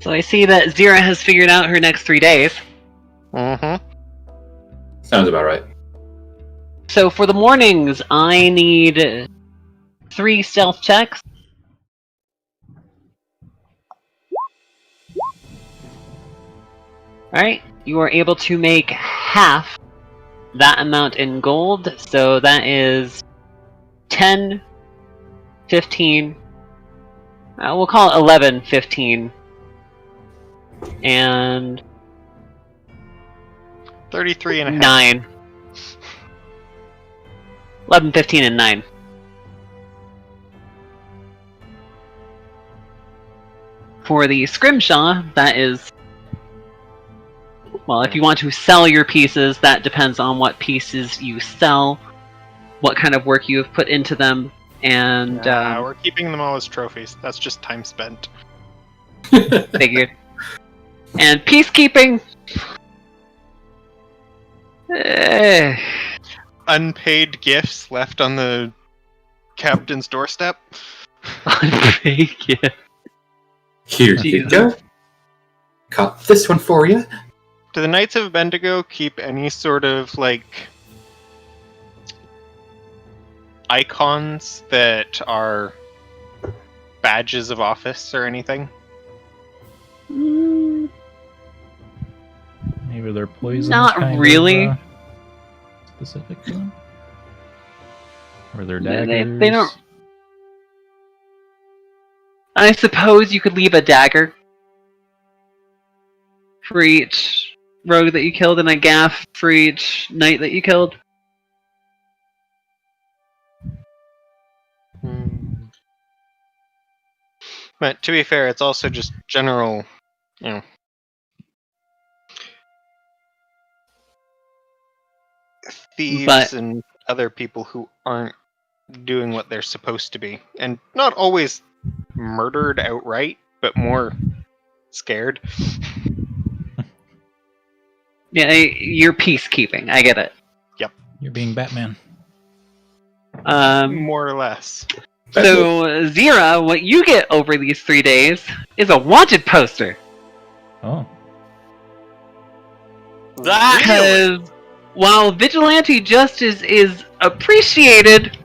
Speaker 1: So I see that Zira has figured out her next 3 days.
Speaker 5: Mm-hmm.
Speaker 2: Sounds about right.
Speaker 1: So for the mornings, I need 3 stealth checks. Alright, you are able to make half that amount in gold, so that is 10, 15, we'll call it 11, 15, and
Speaker 5: 33 and a half.
Speaker 1: 9. 11, 15, and 9. For the scrimshaw, that is... Well, if you want to sell your pieces, that depends on what pieces you sell, what kind of work you have put into them, and...
Speaker 5: We're keeping them all as trophies. That's just time spent.
Speaker 1: Figured. And peacekeeping...
Speaker 5: Unpaid gifts left on the captain's doorstep.
Speaker 1: Unpaid gift.
Speaker 2: Here you
Speaker 1: Jesus.
Speaker 2: go. Caught this one for you.
Speaker 5: Do the Knights of Bendigo keep any sort of, like, icons that are badges of office or anything?
Speaker 6: Maybe they're poisons.
Speaker 1: Not
Speaker 6: kind
Speaker 1: really.
Speaker 6: Of, specific to them? Or their daggers?
Speaker 1: They don't... I suppose you could leave a dagger for each rogue that you killed and a gaff for each knight that you killed.
Speaker 5: But to be fair, it's also just general, you know, thieves and other people who aren't doing what they're supposed to be. And not always murdered outright, but more scared.
Speaker 1: Yeah, you're peacekeeping. I get it.
Speaker 6: You're being Batman.
Speaker 5: More or less.
Speaker 1: So, Zira, what you get over these 3 days is a wanted poster.
Speaker 6: Oh.
Speaker 1: Because while vigilante justice is appreciated,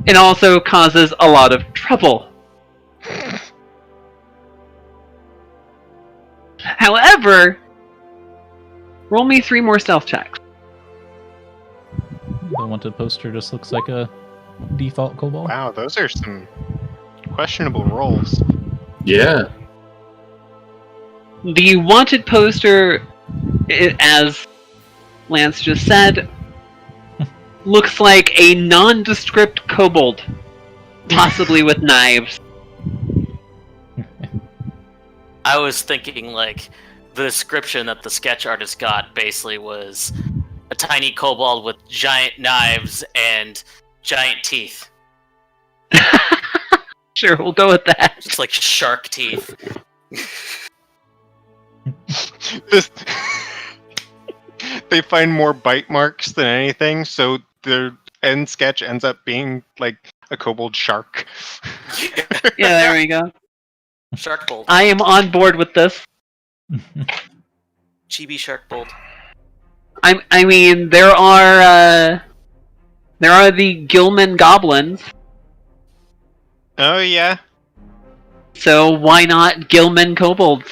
Speaker 1: it also causes a lot of trouble. However, roll me 3 more stealth checks.
Speaker 6: The wanted poster just looks like a default kobold.
Speaker 5: Wow, those are some questionable rolls.
Speaker 2: Yeah.
Speaker 1: The wanted poster, as Lance just said, looks like a nondescript kobold, possibly with knives.
Speaker 3: I was thinking, like, the description that the sketch artist got basically was a tiny kobold with giant knives and giant teeth.
Speaker 1: Sure, we'll go with that.
Speaker 3: Just like shark teeth.
Speaker 5: They find more bite marks than anything, so the end sketch ends up being like a kobold shark.
Speaker 1: Yeah, there we go.
Speaker 3: Shark bolt.
Speaker 1: I am on board with this.
Speaker 3: Chibi shark bolt.
Speaker 1: I mean, there are the Gilman goblins.
Speaker 5: Oh yeah.
Speaker 1: So why not Gilman kobolds?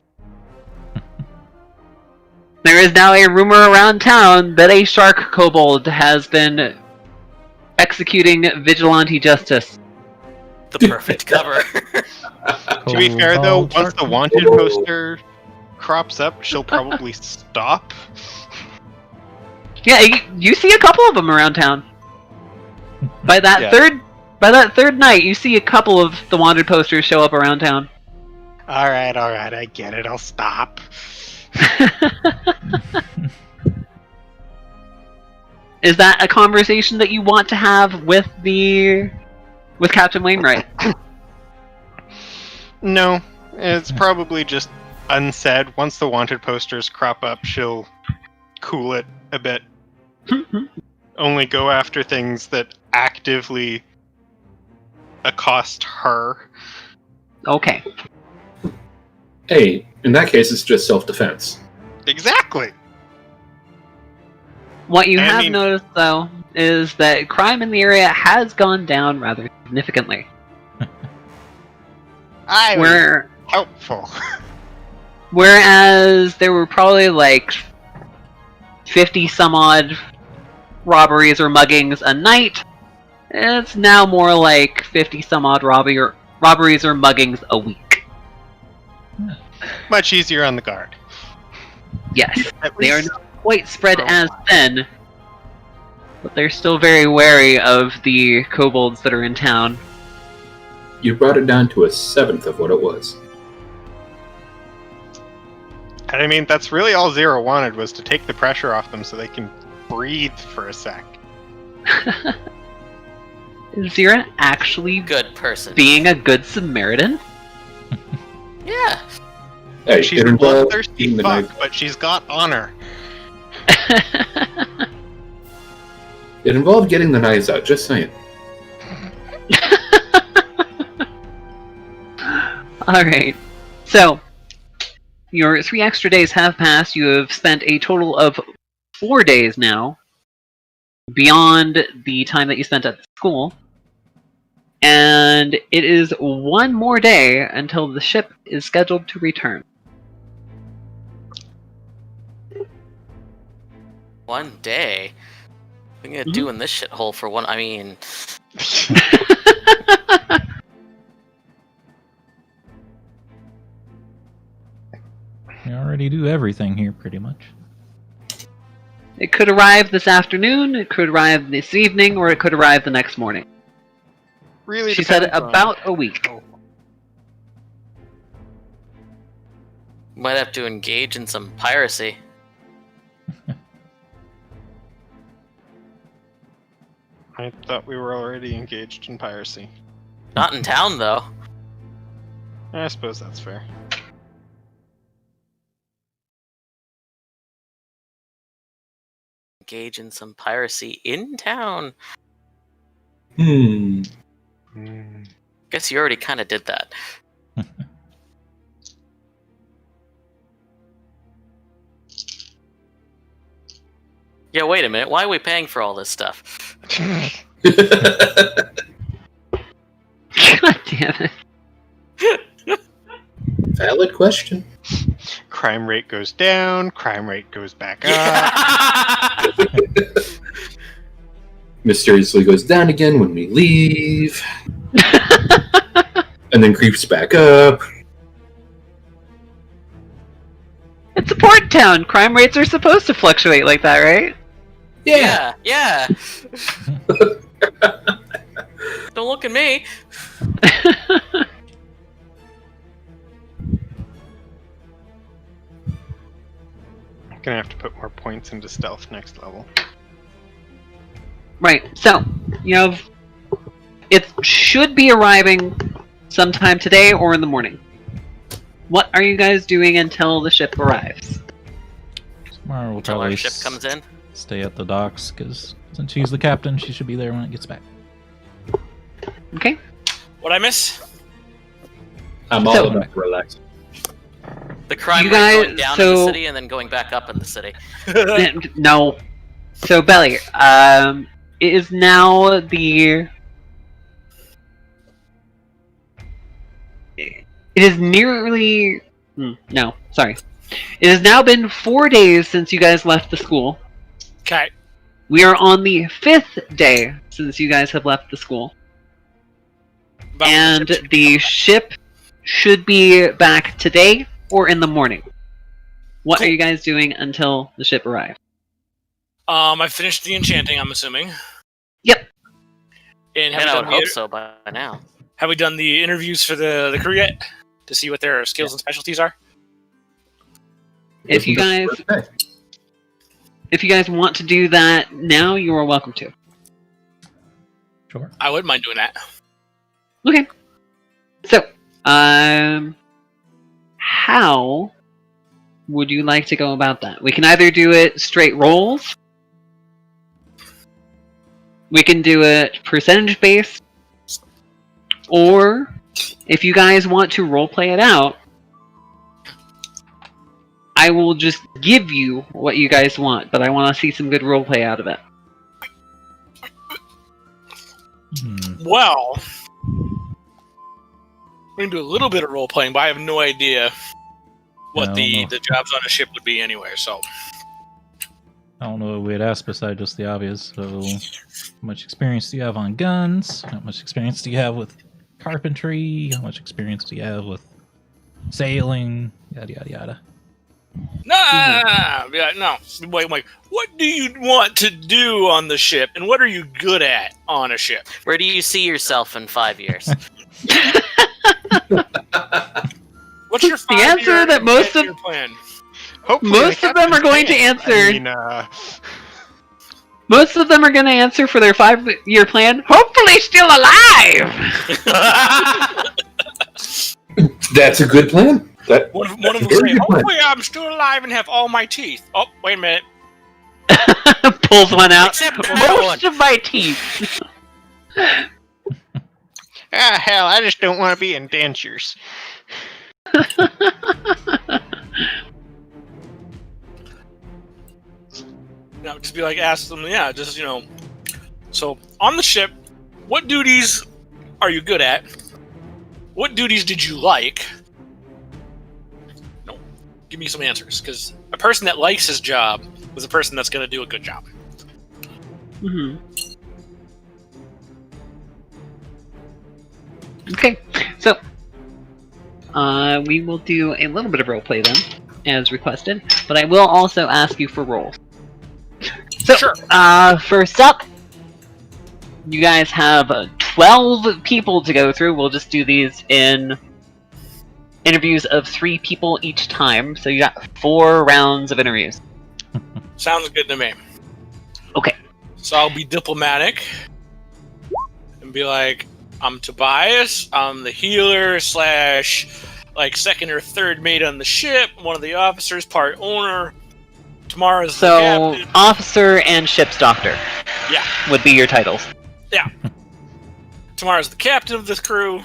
Speaker 1: There is now a rumor around town that a shark kobold has been executing vigilante justice.
Speaker 3: The perfect cover.
Speaker 5: To be fair though, once the wanted poster crops up, she'll probably stop.
Speaker 1: Yeah, you see a couple of them around town. By that
Speaker 5: Yeah.
Speaker 1: third night, you see a couple of the wanted posters show up around town.
Speaker 5: Alright, I get it, I'll stop.
Speaker 1: Is that a conversation that you want to have with Captain Wainwright?
Speaker 5: No, it's probably just unsaid. Once the wanted posters crop up, she'll cool it a bit. Only go after things that actively accost her.
Speaker 1: Okay.
Speaker 2: Hey, in that case, it's just self-defense.
Speaker 5: Exactly!
Speaker 1: What you
Speaker 5: I
Speaker 1: have
Speaker 5: mean-
Speaker 1: noticed, though, is that crime in the area has gone down rather significantly.
Speaker 5: I was
Speaker 1: Where
Speaker 5: helpful.
Speaker 1: Whereas there were probably like 50 some odd robberies or muggings a night, it's now more like 50 some odd robberies or muggings a week.
Speaker 5: Much easier on the guard.
Speaker 1: Yes,
Speaker 5: At
Speaker 1: they are
Speaker 5: least
Speaker 1: not quite spread
Speaker 5: for a
Speaker 1: as
Speaker 5: while.
Speaker 1: thin, but they're still very wary of the kobolds that are in town.
Speaker 2: You brought it down to a seventh of what it was.
Speaker 5: And I mean, that's really all Zero wanted, was to take the pressure off them so they can breathe for a sec.
Speaker 1: Is Zira actually
Speaker 3: Good person.
Speaker 1: being a good Samaritan?
Speaker 3: Yeah.
Speaker 2: Hey,
Speaker 5: She's
Speaker 2: it
Speaker 5: a
Speaker 2: involved
Speaker 5: bloodthirsty
Speaker 2: eating the
Speaker 5: fuck,
Speaker 2: knife.
Speaker 5: but she's got honor.
Speaker 2: It involved getting the knives out, just saying.
Speaker 1: Alright. So, your 3 extra days have passed. You have spent a total of 4 days now, beyond the time that you spent at school. And it is 1 more day until the ship is scheduled to return.
Speaker 3: 1 day. What are you gonna do in this shithole for one? I mean,
Speaker 6: You already do everything here, pretty much.
Speaker 1: It could arrive this afternoon, it could arrive this evening, or it could arrive the next morning.
Speaker 5: Really
Speaker 1: She said
Speaker 5: depends on-
Speaker 1: about a week.
Speaker 3: might have to engage in some piracy.
Speaker 5: I thought we were already engaged in piracy.
Speaker 3: Not in town, though.
Speaker 5: I suppose that's fair.
Speaker 3: Engage in some piracy in town.
Speaker 2: Hmm.
Speaker 3: Guess you already kind of did that. Yeah, wait a minute. Why are we paying for all this stuff?
Speaker 1: God damn it.
Speaker 2: Valid question.
Speaker 5: Crime rate goes down, crime rate goes back up.
Speaker 2: Mysteriously goes down again when we leave. And then creeps back up.
Speaker 1: It's a port town. Crime rates are supposed to fluctuate like that, right?
Speaker 3: Yeah. Don't look at me.
Speaker 5: I'm gonna have to put more points into stealth next level.
Speaker 1: Right, so, you know, it should be arriving sometime today or in the morning. What are you guys doing until the ship arrives?
Speaker 6: Tomorrow we'll
Speaker 3: Until
Speaker 6: probably
Speaker 3: our ship comes in.
Speaker 6: stay at the docks, because since she's the captain, she should be there when it gets back.
Speaker 1: Okay?
Speaker 4: What I miss?
Speaker 2: I'm all
Speaker 1: So-
Speaker 2: about relaxing.
Speaker 3: The crime
Speaker 1: You
Speaker 3: rate
Speaker 1: guys-
Speaker 3: going down in the
Speaker 1: so-
Speaker 3: city and then going back up in the city.
Speaker 1: No. So, Belly, it is now the... It is nearly... No, sorry. It has now been 4 days since you guys left the school.
Speaker 4: Okay.
Speaker 1: We are on the 5th day since you guys have left the school.
Speaker 4: About
Speaker 1: And
Speaker 4: the ship.
Speaker 1: the ship should be back today or in the morning. What are
Speaker 4: Cool.
Speaker 1: you guys doing until the ship arrives?
Speaker 4: I finished the enchanting, I'm assuming.
Speaker 1: Yep.
Speaker 4: And
Speaker 3: And I would
Speaker 4: the
Speaker 3: hope so by now.
Speaker 4: have we done the interviews for the crew yet? To see what their skills and specialties are?
Speaker 1: If you guys
Speaker 2: Okay.
Speaker 1: if you guys want to do that now, you are welcome to.
Speaker 6: Sure.
Speaker 4: I wouldn't mind doing that.
Speaker 1: Okay. So, how would you like to go about that? We can either do it straight rolls. We can do it percentage based. Or, if you guys want to roleplay it out, I will just give you what you guys want, but I want to see some good roleplay out of it.
Speaker 4: Well, we can do a little bit of role playing, but I have no idea what
Speaker 6: I
Speaker 4: the
Speaker 6: don't know.
Speaker 4: jobs on a ship would be anyway. So
Speaker 6: I don't know what we'd ask beside just the obvious. So, how much experience do you have on guns? How much experience do you have with carpentry? How much experience do you have with sailing? Yada yada yada.
Speaker 4: nah, yeah, no. Wait, what do you want to do on the ship, and what are you good at on a ship?
Speaker 3: Where do you see yourself in 5 years?
Speaker 4: What's your
Speaker 1: The answer that most of-
Speaker 4: 10-year plan?
Speaker 5: Hopefully
Speaker 1: Most
Speaker 5: the
Speaker 1: of them are
Speaker 5: captain
Speaker 1: going to
Speaker 5: can't.
Speaker 1: answer.
Speaker 5: I mean,
Speaker 1: Most of them are going to answer for their 5-year plan. Hopefully, still alive.
Speaker 2: That's a good plan.
Speaker 4: One of them will
Speaker 2: Very
Speaker 4: say,
Speaker 2: good plan.
Speaker 4: "Hopefully, I'm still alive and have all my teeth." Oh, wait a minute.
Speaker 1: Pulls one out.
Speaker 3: Except for that one.
Speaker 1: Most of my teeth.
Speaker 5: hell, I just don't want to be in dentures.
Speaker 4: No, just be like, ask them. Yeah, just So on the ship, what duties are you good at? What duties did you like? No, give me some answers, because a person that likes his job is a person that's going to do a good job.
Speaker 1: Mm-hmm. Okay, so we will do a little bit of roleplay then, as requested, but I will also ask you for rolls. So,
Speaker 4: Sure.
Speaker 1: First up, you guys have 12 people to go through. We'll just do these in interviews of 3 people each time, so you got 4 rounds of interviews.
Speaker 4: Sounds good to me.
Speaker 1: Okay.
Speaker 4: So I'll be diplomatic and be like, I'm Tobias. I'm the healer / second or third mate on the ship. One of the officers, part owner. Tammara's the
Speaker 1: So,
Speaker 4: captain.
Speaker 1: officer and ship's doctor
Speaker 4: Yeah,
Speaker 1: would be your titles.
Speaker 4: Tammara's the captain of this crew.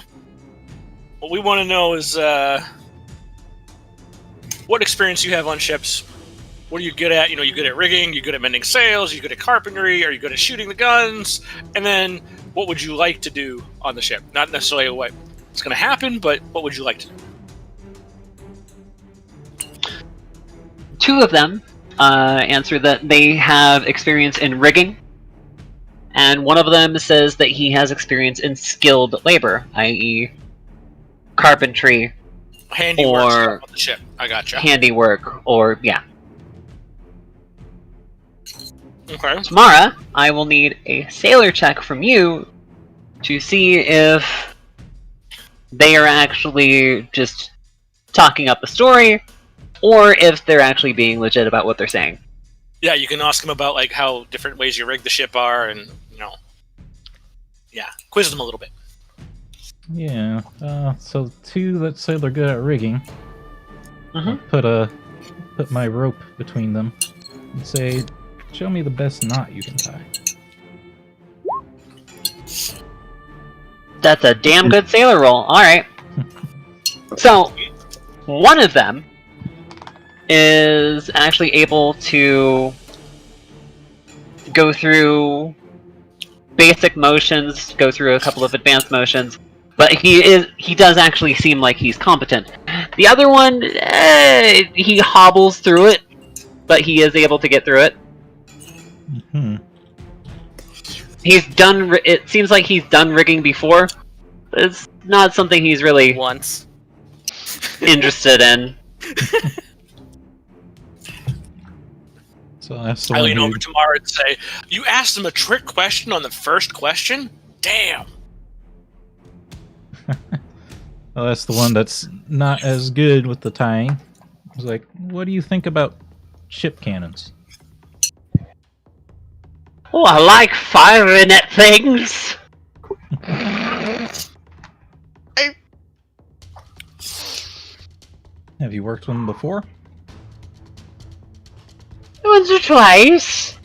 Speaker 4: What we want to know is what experience you have on ships. What are you good at? You good at rigging? You good at mending sails? You good at carpentry? Are you good at shooting the guns? And then, what would you like to do on the ship? Not necessarily what it's going to happen, but what would you like to do?
Speaker 1: 2 of them answer that they have experience in rigging, and one of them says that he has experience in skilled labor, i.e. carpentry,
Speaker 4: Handiwork
Speaker 1: Or-
Speaker 4: stuff on the ship. I gotcha.
Speaker 1: handiwork, or yeah.
Speaker 4: Okay.
Speaker 1: Tammara, I will need a sailor check from you to see if they are actually just talking up a story, or if they're actually being legit about what they're saying.
Speaker 4: Yeah, you can ask them about how different ways you rig the ship are, and quiz them a little bit.
Speaker 6: Yeah. So 2 that say they're good at rigging.
Speaker 1: Mhm.
Speaker 6: Put my rope between them and say, "Show me the best knot you can tie."
Speaker 1: That's a damn good sailor roll. Alright. So, one of them is actually able to go through basic motions, go through a couple of advanced motions, but he does actually seem like he's competent. The other one, he hobbles through it, but he is able to get through it.
Speaker 6: Hmm.
Speaker 1: It seems like he's done rigging before, but it's not something he's really
Speaker 3: Once.
Speaker 1: interested in.
Speaker 6: So that's the
Speaker 4: I
Speaker 6: one
Speaker 4: lean
Speaker 6: who-
Speaker 4: over to Tammara and say, "You asked them a trick question on the first question? Damn."
Speaker 6: Well, that's the one that's not as good with the tying. It's like, what do you think about ship cannons?
Speaker 1: Oh, I like firing at things!
Speaker 6: Have you worked with them before?
Speaker 1: Once or twice.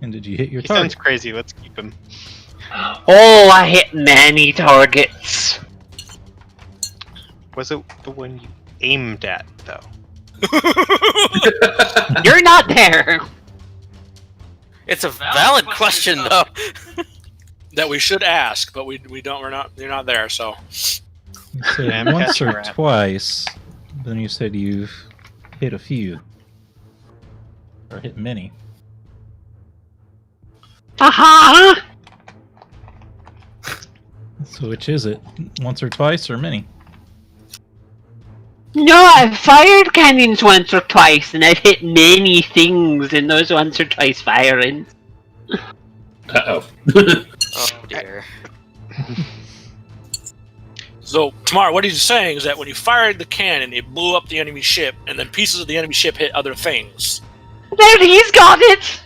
Speaker 6: And did you hit your
Speaker 5: He sounds
Speaker 6: target?
Speaker 5: crazy. Let's keep him.
Speaker 1: Oh, I hit many targets.
Speaker 5: Was it the one you aimed at, though?
Speaker 1: You're not there.
Speaker 3: It's a valid question, though.
Speaker 4: That we should ask, but we don't. You're not there. So
Speaker 6: You said
Speaker 5: I'm
Speaker 6: once
Speaker 5: catching
Speaker 6: or
Speaker 5: rat.
Speaker 6: twice. Then you said you've hit a few. Or hit many.
Speaker 1: Aha!
Speaker 6: So which is it? Once or twice or many?
Speaker 1: No, I've fired cannons once or twice, and I've hit many things in those once or twice firings.
Speaker 2: Uh-oh.
Speaker 3: Oh dear.
Speaker 4: So, Tammara, what he's saying is that when you fired the cannon, it blew up the enemy ship, and then pieces of the enemy ship hit other things.
Speaker 1: There, he's got it!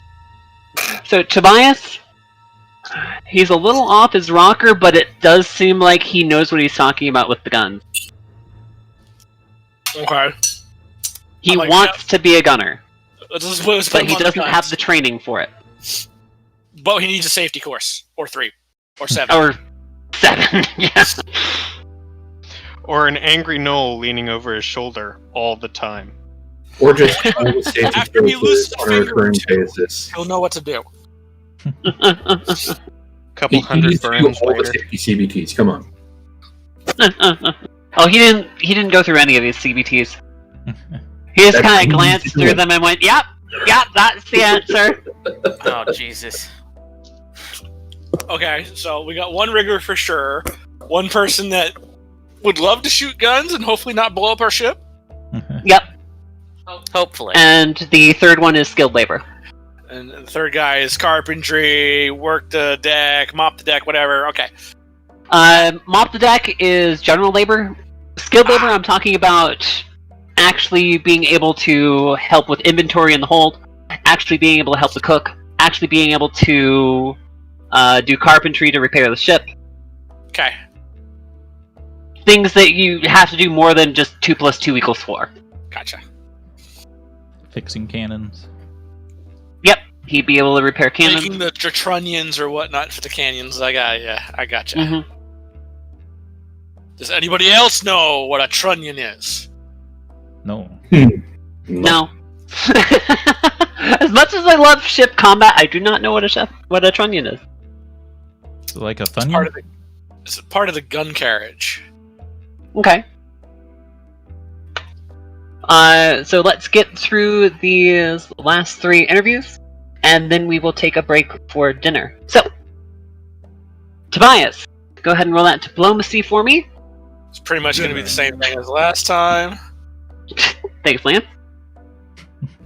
Speaker 1: So, Tobias, he's a little off his rocker, but it does seem like he knows what he's talking about with the guns.
Speaker 4: Okay.
Speaker 1: He
Speaker 4: I'm like,
Speaker 1: wants to be a gunner,
Speaker 4: Let's put
Speaker 1: but
Speaker 4: him
Speaker 1: he
Speaker 4: on the
Speaker 1: doesn't
Speaker 4: guns.
Speaker 1: have the training for it.
Speaker 4: But he needs a safety course. Or 3. Or 7.
Speaker 1: Or 7, yeah.
Speaker 5: Or an angry gnoll leaning over his shoulder all the time.
Speaker 2: Or just always safety
Speaker 4: After he loses
Speaker 2: courses
Speaker 4: a
Speaker 2: on a
Speaker 4: finger or
Speaker 2: recurring
Speaker 4: two.
Speaker 2: basis.
Speaker 4: He'll know what to do.
Speaker 5: Couple
Speaker 2: He
Speaker 5: hundred
Speaker 2: needs to do
Speaker 5: burns
Speaker 2: all the
Speaker 5: later.
Speaker 2: safety CBTs. Come on.
Speaker 1: Oh, he didn't go through any of these CBTs. He just
Speaker 2: That's
Speaker 1: kind
Speaker 2: easy
Speaker 1: of glanced
Speaker 2: to
Speaker 1: through
Speaker 2: do.
Speaker 1: them and went, yep, that's the answer.
Speaker 3: Oh Jesus.
Speaker 4: Okay, so we got one rigger for sure. One person that would love to shoot guns and hopefully not blow up our ship.
Speaker 1: Yep.
Speaker 3: Hopefully.
Speaker 1: And the third one is skilled labor.
Speaker 4: And the third guy is carpentry, work the deck, mop the deck, whatever. Okay.
Speaker 1: Mop the deck is general labor. Skilled labor, I'm talking about actually being able to help with inventory in the hold, actually being able to help the cook, actually being able to do carpentry to repair the ship.
Speaker 4: Okay.
Speaker 1: Things that you have to do more than just 2 + 2 = 4.
Speaker 4: Gotcha.
Speaker 6: Fixing cannons.
Speaker 1: Yep, he'd be able to repair cannons.
Speaker 4: Making the trunnions or whatnot for the canyons. I gotcha.
Speaker 1: Mhm.
Speaker 4: Does anybody else know what a trunnion is?
Speaker 6: No.
Speaker 1: No. As much as I love ship combat, I do not know what a trunnion is.
Speaker 6: Is it like a
Speaker 4: Part
Speaker 6: thunder?
Speaker 4: of the, it's part of the gun carriage.
Speaker 1: Okay. So let's get through these last 3 interviews, and then we will take a break for dinner. So, Tobias, go ahead and roll that diplomacy for me.
Speaker 4: It's pretty much going to be the same thing as last time.
Speaker 1: Thanks, Lance.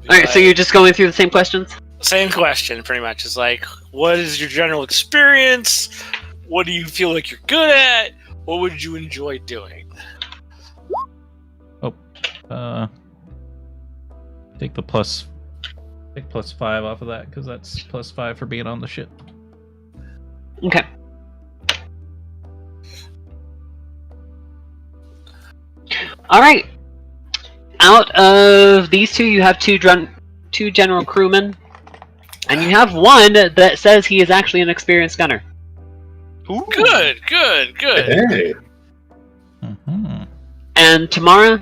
Speaker 1: Alright, so you're just going through the same questions?
Speaker 4: Same question, pretty much. It's like, what is your general experience? What do you feel like you're good at? What would you enjoy doing?
Speaker 6: Take +5 off of that, because that's +5 for being on the ship.
Speaker 1: Okay. Alright. Out of these 2, you have 2 general crewmen, and you have one that says he is actually an experienced gunner.
Speaker 5: Ooh.
Speaker 4: Good.
Speaker 2: Hey.
Speaker 6: Mhm.
Speaker 1: And Tammara,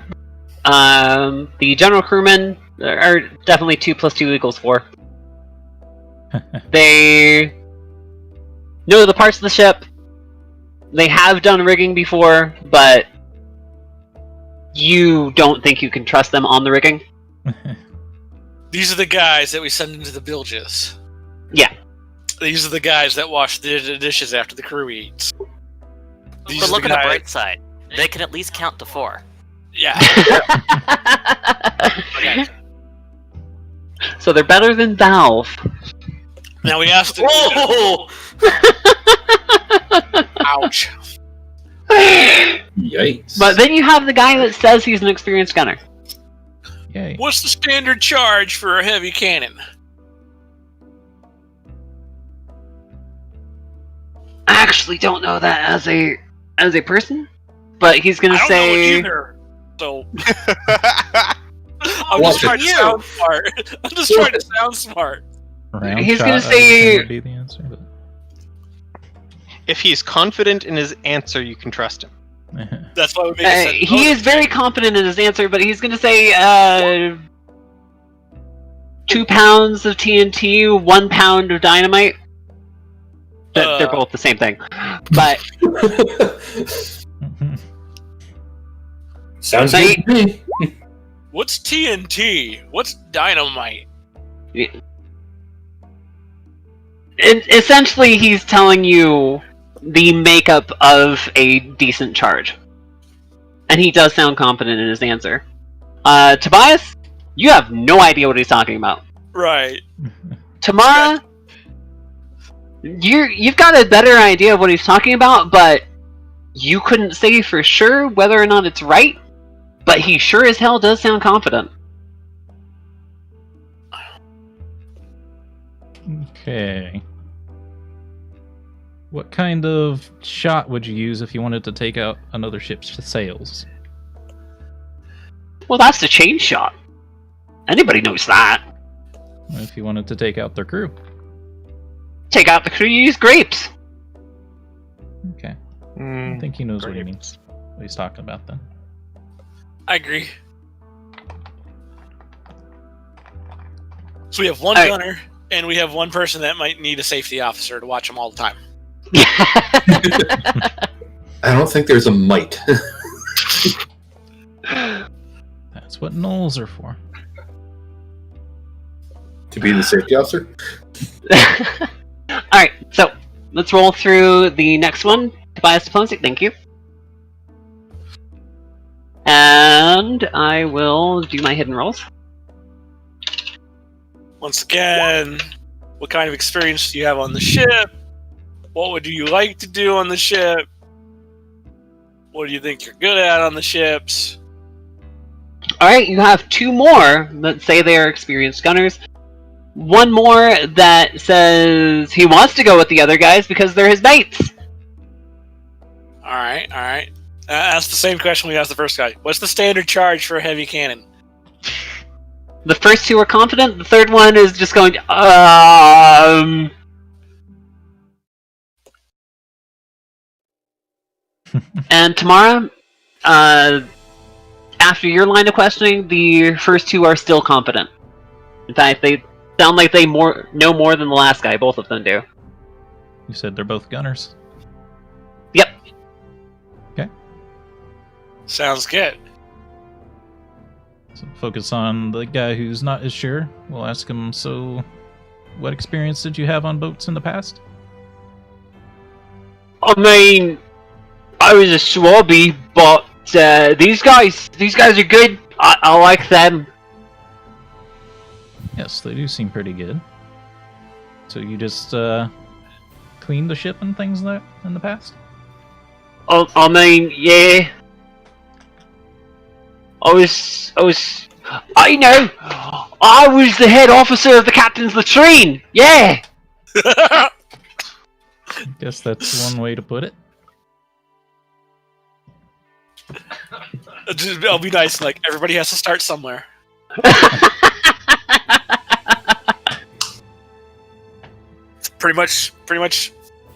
Speaker 1: the general crewmen are definitely 2 + 2 = 4. They know the parts of the ship. They have done rigging before, but you don't think you can trust them on the rigging.
Speaker 4: These are the guys that we send into the bilges.
Speaker 1: Yeah.
Speaker 4: These are the guys that wash the dishes after the crew eats. These
Speaker 3: But
Speaker 4: are
Speaker 3: look
Speaker 4: the
Speaker 3: on the
Speaker 4: guys-
Speaker 3: bright side. They can at least count to 4.
Speaker 4: Yeah. Okay.
Speaker 1: So they're better than Valve.
Speaker 4: Now we asked.
Speaker 3: Whoa!
Speaker 4: Ouch.
Speaker 2: Yikes.
Speaker 1: But then you have the guy that says he's an experienced gunner.
Speaker 6: Yay.
Speaker 4: What's the standard charge for a heavy cannon?
Speaker 1: I actually don't know that as a person, but he's
Speaker 4: I
Speaker 1: gonna
Speaker 4: don't
Speaker 1: say
Speaker 4: know it either. So I'm
Speaker 2: Well,
Speaker 4: just trying to
Speaker 3: you.
Speaker 4: sound smart. I'm just trying to sound smart.
Speaker 6: Round
Speaker 1: He's
Speaker 6: shot,
Speaker 1: gonna
Speaker 6: I
Speaker 1: say-
Speaker 6: assume would be the answer, but-
Speaker 5: If he's confident in his answer, you can trust him.
Speaker 4: That's why we make it sound-
Speaker 1: he is very confident in his answer, but he's gonna say 2 pounds of TNT, 1 pound of dynamite. They're both the same thing, but
Speaker 2: Sounds good to me.
Speaker 4: What's TNT? What's dynamite?
Speaker 1: Essentially, he's telling you the makeup of a decent charge. And he does sound confident in his answer. Tobias, you have no idea what he's talking about.
Speaker 4: Right.
Speaker 1: Tammara, you've got a better idea of what he's talking about, but you couldn't say for sure whether or not it's right. But he sure as hell does sound confident.
Speaker 6: Okay. What kind of shot would you use if you wanted to take out another ship's sails?
Speaker 1: Well, that's the chain shot. Anybody knows that.
Speaker 6: If you wanted to take out their crew?
Speaker 1: Take out the crew, you use grapes.
Speaker 6: Okay. I think he knows what he means. What he's talking about then.
Speaker 4: I agree. So we have one
Speaker 1: All right.
Speaker 4: gunner, and we have one person that might need a safety officer to watch them all the time.
Speaker 2: I don't think there's a might.
Speaker 6: That's what gnolls are for.
Speaker 2: To be the safety officer?
Speaker 1: Alright, so let's roll through the next one. Tobias Diplomacy, thank you. And I will do my hidden rolls.
Speaker 4: Once again, what kind of experience do you have on the ship? What would you like to do on the ship? What do you think you're good at on the ships?
Speaker 1: Alright, you have two more that say they are experienced gunners. One more that says he wants to go with the other guys because they're his mates.
Speaker 4: Alright. Ask the same question we asked the first guy. What's the standard charge for a heavy cannon?
Speaker 1: The first two are confident, the third one is just going, And Tammara, after your line of questioning, the first two are still confident. In fact, they sound like they know more than the last guy, both of them do.
Speaker 6: You said they're both gunners.
Speaker 1: Yep.
Speaker 6: Okay.
Speaker 4: Sounds good.
Speaker 6: So focus on the guy who's not as sure. We'll ask him, so what experience did you have on boats in the past?
Speaker 1: I mean, I was a swabby, but these guys are good. I like them.
Speaker 6: Yes, they do seem pretty good. So you just cleaned the ship and things like that in the past?
Speaker 1: I mean, yeah. I know. I was the head officer of the captain's latrine. Yeah.
Speaker 6: Guess that's one way to put it.
Speaker 4: I'll be nice. Like everybody has to start somewhere. Pretty much.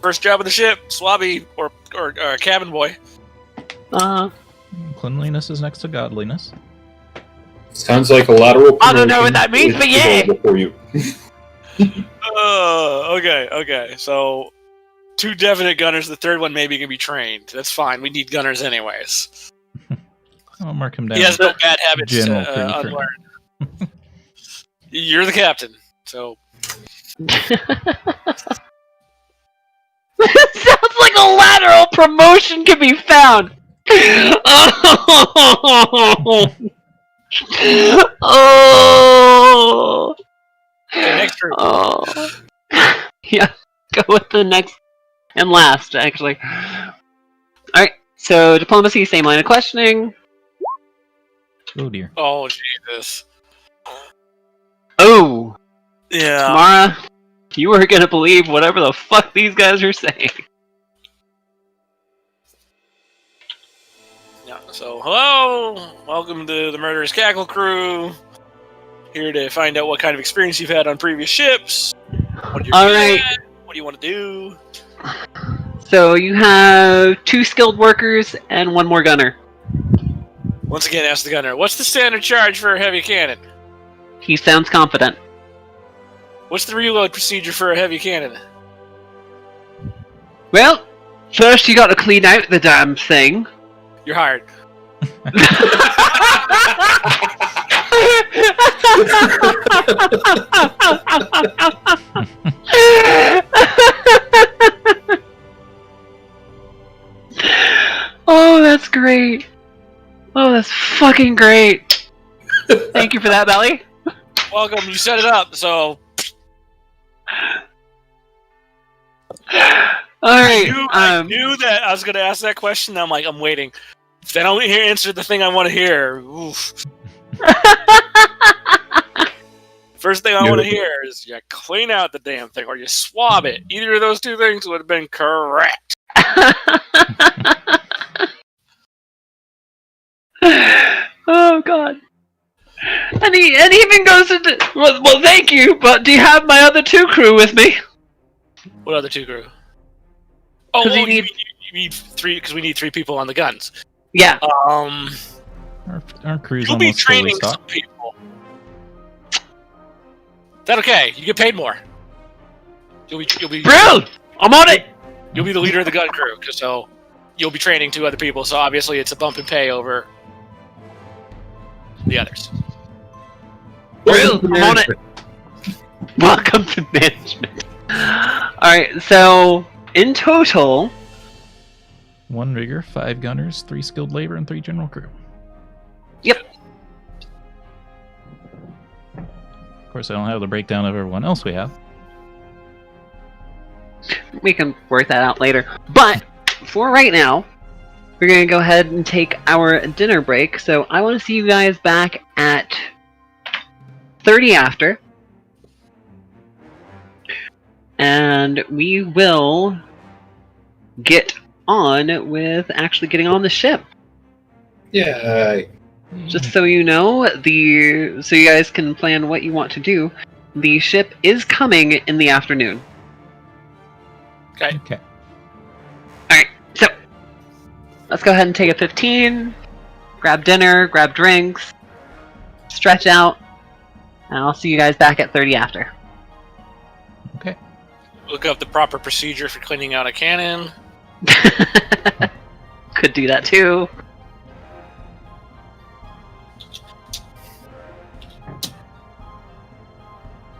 Speaker 4: First job of the ship, swabby or cabin boy.
Speaker 6: Cleanliness is next to godliness.
Speaker 2: Sounds like a lateral.
Speaker 1: I don't know what that means, but yeah.
Speaker 2: For you.
Speaker 4: Okay. So, two definite gunners. The third one maybe can be trained. That's fine. We need gunners anyways.
Speaker 6: I'll mark him down.
Speaker 4: He has no bad habits
Speaker 6: General
Speaker 4: to
Speaker 6: crew
Speaker 4: unlearn. You're the captain, so.
Speaker 1: Sounds like a lateral promotion can be found. Oh.
Speaker 4: Okay, next group.
Speaker 1: Oh. Yeah, go with the next and last, actually. Alright, so diplomacy, same line of questioning.
Speaker 6: Oh dear.
Speaker 4: Oh Jesus.
Speaker 1: Oh,
Speaker 4: Yeah.
Speaker 1: Tammara, you are gonna believe whatever the fuck these guys are saying.
Speaker 4: Yeah. So, hello, welcome to the Murderous Cackle crew. Here to find out what kind of experience you've had on previous ships. What you're
Speaker 1: All
Speaker 4: good
Speaker 1: right.
Speaker 4: at, what do you want to do?
Speaker 1: So you have 2 skilled workers and 1 more gunner.
Speaker 4: Once again, ask the gunner, what's the standard charge for a heavy cannon?
Speaker 1: He sounds confident.
Speaker 4: What's the reload procedure for a heavy cannon?
Speaker 1: Well, first you gotta clean out the damn thing.
Speaker 4: You're hired.
Speaker 1: Oh, that's great. Oh, that's fucking great. Thank you for that, Belly.
Speaker 4: Welcome. You set it up, so
Speaker 1: Alright.
Speaker 4: I knew that I was going to ask that question. I'm like, I'm waiting. If they don't answer the thing I want to hear, oof. First thing I want to hear is you clean out the damn thing or you swab it. Either of those two things would have been correct.
Speaker 1: Oh god. And he even goes into well, thank you, but do you have my other two crew with me?
Speaker 4: What other two crew? Oh,
Speaker 1: 'Cause
Speaker 4: you need three because we need 3 people on the guns.
Speaker 1: Yeah.
Speaker 6: Our crew's
Speaker 4: You'll be
Speaker 6: almost fully
Speaker 4: training some
Speaker 6: stocked.
Speaker 4: people. Is that okay? You get paid more. You'll be
Speaker 1: Bro! I'm on it!
Speaker 4: You'll be the leader of the gun crew, so you'll be training 2 other people. So obviously, it's a bump in pay over the others.
Speaker 1: Bro, I'm on it! Welcome to management. Alright, so in total
Speaker 6: 1 rigger, 5 gunners, 3 skilled labor, and 3 general crew.
Speaker 1: Yep.
Speaker 6: Of course, I don't have the breakdown of everyone else we have.
Speaker 1: We can work that out later. But for right now, we're going to go ahead and take our dinner break. So I want to see you guys back at 30 after. And we will get on with actually getting on the ship.
Speaker 2: Yeah.
Speaker 1: Just so you know, so you guys can plan what you want to do, the ship is coming in the afternoon.
Speaker 6: Okay.
Speaker 1: Alright, so let's go ahead and take a 15, grab dinner, grab drinks, stretch out, and I'll see you guys back at 30 after.
Speaker 6: Okay.
Speaker 4: Look up the proper procedure for cleaning out a cannon.
Speaker 1: Could do that too.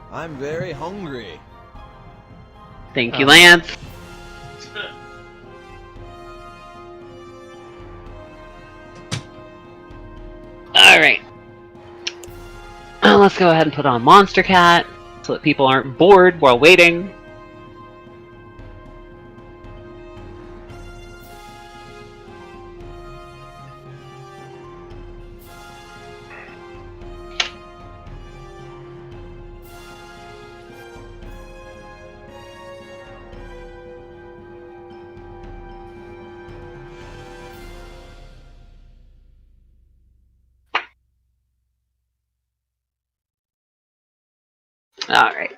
Speaker 8: I'm very hungry.
Speaker 1: Thank you, Lance. Alright. Let's go ahead and put on Monster Cat so that people aren't bored while waiting. Alright.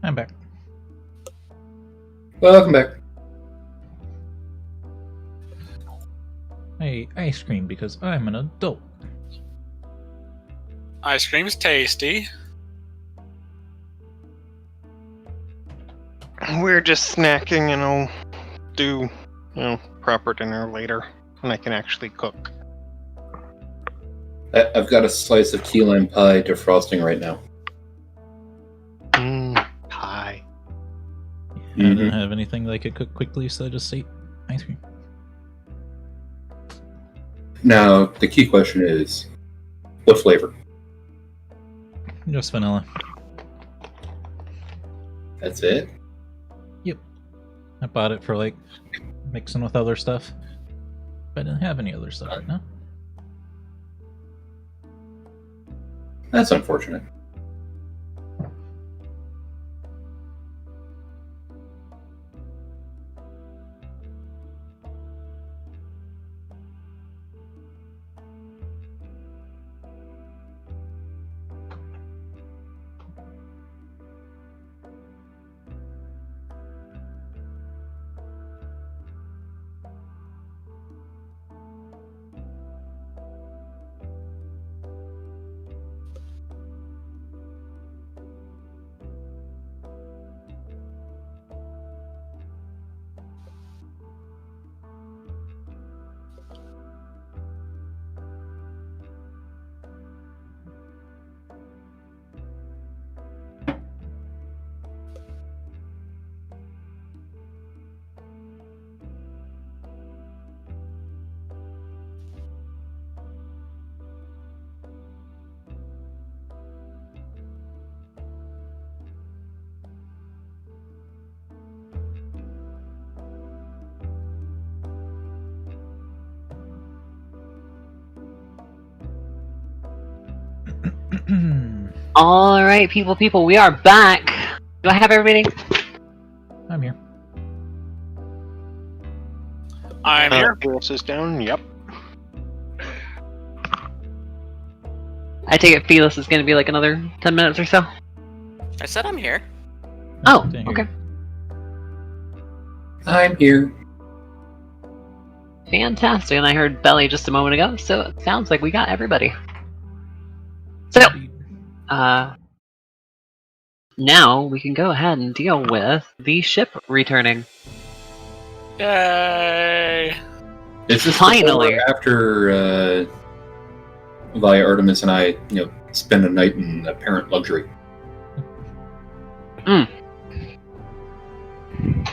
Speaker 6: I'm back.
Speaker 2: Welcome back.
Speaker 6: Hey, ice cream because I'm an adult.
Speaker 4: Ice cream's tasty.
Speaker 5: We're just snacking, and I'll do, proper dinner later when I can actually cook.
Speaker 2: I've got a slice of key lime pie defrosting right now.
Speaker 5: Pie.
Speaker 6: I didn't have anything that I could cook quickly, so I just ate ice cream.
Speaker 2: Now, the key question is, what flavor?
Speaker 6: Just vanilla.
Speaker 2: That's it?
Speaker 6: Yep. I bought it for, mixing with other stuff. But I didn't have any other stuff right now.
Speaker 2: That's unfortunate.
Speaker 1: All right, people, we are back. Do I have everybody?
Speaker 6: I'm here.
Speaker 4: I'm here.
Speaker 5: This is down. Yep.
Speaker 1: I take it Felis is going to be like another 10 minutes or so.
Speaker 3: I said I'm here.
Speaker 1: Oh,
Speaker 6: Didn't hear
Speaker 1: okay.
Speaker 2: I'm here.
Speaker 1: Fantastic. And I heard Belly just a moment ago, so it sounds like we got everybody. So, now we can go ahead and deal with the ship returning.
Speaker 4: Yay!
Speaker 2: Is this
Speaker 1: Finally.
Speaker 2: before or after Via Artemis and I, spend a night in apparent luxury?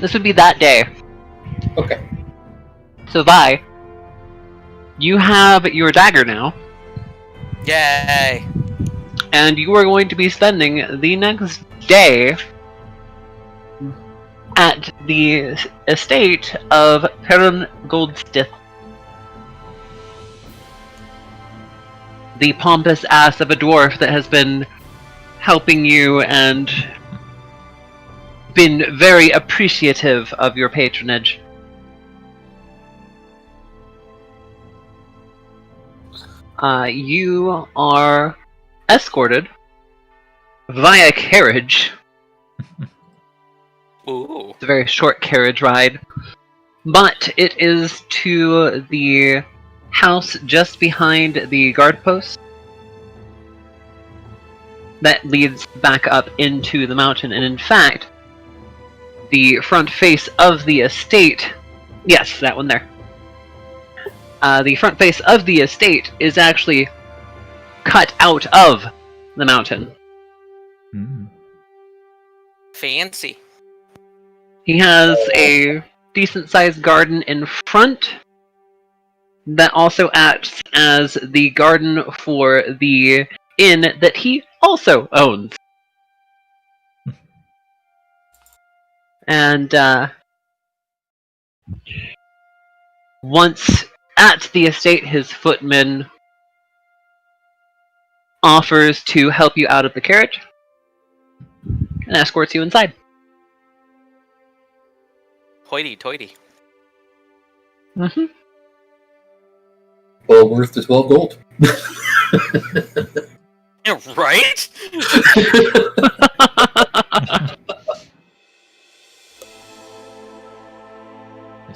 Speaker 1: This would be that day.
Speaker 2: Okay.
Speaker 1: So, Vi, you have your dagger now,
Speaker 3: Yay!
Speaker 1: and you are going to be spending the next day at the estate of Perrin Goldstith, the pompous ass of a dwarf that has been helping you and been very appreciative of your patronage. You are escorted via carriage.
Speaker 3: Ooh.
Speaker 1: It's a very short carriage ride, but it is to the house just behind the guard post that leads back up into the mountain. And in fact, the front face of the estate, yes, that one there. The front face of the estate is actually cut out of the mountain.
Speaker 3: Fancy.
Speaker 1: He has a decent-sized garden in front that also acts as the garden for the inn that he also owns. And once at the estate, his footman offers to help you out of the carriage and escorts you inside.
Speaker 3: Hoity-toity.
Speaker 1: Mm-hmm.
Speaker 2: Well, worth the 12 gold.
Speaker 3: Yeah, right?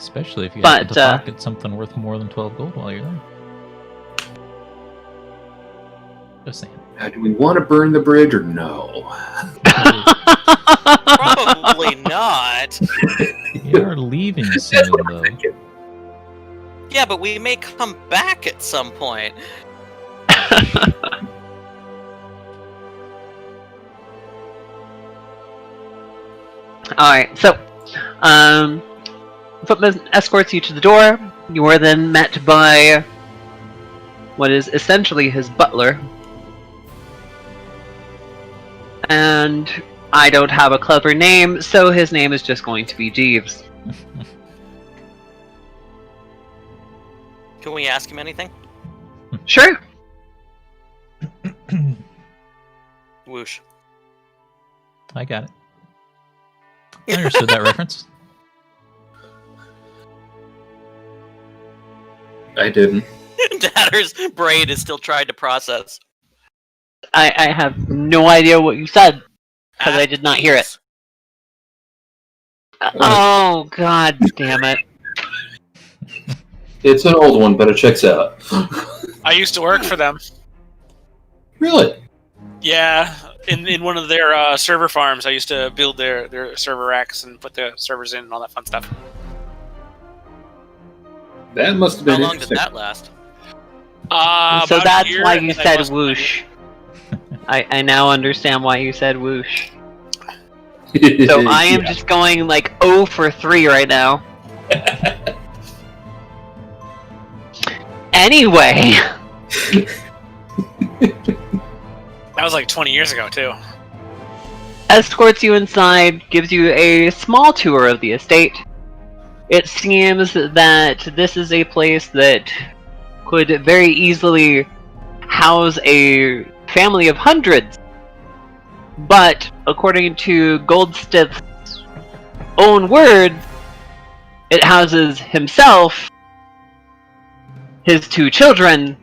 Speaker 6: Especially if you
Speaker 1: But,
Speaker 6: happen to pocket something worth more than 12 gold while you're there. Just saying.
Speaker 2: Now, do we want to burn the bridge or no?
Speaker 3: Probably not.
Speaker 6: We are leaving soon, though.
Speaker 3: Yeah, but we may come back at some point.
Speaker 1: Alright, so, Footman escorts you to the door. You are then met by what is essentially his butler. And I don't have a clever name, so his name is just going to be Jeeves.
Speaker 3: Can we ask him anything?
Speaker 1: Sure.
Speaker 3: Whoosh.
Speaker 6: I got it. I understood that reference.
Speaker 2: I didn't.
Speaker 3: Datter's brain is still trying to process.
Speaker 1: I have no idea what you said, because I did not hear it. Oh, god damn it.
Speaker 2: It's an old one, but it checks out.
Speaker 4: I used to work for them.
Speaker 2: Really?
Speaker 4: Yeah, in one of their server farms, I used to build their server racks and put the servers in and all that fun stuff.
Speaker 2: That must have
Speaker 3: How
Speaker 2: been
Speaker 3: long did
Speaker 2: interesting.
Speaker 3: that last?
Speaker 1: So
Speaker 4: About a
Speaker 1: that's
Speaker 4: year,
Speaker 1: why you
Speaker 4: and I
Speaker 1: said
Speaker 4: wasn't-
Speaker 1: whoosh. I now understand why you said whoosh. So I am just going like 0 for 3 right now. Anyway.
Speaker 4: That was like 20 years ago, too.
Speaker 1: Escorts you inside, gives you a small tour of the estate. It seems that this is a place that could very easily house a family of hundreds. But according to Goldstith's own words, it houses himself, his 2 children,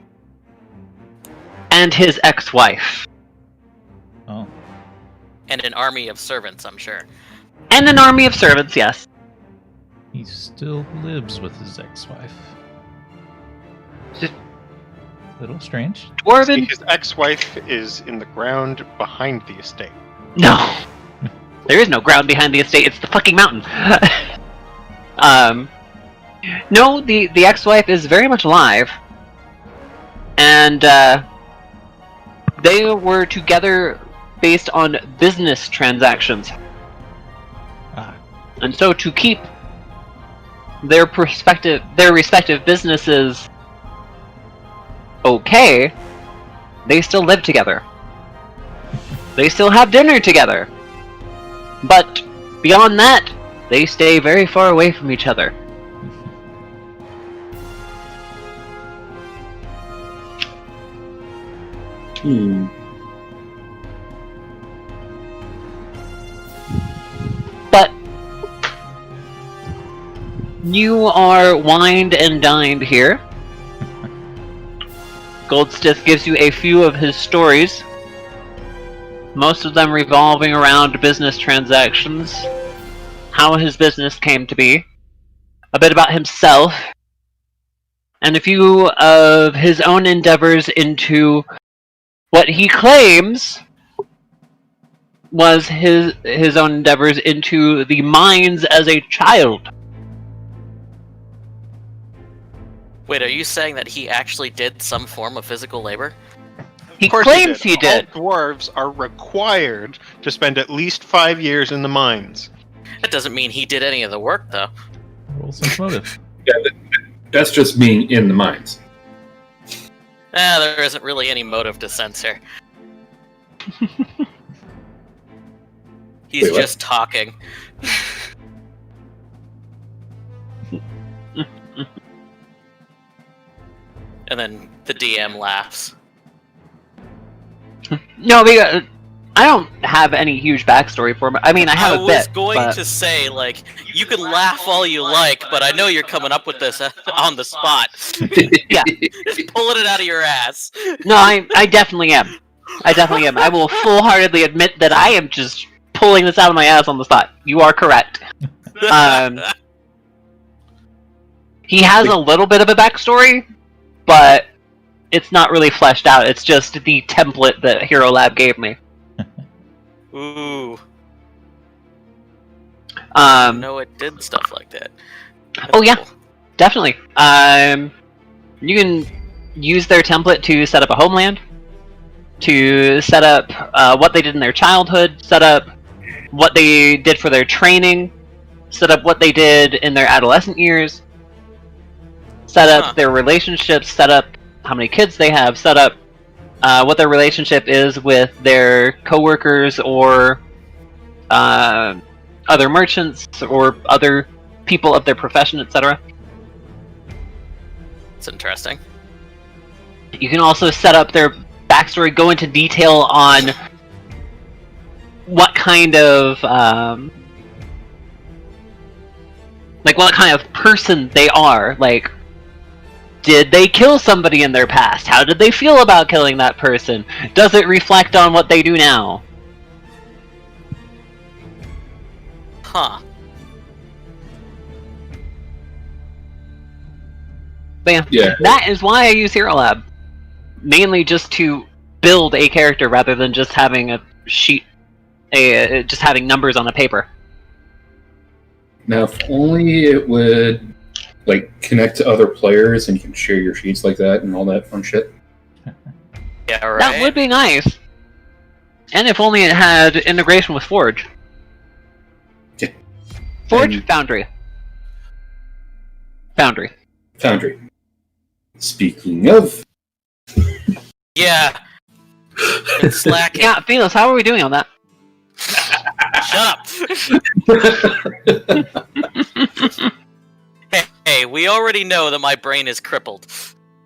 Speaker 1: and his ex-wife.
Speaker 6: Oh.
Speaker 3: And an army of servants, I'm sure.
Speaker 1: And an army of servants, yes.
Speaker 6: He still lives with his ex-wife.
Speaker 1: Just-
Speaker 6: Little strange.
Speaker 1: Dwarven?
Speaker 5: His ex-wife is in the ground behind the estate.
Speaker 1: No. There is no ground behind the estate, it's the fucking mountain. No, the ex-wife is very much alive. And, they were together based on business transactions.
Speaker 6: Ah.
Speaker 1: And so to keep their respective businesses okay, they still live together. They still have dinner together. But beyond that, they stay very far away from each other. But you are wined and dined here. Goldstith gives you a few of his stories, most of them revolving around business transactions, how his business came to be, a bit about himself, and a few of his own endeavors into what he claims was his own endeavors into the mines as a child.
Speaker 3: Wait, are you saying that he actually did some form of physical labor?
Speaker 1: He
Speaker 5: Of course
Speaker 1: claims he did.
Speaker 5: All dwarves are required to spend at least 5 years in the mines.
Speaker 3: That doesn't mean he did any of the work, though.
Speaker 6: Roll sense motive.
Speaker 2: Yeah, that's just being in the mines.
Speaker 3: There isn't really any motive to sense here. He's
Speaker 2: Wait, what?
Speaker 3: just talking. And then the DM laughs.
Speaker 1: No, because I don't have any huge backstory for him. I mean, I have
Speaker 3: I
Speaker 1: a
Speaker 3: was
Speaker 1: bit,
Speaker 3: going
Speaker 1: but...
Speaker 3: to say, like, you can laugh all you like, but I know you're coming up with this on the spot.
Speaker 1: Yeah.
Speaker 3: Just pulling it out of your ass.
Speaker 1: No, I definitely am. I definitely am. I will full-heartedly admit that I am just pulling this out of my ass on the spot. You are correct. He has a little bit of a backstory, but it's not really fleshed out. It's just the template that Hero Lab gave me.
Speaker 3: Ooh. No, it did stuff like that. That's
Speaker 1: oh yeah,
Speaker 3: cool.
Speaker 1: definitely. You can use their template to set up a homeland, to set up what they did in their childhood, set up what they did for their training, set up what they did in their adolescent years, set up their relationships, set up how many kids they have, set up what their relationship is with their coworkers or other merchants or other people of their profession, etc.
Speaker 3: It's interesting.
Speaker 1: You can also set up their backstory, go into detail on what kind of what kind of person they are. Like, did they kill somebody in their past? How did they feel about killing that person? Does it reflect on what they do now?
Speaker 3: Huh.
Speaker 1: But
Speaker 2: Yeah.
Speaker 1: that is why I use Hero Lab. Mainly just to build a character rather than just having a sheet, just having numbers on a paper.
Speaker 2: Now, if only it would connect to other players and you can share your sheets like that and all that fun shit.
Speaker 3: Yeah, right.
Speaker 1: That would be nice. And if only it had integration with Forge.
Speaker 2: Yeah.
Speaker 1: Forge,
Speaker 2: And-
Speaker 1: Foundry.
Speaker 2: Foundry. Speaking of,
Speaker 3: Yeah. Been slacking.
Speaker 1: Yeah, Phenos, how are we doing on that?
Speaker 3: Shut up. Hey, we already know that my brain is crippled.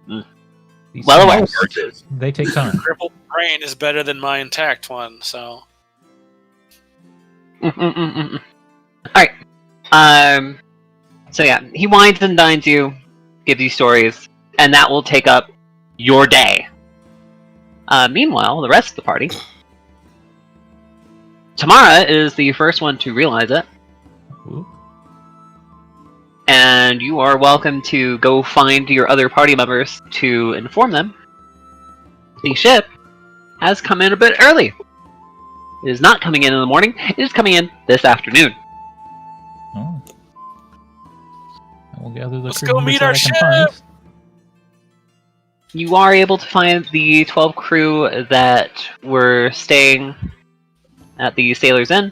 Speaker 6: These
Speaker 1: Well aware.
Speaker 6: things, they take time.
Speaker 4: Crippled brain is better than my intact one, so.
Speaker 1: Alright. So yeah, he wines and dines you, gives you stories, and that will take up your day. Meanwhile, the rest of the party. Tammara is the first one to realize it,
Speaker 6: Ooh.
Speaker 1: and you are welcome to go find your other party members to inform them. The ship has come in a bit early. It is not coming in the morning, it is coming in this afternoon.
Speaker 6: Oh. I will gather the
Speaker 4: Let's
Speaker 6: crew
Speaker 4: go
Speaker 6: members
Speaker 4: meet
Speaker 6: that
Speaker 4: our
Speaker 6: I can
Speaker 4: ship!
Speaker 6: find.
Speaker 1: You are able to find the 12 crew that were staying at the Sailor's Inn.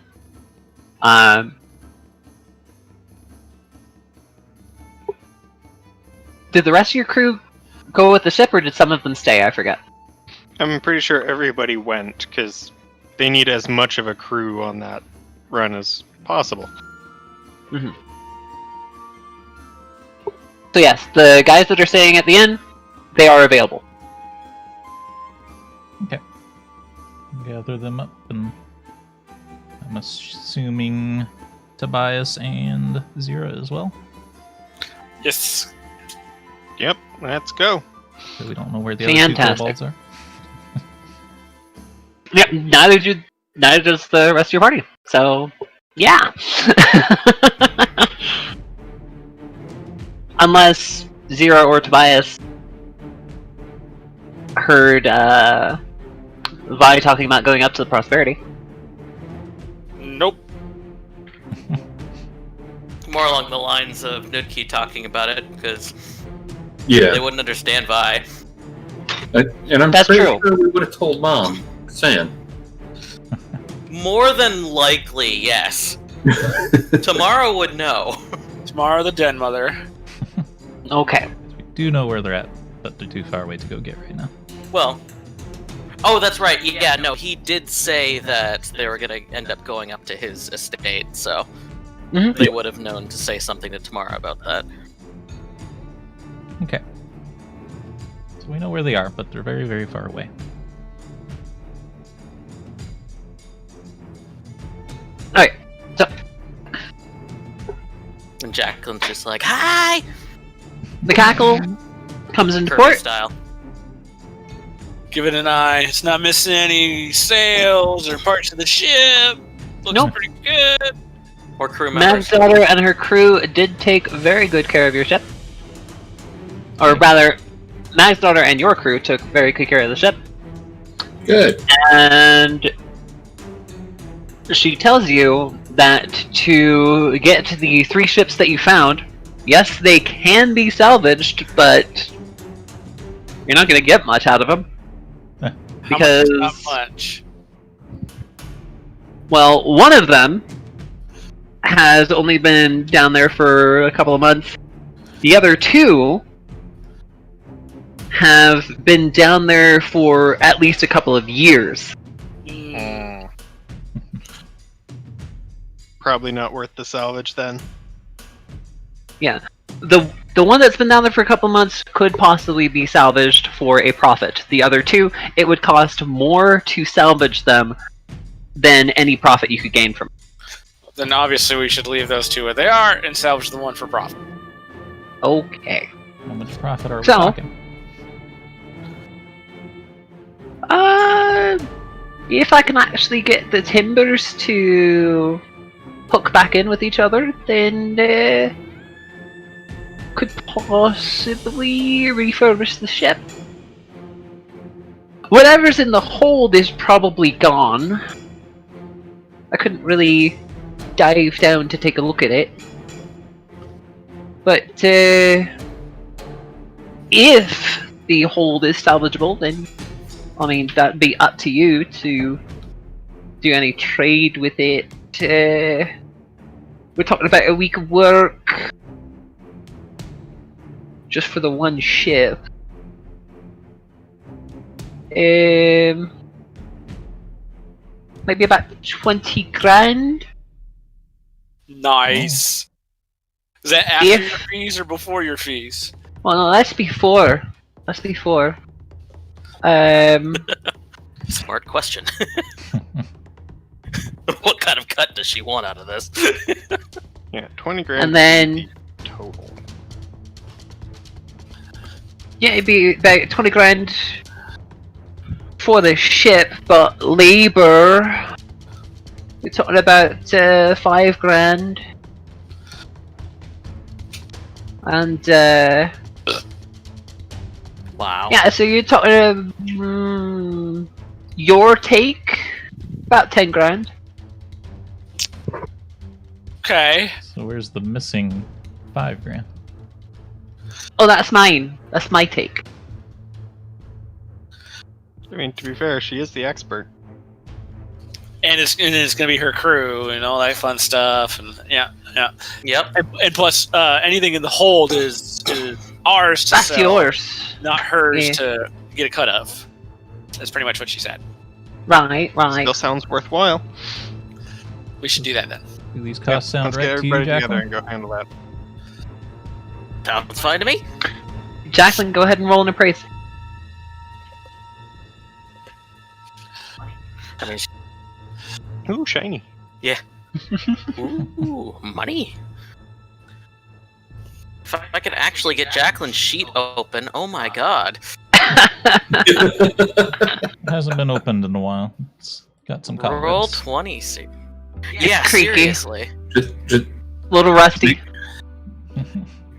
Speaker 1: Did the rest of your crew go with the ship, or did some of them stay? I forget.
Speaker 5: I'm pretty sure everybody went because they need as much of a crew on that run as possible.
Speaker 1: So yes, the guys that are staying at the inn, they are available.
Speaker 6: Gather them up, and I'm assuming Tobias and Zira as well.
Speaker 4: Yes.
Speaker 5: Yep, let's go.
Speaker 6: So we don't know where the other two
Speaker 1: Fantastic.
Speaker 6: kobolds are.
Speaker 1: Yep, neither does the rest of your party. So, yeah. Unless Zira or Tobias heard Vi talking about going up to the Prosperity.
Speaker 4: Nope.
Speaker 3: More along the lines of Nudki talking about it, because
Speaker 2: yeah,
Speaker 3: they wouldn't understand Vi.
Speaker 2: and I'm
Speaker 1: That's
Speaker 2: pretty
Speaker 1: true.
Speaker 2: sure we would have told Mom. Saying.
Speaker 3: More than likely, yes. Tomorrow would know.
Speaker 4: Tammara the Den Mother.
Speaker 1: Okay.
Speaker 6: We do know where they're at, but they're too far away to go get right now.
Speaker 3: Well, oh, that's right. Yeah, no, he did say that they were going to end up going up to his estate, so
Speaker 1: Mhm.
Speaker 3: they would have known to say something to Tammara about that.
Speaker 6: Okay. So we know where they are, but they're very, very far away.
Speaker 1: Alright, so
Speaker 3: And Jacqueline's just like, hi!
Speaker 1: the cackle comes into
Speaker 3: Kirby
Speaker 1: port.
Speaker 3: style.
Speaker 4: Give it an eye. It's not missing any sails or parts of the ship. Looks
Speaker 1: Nope.
Speaker 4: pretty good.
Speaker 3: Or crew members.
Speaker 1: Mag's daughter and her crew did take very good care of your ship. or rather, Mag's daughter and your crew took very good care of the ship.
Speaker 2: Good.
Speaker 1: And she tells you that to get to the 3 ships that you found, yes, they can be salvaged, but you're not going to get much out of them. Because,
Speaker 4: not much.
Speaker 1: well, one of them has only been down there for a couple of months. The other 2 have been down there for at least a couple of years.
Speaker 5: Probably not worth the salvage then.
Speaker 1: Yeah. The one that's been down there for a couple of months could possibly be salvaged for a profit. The other 2, it would cost more to salvage them than any profit you could gain from it.
Speaker 4: Then obviously we should leave those 2 where they are and salvage the one for profit.
Speaker 1: Okay.
Speaker 6: How much profit are we
Speaker 1: So-
Speaker 6: talking?
Speaker 1: If I can actually get the timbers to hook back in with each other, then could possibly refurbish the ship. Whatever's in the hold is probably gone. I couldn't really dive down to take a look at it. But if the hold is salvageable, then I mean, that'd be up to you to do any trade with it. We're talking about a week of work just for the one ship. Maybe about 20 grand.
Speaker 4: Nice. Is that after
Speaker 1: If-
Speaker 4: your fees or before your fees?
Speaker 1: Well, no, that's before. That's before.
Speaker 3: Smart question. What kind of cut does she want out of this?
Speaker 5: Yeah, 20 grand.
Speaker 1: And then
Speaker 5: total.
Speaker 1: yeah, it'd be about 20 grand for the ship, but labor, we're talking about 5 grand. And
Speaker 3: Wow.
Speaker 1: yeah, so you're talking your take about 10 grand.
Speaker 4: Okay.
Speaker 6: So where's the missing 5 grand?
Speaker 1: Oh, that's mine. That's my take.
Speaker 5: I mean, to be fair, she is the expert.
Speaker 4: And it's gonna be her crew and all that fun stuff, and yeah.
Speaker 3: Yep.
Speaker 4: And plus, anything in the hold is ours to
Speaker 1: That's
Speaker 4: sell,
Speaker 1: yours.
Speaker 4: not hers
Speaker 1: Yeah.
Speaker 4: to get a cut of. That's pretty much what she said.
Speaker 1: Right.
Speaker 5: Still sounds worthwhile.
Speaker 4: We should do that then.
Speaker 6: Do these costs sound
Speaker 5: Let's
Speaker 6: right
Speaker 5: get
Speaker 6: to you,
Speaker 5: everybody together
Speaker 6: Jacqueline?
Speaker 5: and go handle that.
Speaker 3: Sounds fine to me.
Speaker 1: Jacqueline, go ahead and roll an appraise.
Speaker 3: I mean,
Speaker 5: Ooh, shiny.
Speaker 3: ooh, money. If I could actually get Jacqueline's sheet open, oh my god.
Speaker 6: It hasn't been opened in a while. It's got some cobwebs.
Speaker 3: Roll 20. Yeah,
Speaker 1: creaky.
Speaker 3: seriously.
Speaker 2: Just
Speaker 1: A little rusty.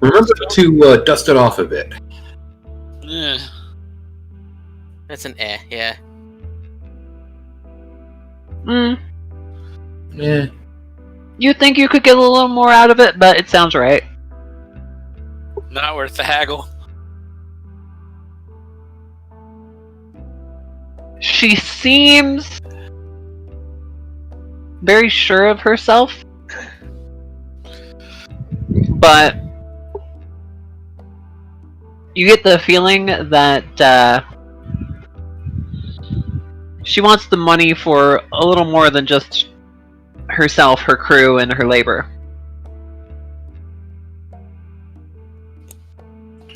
Speaker 2: remember to dust it off a bit.
Speaker 4: Yeah.
Speaker 3: It's an yeah.
Speaker 2: Yeah.
Speaker 1: You think you could get a little more out of it, but it sounds right.
Speaker 4: Not worth the haggle.
Speaker 1: She seems very sure of herself, but you get the feeling that she wants the money for a little more than just herself, her crew, and her labor.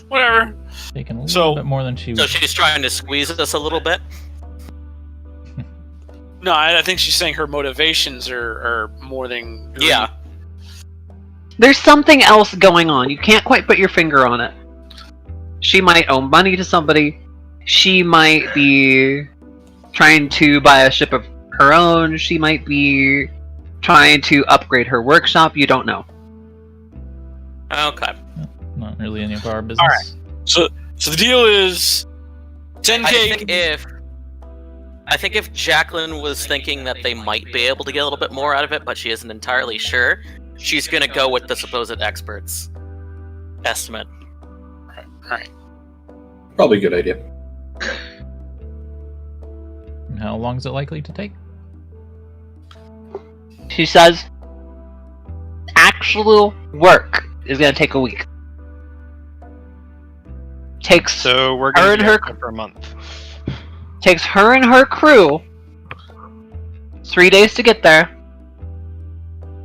Speaker 4: Whatever.
Speaker 6: Taking a little
Speaker 4: So-
Speaker 6: bit more than she
Speaker 3: So
Speaker 6: was.
Speaker 3: she's trying to squeeze us a little bit.
Speaker 4: No, I think she's saying her motivations are more than greed.
Speaker 3: Yeah.
Speaker 1: There's something else going on. You can't quite put your finger on it. She might owe money to somebody. She might be trying to buy a ship of her own. She might be trying to upgrade her workshop. You don't know.
Speaker 3: Okay.
Speaker 6: Not really any of our business.
Speaker 4: Alright. So the deal is 10K.
Speaker 3: I think if Jacqueline was thinking that they might be able to get a little bit more out of it, but she isn't entirely sure, she's gonna go with the supposed expert's estimate.
Speaker 4: Alright.
Speaker 2: Probably a good idea.
Speaker 6: And how long is it likely to take?
Speaker 1: She says, actual work is going to take a week. Takes
Speaker 5: So we're
Speaker 1: Her
Speaker 5: going
Speaker 1: and
Speaker 5: to
Speaker 1: her-
Speaker 5: be for a month.
Speaker 1: takes her and her crew 3 days to get there,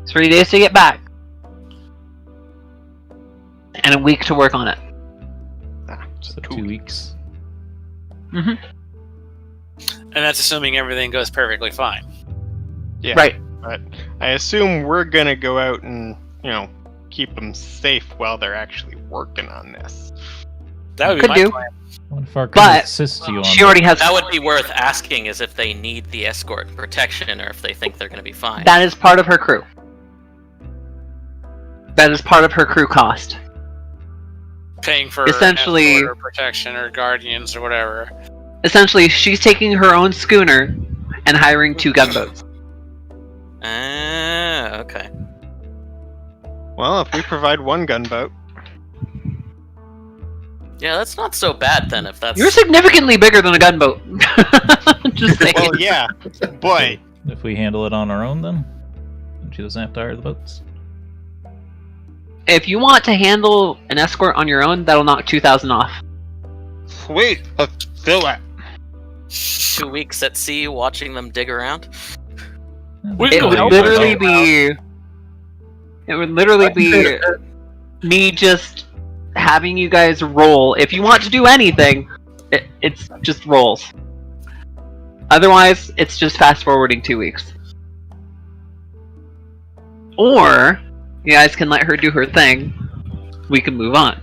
Speaker 1: 3 days to get back, and a week to work on it.
Speaker 6: So 2 weeks.
Speaker 1: Mm-hmm.
Speaker 4: And that's assuming everything goes perfectly fine.
Speaker 5: Yeah.
Speaker 1: Right.
Speaker 5: But I assume we're gonna go out and, keep them safe while they're actually working on this.
Speaker 4: That would be
Speaker 1: Could
Speaker 4: my
Speaker 1: do.
Speaker 4: plan.
Speaker 6: What if our crew
Speaker 1: But
Speaker 6: assists you on
Speaker 1: She already has.
Speaker 3: That would be worth asking, is if they need the escort protection or if they think they're gonna be fine.
Speaker 1: That is part of her crew. That is part of her crew cost.
Speaker 4: Paying for
Speaker 1: Essentially-
Speaker 4: escort or protection or guardians or whatever.
Speaker 1: Essentially, she's taking her own schooner and hiring 2 gunboats.
Speaker 3: Ah, okay.
Speaker 5: Well, if we provide one gunboat,
Speaker 3: Yeah, that's not so bad then, if that's...
Speaker 1: You're significantly bigger than a gunboat. Just saying.
Speaker 5: well, yeah, but
Speaker 6: If we handle it on our own, then she doesn't have to hire the boats.
Speaker 1: If you want to handle an escort on your own, that'll knock 2,000 off.
Speaker 5: sweet, let's do it.
Speaker 3: 2 weeks at sea watching them dig around?
Speaker 4: We
Speaker 1: It
Speaker 4: can
Speaker 1: would
Speaker 4: help
Speaker 1: literally
Speaker 4: her.
Speaker 1: be. It would literally be me just having you guys roll. If you want to do anything, it's just rolls. Otherwise, it's just fast forwarding 2 weeks. Or you guys can let her do her thing. We can move on.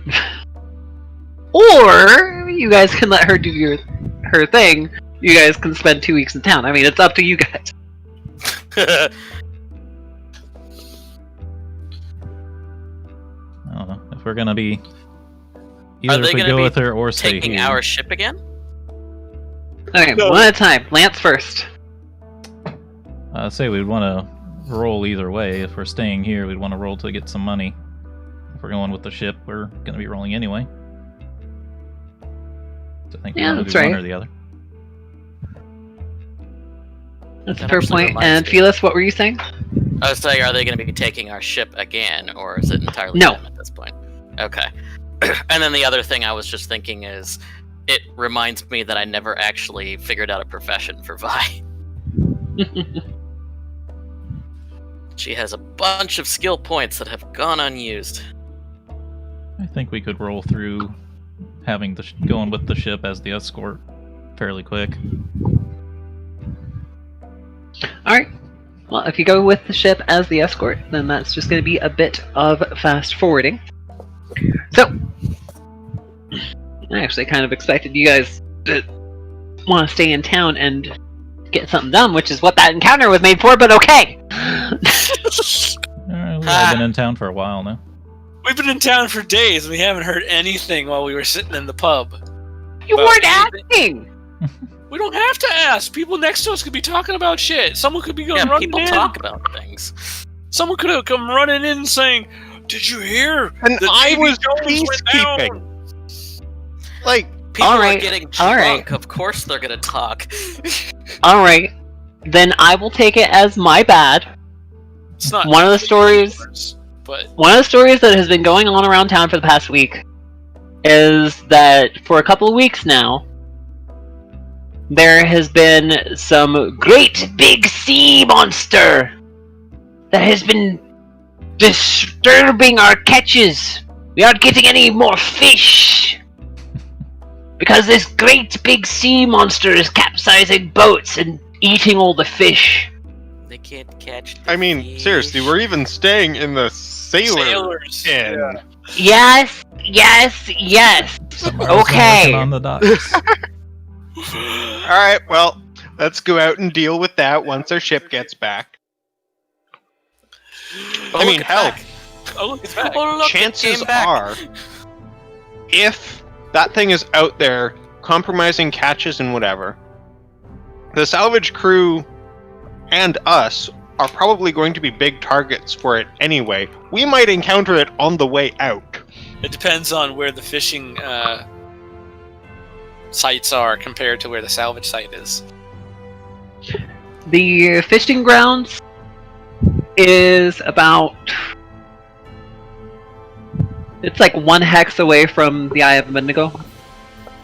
Speaker 1: Or you guys can let her do her thing. You guys can spend 2 weeks in town. I mean, it's up to you guys.
Speaker 6: I don't know. If we're gonna be either
Speaker 3: they
Speaker 6: if we
Speaker 3: gonna
Speaker 6: go
Speaker 3: be
Speaker 6: with her or stay
Speaker 3: Taking
Speaker 6: here.
Speaker 3: our ship again?
Speaker 1: Okay,
Speaker 4: No.
Speaker 1: one at a time. Lance first.
Speaker 6: Say we'd want to roll either way. If we're staying here, we'd want to roll to get some money. If we're going with the ship, we're gonna be rolling anyway. So I think
Speaker 1: Yeah,
Speaker 6: we want
Speaker 1: that's
Speaker 6: to do one
Speaker 1: right.
Speaker 6: or the other.
Speaker 1: That's a
Speaker 3: That
Speaker 1: fair
Speaker 3: actually
Speaker 1: point.
Speaker 3: reminds
Speaker 1: And
Speaker 3: me.
Speaker 1: Felix, what were you saying?
Speaker 3: I was saying, are they going to be taking our ship again, or is it entirely
Speaker 1: No.
Speaker 3: them at this point? Okay. And then the other thing I was just thinking is, it reminds me that I never actually figured out a profession for Vi. She has a bunch of skill points that have gone unused.
Speaker 6: I think we could roll through having going with the ship as the escort fairly quick.
Speaker 1: Alright. Well, if you go with the ship as the escort, then that's just going to be a bit of fast forwarding. So, I actually kind of expected you guys to want to stay in town and get something done, which is what that encounter was made for, but okay!
Speaker 6: We've all been in town for a while now.
Speaker 4: We've been in town for days and we haven't heard anything while we were sitting in the pub.
Speaker 1: You
Speaker 4: Well,
Speaker 1: weren't asking!
Speaker 4: We don't have to ask. People next to us could be talking about shit. Someone could be going
Speaker 3: Yeah,
Speaker 4: running
Speaker 3: people
Speaker 4: in.
Speaker 3: talk about things.
Speaker 4: Someone could have come running in saying, "Did you hear?"
Speaker 5: And
Speaker 4: that
Speaker 5: I
Speaker 4: Davy
Speaker 5: was
Speaker 4: Jones went down?"
Speaker 5: peacekeeping. Like,
Speaker 3: People
Speaker 1: Alright,
Speaker 3: are getting
Speaker 1: alright.
Speaker 3: drunk. Of course they're gonna talk.
Speaker 1: Alright. Then I will take it as my bad.
Speaker 4: It's not
Speaker 1: One of the stories-
Speaker 4: but
Speaker 1: One of the stories that has been going on around town for the past week is that for a couple of weeks now, there has been some great big sea monster that has been disturbing our catches. We aren't getting any more fish because this great big sea monster is capsizing boats and eating all the fish.
Speaker 3: They can't catch the
Speaker 5: I mean,
Speaker 3: fish.
Speaker 5: seriously, we're even staying in the sailors.
Speaker 4: yeah.
Speaker 1: Yes, yes, yes.
Speaker 6: Somewhere else
Speaker 1: Okay.
Speaker 6: working on the docks.
Speaker 5: All right, well, let's go out and deal with that once our ship gets back. I mean,
Speaker 3: look,
Speaker 5: hell,
Speaker 3: back.
Speaker 4: Oh, look, it's back.
Speaker 3: Oh, look, it
Speaker 5: chances
Speaker 3: came back.
Speaker 5: are, if That thing is out there, compromising catches and whatever. The salvage crew and us are probably going to be big targets for it anyway. We might encounter it on the way out.
Speaker 4: It depends on where the fishing sites are compared to where the salvage site is.
Speaker 1: The fishing grounds is about... It's like 1 hex away from the Eye of Bendigo.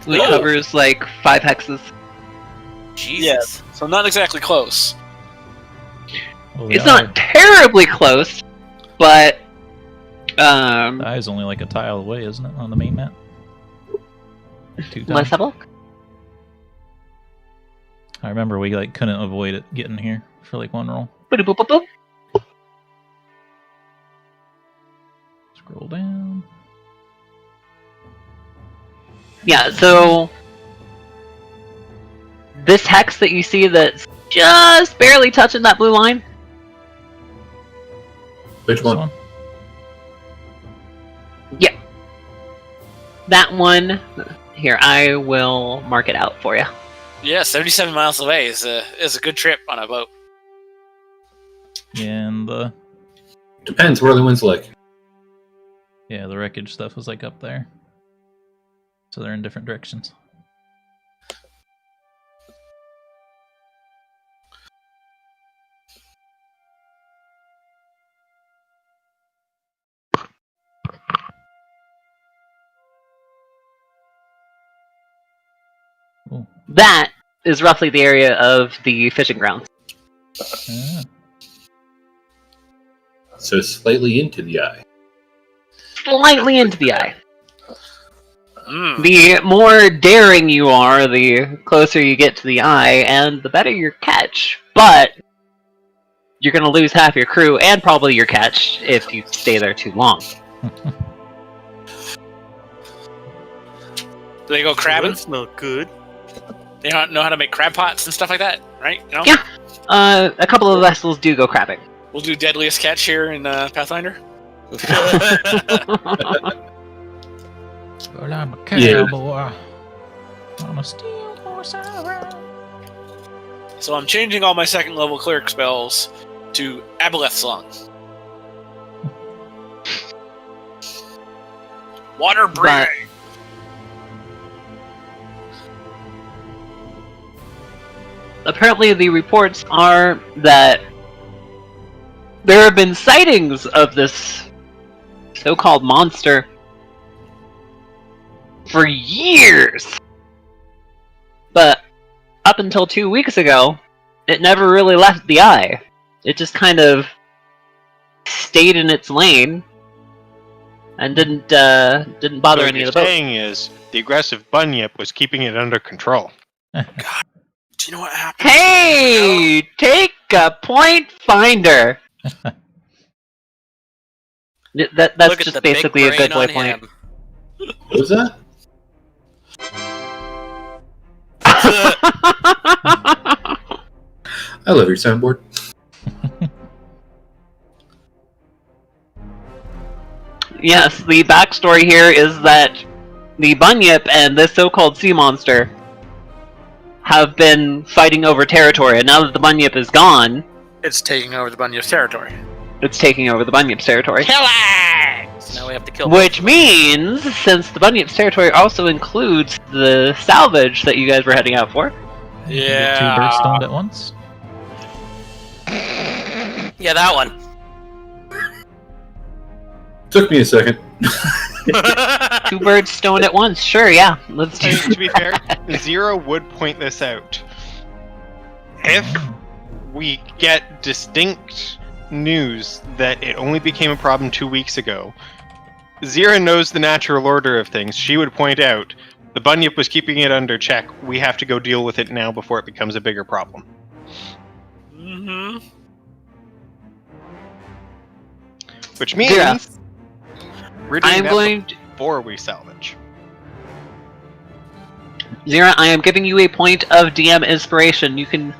Speaker 1: Which
Speaker 4: Oh.
Speaker 1: covers like 5 hexes.
Speaker 3: Jesus.
Speaker 4: So not exactly close.
Speaker 6: Well,
Speaker 1: It's not terribly close, but...
Speaker 6: The eye's only like a tile away, isn't it, on the main map? 2
Speaker 1: let's
Speaker 6: tiles.
Speaker 1: have a look.
Speaker 6: I remember we like couldn't avoid it getting here for like 1 roll.
Speaker 1: Boop, boop, boop, boop.
Speaker 6: Scroll down.
Speaker 1: Yeah, so... This hex that you see that's just barely touching that blue line,
Speaker 2: Which
Speaker 6: This
Speaker 2: one?
Speaker 6: one?
Speaker 1: that one... Here, I will mark it out for you.
Speaker 4: Yeah, 77 miles away is a good trip on a boat.
Speaker 6: Yeah, and the
Speaker 2: Depends where the wind's like.
Speaker 6: the wreckage stuff was like up there. So they're in different directions. Ooh.
Speaker 1: That is roughly the area of the fishing grounds.
Speaker 6: Ah.
Speaker 2: So slightly into the eye.
Speaker 1: Slightly into the eye.
Speaker 4: Mm.
Speaker 1: The more daring you are, the closer you get to the eye, and the better your catch. But you're going to lose half your crew and probably your catch if you stay there too long.
Speaker 4: Do they go crabbing?
Speaker 3: Smell good.
Speaker 4: They don't know how to make crab pots and stuff like that, right? You know?
Speaker 1: Yeah. A couple of vessels do go crabbing.
Speaker 4: We'll do deadliest catch here in Pathfinder.
Speaker 6: Well, I'm a
Speaker 2: Yeah.
Speaker 6: cowboy. On a steel horse I ride.
Speaker 4: So I'm changing all my 2nd level cleric spells to Aboleth Song. Water breathing.
Speaker 1: Apparently the reports are that there have been sightings of this so-called monster for years. But up until 2 weeks ago, it never really left the eye. It just kind of stayed in its lane and didn't bother
Speaker 5: So
Speaker 1: any
Speaker 5: what
Speaker 1: of the
Speaker 5: you're
Speaker 1: boats.
Speaker 5: saying is the aggressive bunyip was keeping it under control.
Speaker 4: Do you know what happened?
Speaker 1: Hey, take a point, Finder. That's
Speaker 3: Look at
Speaker 1: just
Speaker 3: the big
Speaker 1: basically a good
Speaker 3: brain
Speaker 1: boy
Speaker 3: on
Speaker 1: point.
Speaker 3: him.
Speaker 2: What was that? I love your soundboard.
Speaker 1: Yes, the backstory here is that the Bunyip and this so-called sea monster have been fighting over territory, and now that the Bunyip is gone,
Speaker 4: It's taking over the Bunyip's territory.
Speaker 1: it's taking over the Bunyip's territory.
Speaker 4: Killing!
Speaker 3: So now we have to kill
Speaker 1: Which means, since the Bunyip's territory also includes the salvage that you guys were heading out for,
Speaker 6: You get 2 birds stoned at once.
Speaker 3: Yeah, that one.
Speaker 2: Took me a second.
Speaker 1: 2 birds stoned at once. Sure, yeah, let's do.
Speaker 5: To be fair, Zero would point this out. If we get distinct news that it only became a problem 2 weeks ago, Zira knows the natural order of things. She would point out, the Bunyip was keeping it under check. We have to go deal with it now before it becomes a bigger problem.
Speaker 4: Mm-hmm.
Speaker 5: Which means
Speaker 1: Zira,
Speaker 5: we're doing
Speaker 1: I'm
Speaker 5: that
Speaker 1: going to,
Speaker 5: before we salvage.
Speaker 1: Zira, I am giving you a point of DM inspiration. You can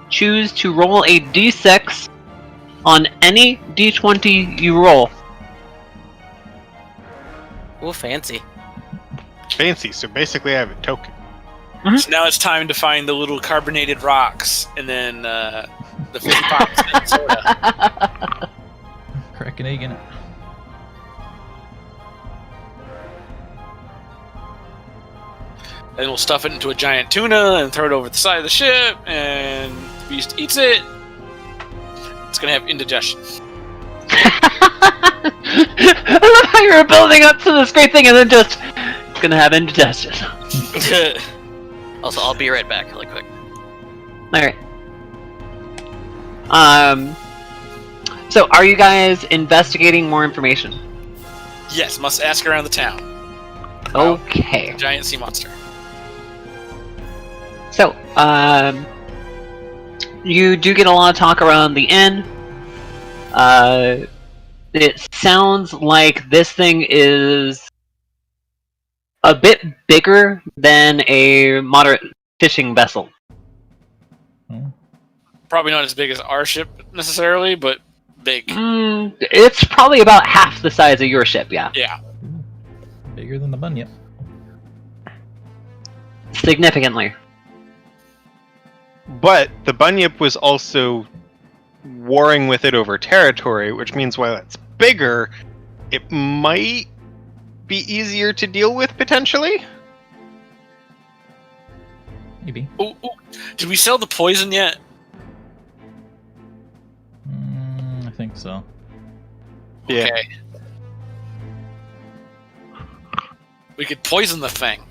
Speaker 1: choose to roll a d6 on any d20 you roll.
Speaker 3: Ooh, fancy.
Speaker 5: Fancy. So basically, I have a token.
Speaker 4: So now it's time to find the little carbonated rocks, and then the 55% soda.
Speaker 6: Crack an egg in it.
Speaker 4: Then we'll stuff it into a giant tuna and throw it over the side of the ship, and the beast eats it. It's gonna have indigestion.
Speaker 1: I love how you were building up to this great thing and then just gonna have indigestion.
Speaker 3: Also, I'll be right back really quick.
Speaker 1: Alright. So are you guys investigating more information?
Speaker 4: Yes, must ask around the town.
Speaker 1: Okay.
Speaker 4: Giant sea monster.
Speaker 1: So, you do get a lot of talk around the inn. It sounds like this thing is a bit bigger than a moderate fishing vessel.
Speaker 4: Probably not as big as our ship necessarily, but big.
Speaker 1: It's probably about half the size of your ship, yeah.
Speaker 4: Yeah.
Speaker 6: Bigger than the bunyip.
Speaker 1: Significantly.
Speaker 5: But the bunyip was also warring with it over territory, which means while it's bigger, it might be easier to deal with potentially.
Speaker 6: Maybe.
Speaker 4: Ooh. Did we sell the poison yet?
Speaker 6: I think so.
Speaker 5: Yeah.
Speaker 4: Okay. We could poison the thing.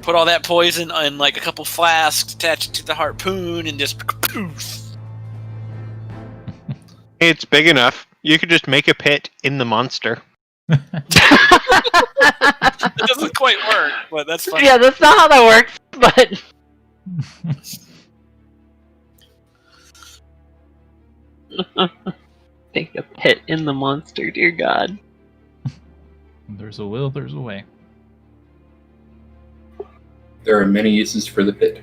Speaker 4: Put all that poison in like a couple flasks, attach it to the harpoon, and just poof.
Speaker 5: It's big enough. You could just make a pit in the monster.
Speaker 4: It doesn't quite work, but that's fine.
Speaker 1: Yeah, that's not how that works, but... Take a pit in the monster, dear God.
Speaker 6: There's a will, there's a way.
Speaker 2: There are many uses for the pit.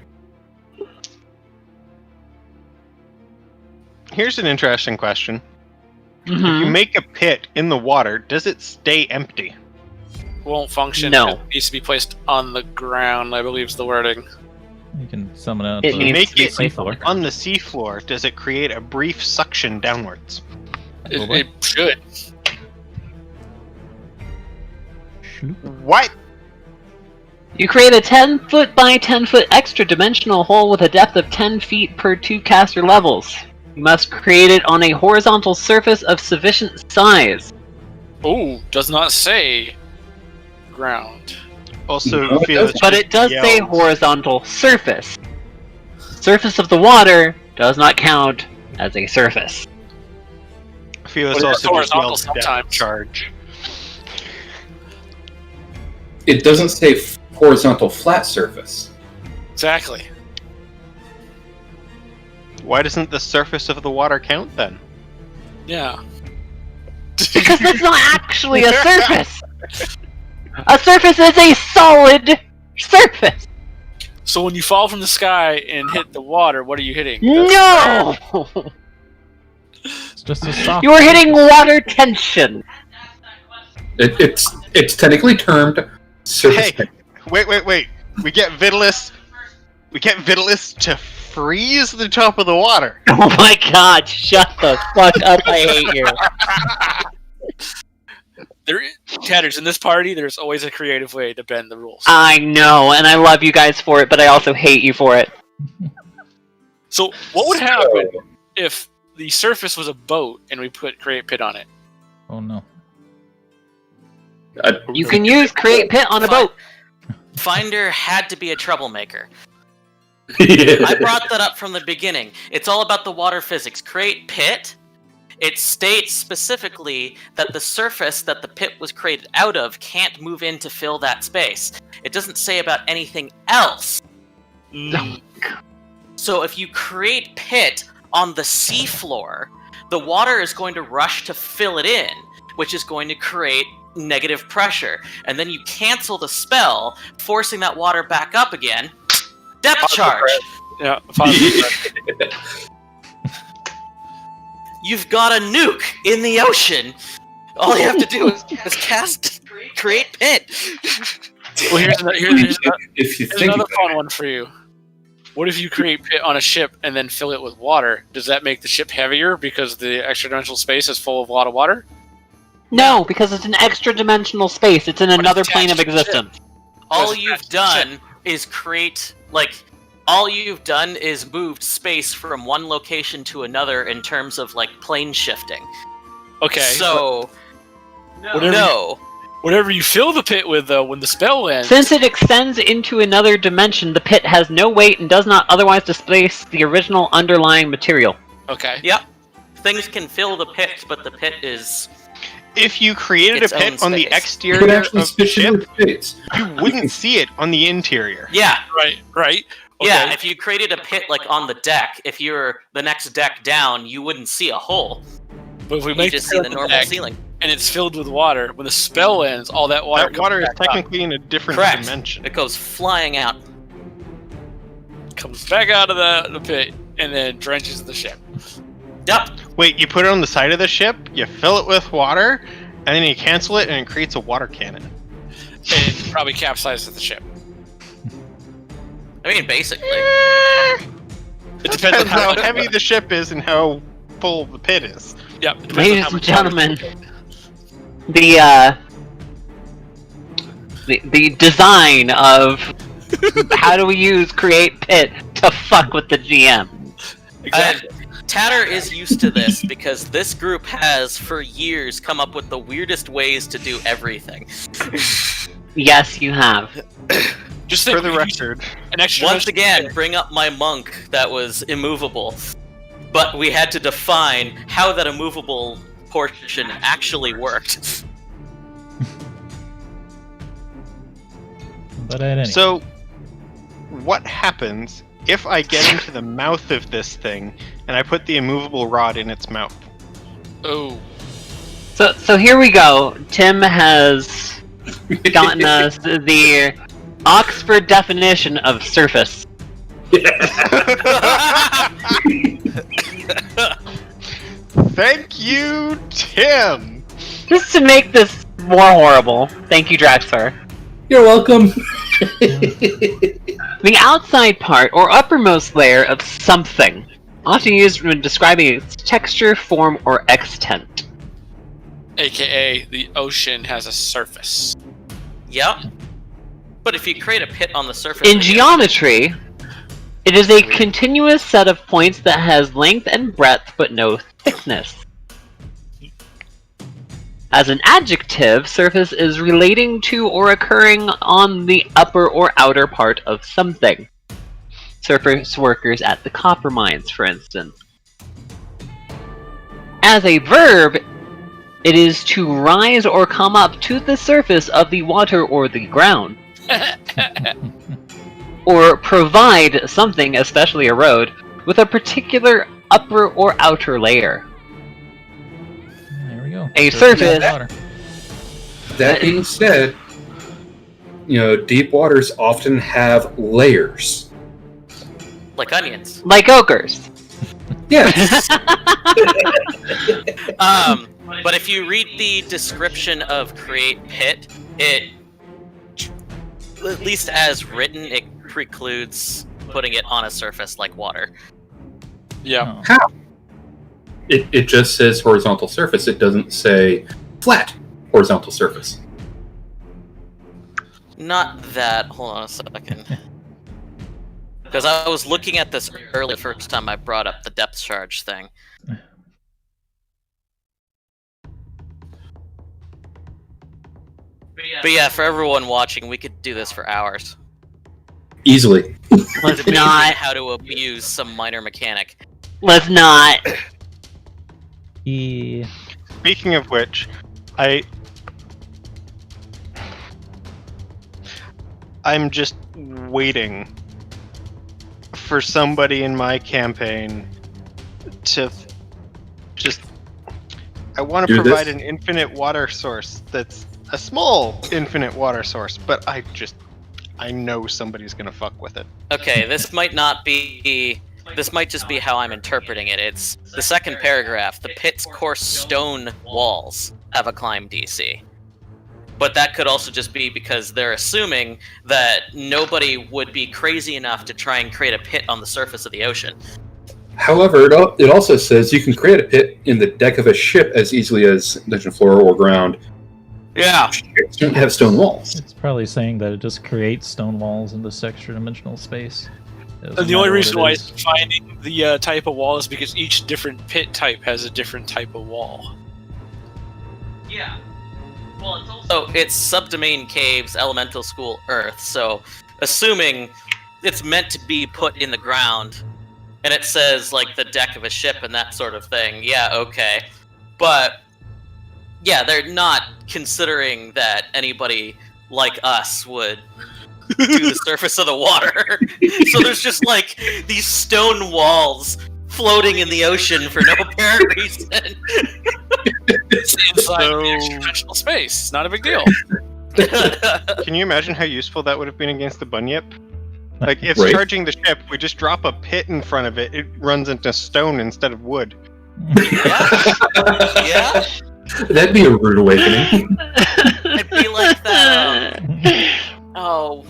Speaker 5: Here's an interesting question. If
Speaker 1: Mhm.
Speaker 5: you make a pit in the water, does it stay empty?
Speaker 4: Won't function.
Speaker 1: No.
Speaker 4: It needs to be placed on the ground, I believe is the wording.
Speaker 6: You can summon out
Speaker 1: It
Speaker 6: the
Speaker 1: needs
Speaker 5: Make
Speaker 1: to be
Speaker 5: it
Speaker 1: placed on the ground.
Speaker 5: on the seafloor. Does it create a brief suction downwards?
Speaker 4: It should.
Speaker 5: What?
Speaker 1: You create a 10-foot by 10-foot extra dimensional hole with a depth of 10 feet per 2 caster levels. You must create it on a horizontal surface of sufficient size.
Speaker 4: Ooh, does not say ground.
Speaker 5: Also,
Speaker 2: No, it
Speaker 5: feel
Speaker 2: doesn't.
Speaker 5: it's
Speaker 1: But
Speaker 5: just
Speaker 1: it does say
Speaker 5: yells.
Speaker 1: horizontal surface. Surface of the water does not count as a surface.
Speaker 5: Feel it's
Speaker 4: Well,
Speaker 5: also
Speaker 4: it's
Speaker 5: just
Speaker 4: horizontal
Speaker 5: yells depth
Speaker 4: sometimes.
Speaker 5: charge.
Speaker 2: It doesn't say horizontal flat surface.
Speaker 4: Exactly.
Speaker 5: Why doesn't the surface of the water count then?
Speaker 4: Yeah.
Speaker 1: Because that's not actually a surface! A surface is a solid surface!
Speaker 4: So when you fall from the sky and hit the water, what are you hitting?
Speaker 1: No!
Speaker 6: It's just a soft.
Speaker 1: You are hitting water tension!
Speaker 2: It's technically termed surface.
Speaker 5: Hey, wait. We get Vitalis to freeze the top of the water.
Speaker 1: Oh my god, shut the fuck up, I hate you.
Speaker 4: Tatters, in this party, there's always a creative way to bend the rules.
Speaker 1: I know, and I love you guys for it, but I also hate you for it.
Speaker 4: So what would happen if the surface was a boat and we create pit on it?
Speaker 6: Oh no.
Speaker 1: You can use create pit on a boat.
Speaker 3: Finder had to be a troublemaker.
Speaker 2: Yeah.
Speaker 3: I brought that up from the beginning. It's all about the water physics. Create pit. It states specifically that the surface that the pit was created out of can't move in to fill that space. It doesn't say about anything else. So if you create pit on the seafloor, the water is going to rush to fill it in, which is going to create negative pressure. And then you cancel the spell, forcing that water back up again. Depth charge!
Speaker 4: Yeah.
Speaker 3: You've got a nuke in the ocean. All you have to do is cast create pit.
Speaker 4: Well, here's
Speaker 2: If you think
Speaker 4: another
Speaker 2: about
Speaker 4: fun one for you. What if you create pit on a ship and then fill it with water? Does that make the ship heavier because the extra dimensional space is full of a lot of water?
Speaker 1: No, because it's an extra dimensional space. It's in another plane of existence.
Speaker 3: All you've done is create, like, all you've done is moved space from one location to another in terms of, like, plane shifting.
Speaker 4: Okay.
Speaker 3: So,
Speaker 4: Whatever- Whatever you fill the pit with, though, when the spell ends...
Speaker 1: Since it extends into another dimension, the pit has no weight and does not otherwise displace the original underlying material.
Speaker 4: Okay.
Speaker 3: Yep. Things can fill the pit, but the pit is...
Speaker 5: If you created
Speaker 3: Its
Speaker 5: a pit
Speaker 3: own
Speaker 5: on the
Speaker 3: space.
Speaker 2: you
Speaker 5: exterior
Speaker 2: could
Speaker 5: of
Speaker 2: actually
Speaker 5: the
Speaker 2: switch it
Speaker 5: ship,
Speaker 2: with space.
Speaker 5: you wouldn't see it on the interior.
Speaker 3: Yeah.
Speaker 4: Right. Okay.
Speaker 3: Yeah, if you created a pit, like, on the deck, if you're the next deck down, you wouldn't see a hole.
Speaker 4: But if we
Speaker 3: You
Speaker 4: make
Speaker 3: just
Speaker 4: it
Speaker 3: see the
Speaker 4: on
Speaker 3: normal
Speaker 4: deck
Speaker 3: ceiling.
Speaker 4: and it's filled with water, when the spell ends, all that water
Speaker 5: That water is
Speaker 4: comes back up,
Speaker 5: technically in a different
Speaker 3: Correct.
Speaker 5: dimension.
Speaker 3: It goes flying out.
Speaker 4: comes back out of the pit and then drenches the ship.
Speaker 3: Yep.
Speaker 5: Wait, you put it on the side of the ship, you fill it with water, and then you cancel it, and it creates a water cannon.
Speaker 4: And it probably capsizes the ship.
Speaker 3: I mean, basically.
Speaker 4: It depends on
Speaker 5: Depends how
Speaker 4: how
Speaker 5: heavy the ship is and how full the pit is.
Speaker 4: Yep. Depends on
Speaker 1: Ladies
Speaker 4: how
Speaker 1: and
Speaker 4: much water-
Speaker 1: gentlemen, the design of how do we use create pit to fuck with the GM.
Speaker 4: Exactly.
Speaker 3: Tatter is used to this because this group has, for years, come up with the weirdest ways to do everything.
Speaker 1: Yes, you have.
Speaker 4: Just think
Speaker 5: For the
Speaker 4: we used
Speaker 5: record,
Speaker 4: an extra
Speaker 3: Once
Speaker 4: dimensional
Speaker 3: again, bring up my monk that was immovable. But we had to define how that immovable portion actually worked.
Speaker 6: But at any
Speaker 5: so what happens if I get into the mouth of this thing and I put the immovable rod in its mouth?
Speaker 4: Oh.
Speaker 1: So here we go. Tim has gotten us the Oxford definition of surface.
Speaker 5: Thank you, Tim!
Speaker 1: Just to make this more horrible. Thank you, Draxar.
Speaker 2: You're welcome.
Speaker 1: The outside part, or uppermost layer of something, often used when describing its texture, form, or extent.
Speaker 4: AKA, the ocean has a surface.
Speaker 3: Yep. But if you create a pit on the surface...
Speaker 1: In geometry, it is a continuous set of points that has length and breadth but no thickness. As an adjective, surface is relating to or occurring on the upper or outer part of something. Surface workers at the copper mines, for instance. As a verb, it is to rise or come up to the surface of the water or the ground. Or provide something, especially a road, with a particular upper or outer layer.
Speaker 6: there we go.
Speaker 1: A
Speaker 6: Surface
Speaker 1: surface-
Speaker 6: water.
Speaker 2: That being said, deep waters often have layers.
Speaker 3: Like onions.
Speaker 1: Like ogres.
Speaker 2: Yes.
Speaker 3: But if you read the description of create pit, it, at least as written, it precludes putting it on a surface like water.
Speaker 4: Yeah.
Speaker 6: Oh.
Speaker 2: How? It just says horizontal surface. It doesn't say flat horizontal surface.
Speaker 3: Not that. Hold on a second. Because I was looking at this earlier, the first time I brought up the depth charge thing. But yeah, for everyone watching, we could do this for hours.
Speaker 2: Easily.
Speaker 1: Let's
Speaker 3: Debating
Speaker 1: not.
Speaker 3: how to abuse some minor mechanic.
Speaker 1: Let's not.
Speaker 6: Yeah.
Speaker 5: Speaking of which, I'm just waiting for somebody in my campaign to just... I want to
Speaker 2: Do
Speaker 5: provide
Speaker 2: this?
Speaker 5: an infinite water source that's a small infinite water source, but I know somebody's gonna fuck with it.
Speaker 3: Okay, this might not be... This might just be how I'm interpreting it. It's the second paragraph. The pit's coarse stone walls have a climb DC. but that could also just be because they're assuming that nobody would be crazy enough to try and create a pit on the surface of the ocean.
Speaker 2: However, it also says you can create a pit in the deck of a ship as easily as dungeon floor or ground.
Speaker 4: Yeah.
Speaker 2: Ships don't have stone walls.
Speaker 6: It's probably saying that it just creates stone walls in this extra dimensional space.
Speaker 4: And the only reason why it's finding the type of wall is because each different pit type has a different type of wall.
Speaker 3: Yeah. Well, it's also it's subdomain caves, elemental school, earth. So, assuming it's meant to be put in the ground, and it says like the deck of a ship and that sort of thing. Yeah, okay, but yeah, they're not considering that anybody like us would do the surface of the water. So there's just like these stone walls floating in the ocean for no apparent reason.
Speaker 4: It's inside the extra-dimensional space. It's not a big deal.
Speaker 5: Can you imagine how useful that would have been against the bunyip? Like, it's
Speaker 2: Right.
Speaker 5: charging the ship, we just drop a pit in front of it, it runs into stone instead of wood.
Speaker 3: Yeah,
Speaker 2: That'd be a rude awakening.
Speaker 3: it'd be like that. Oh,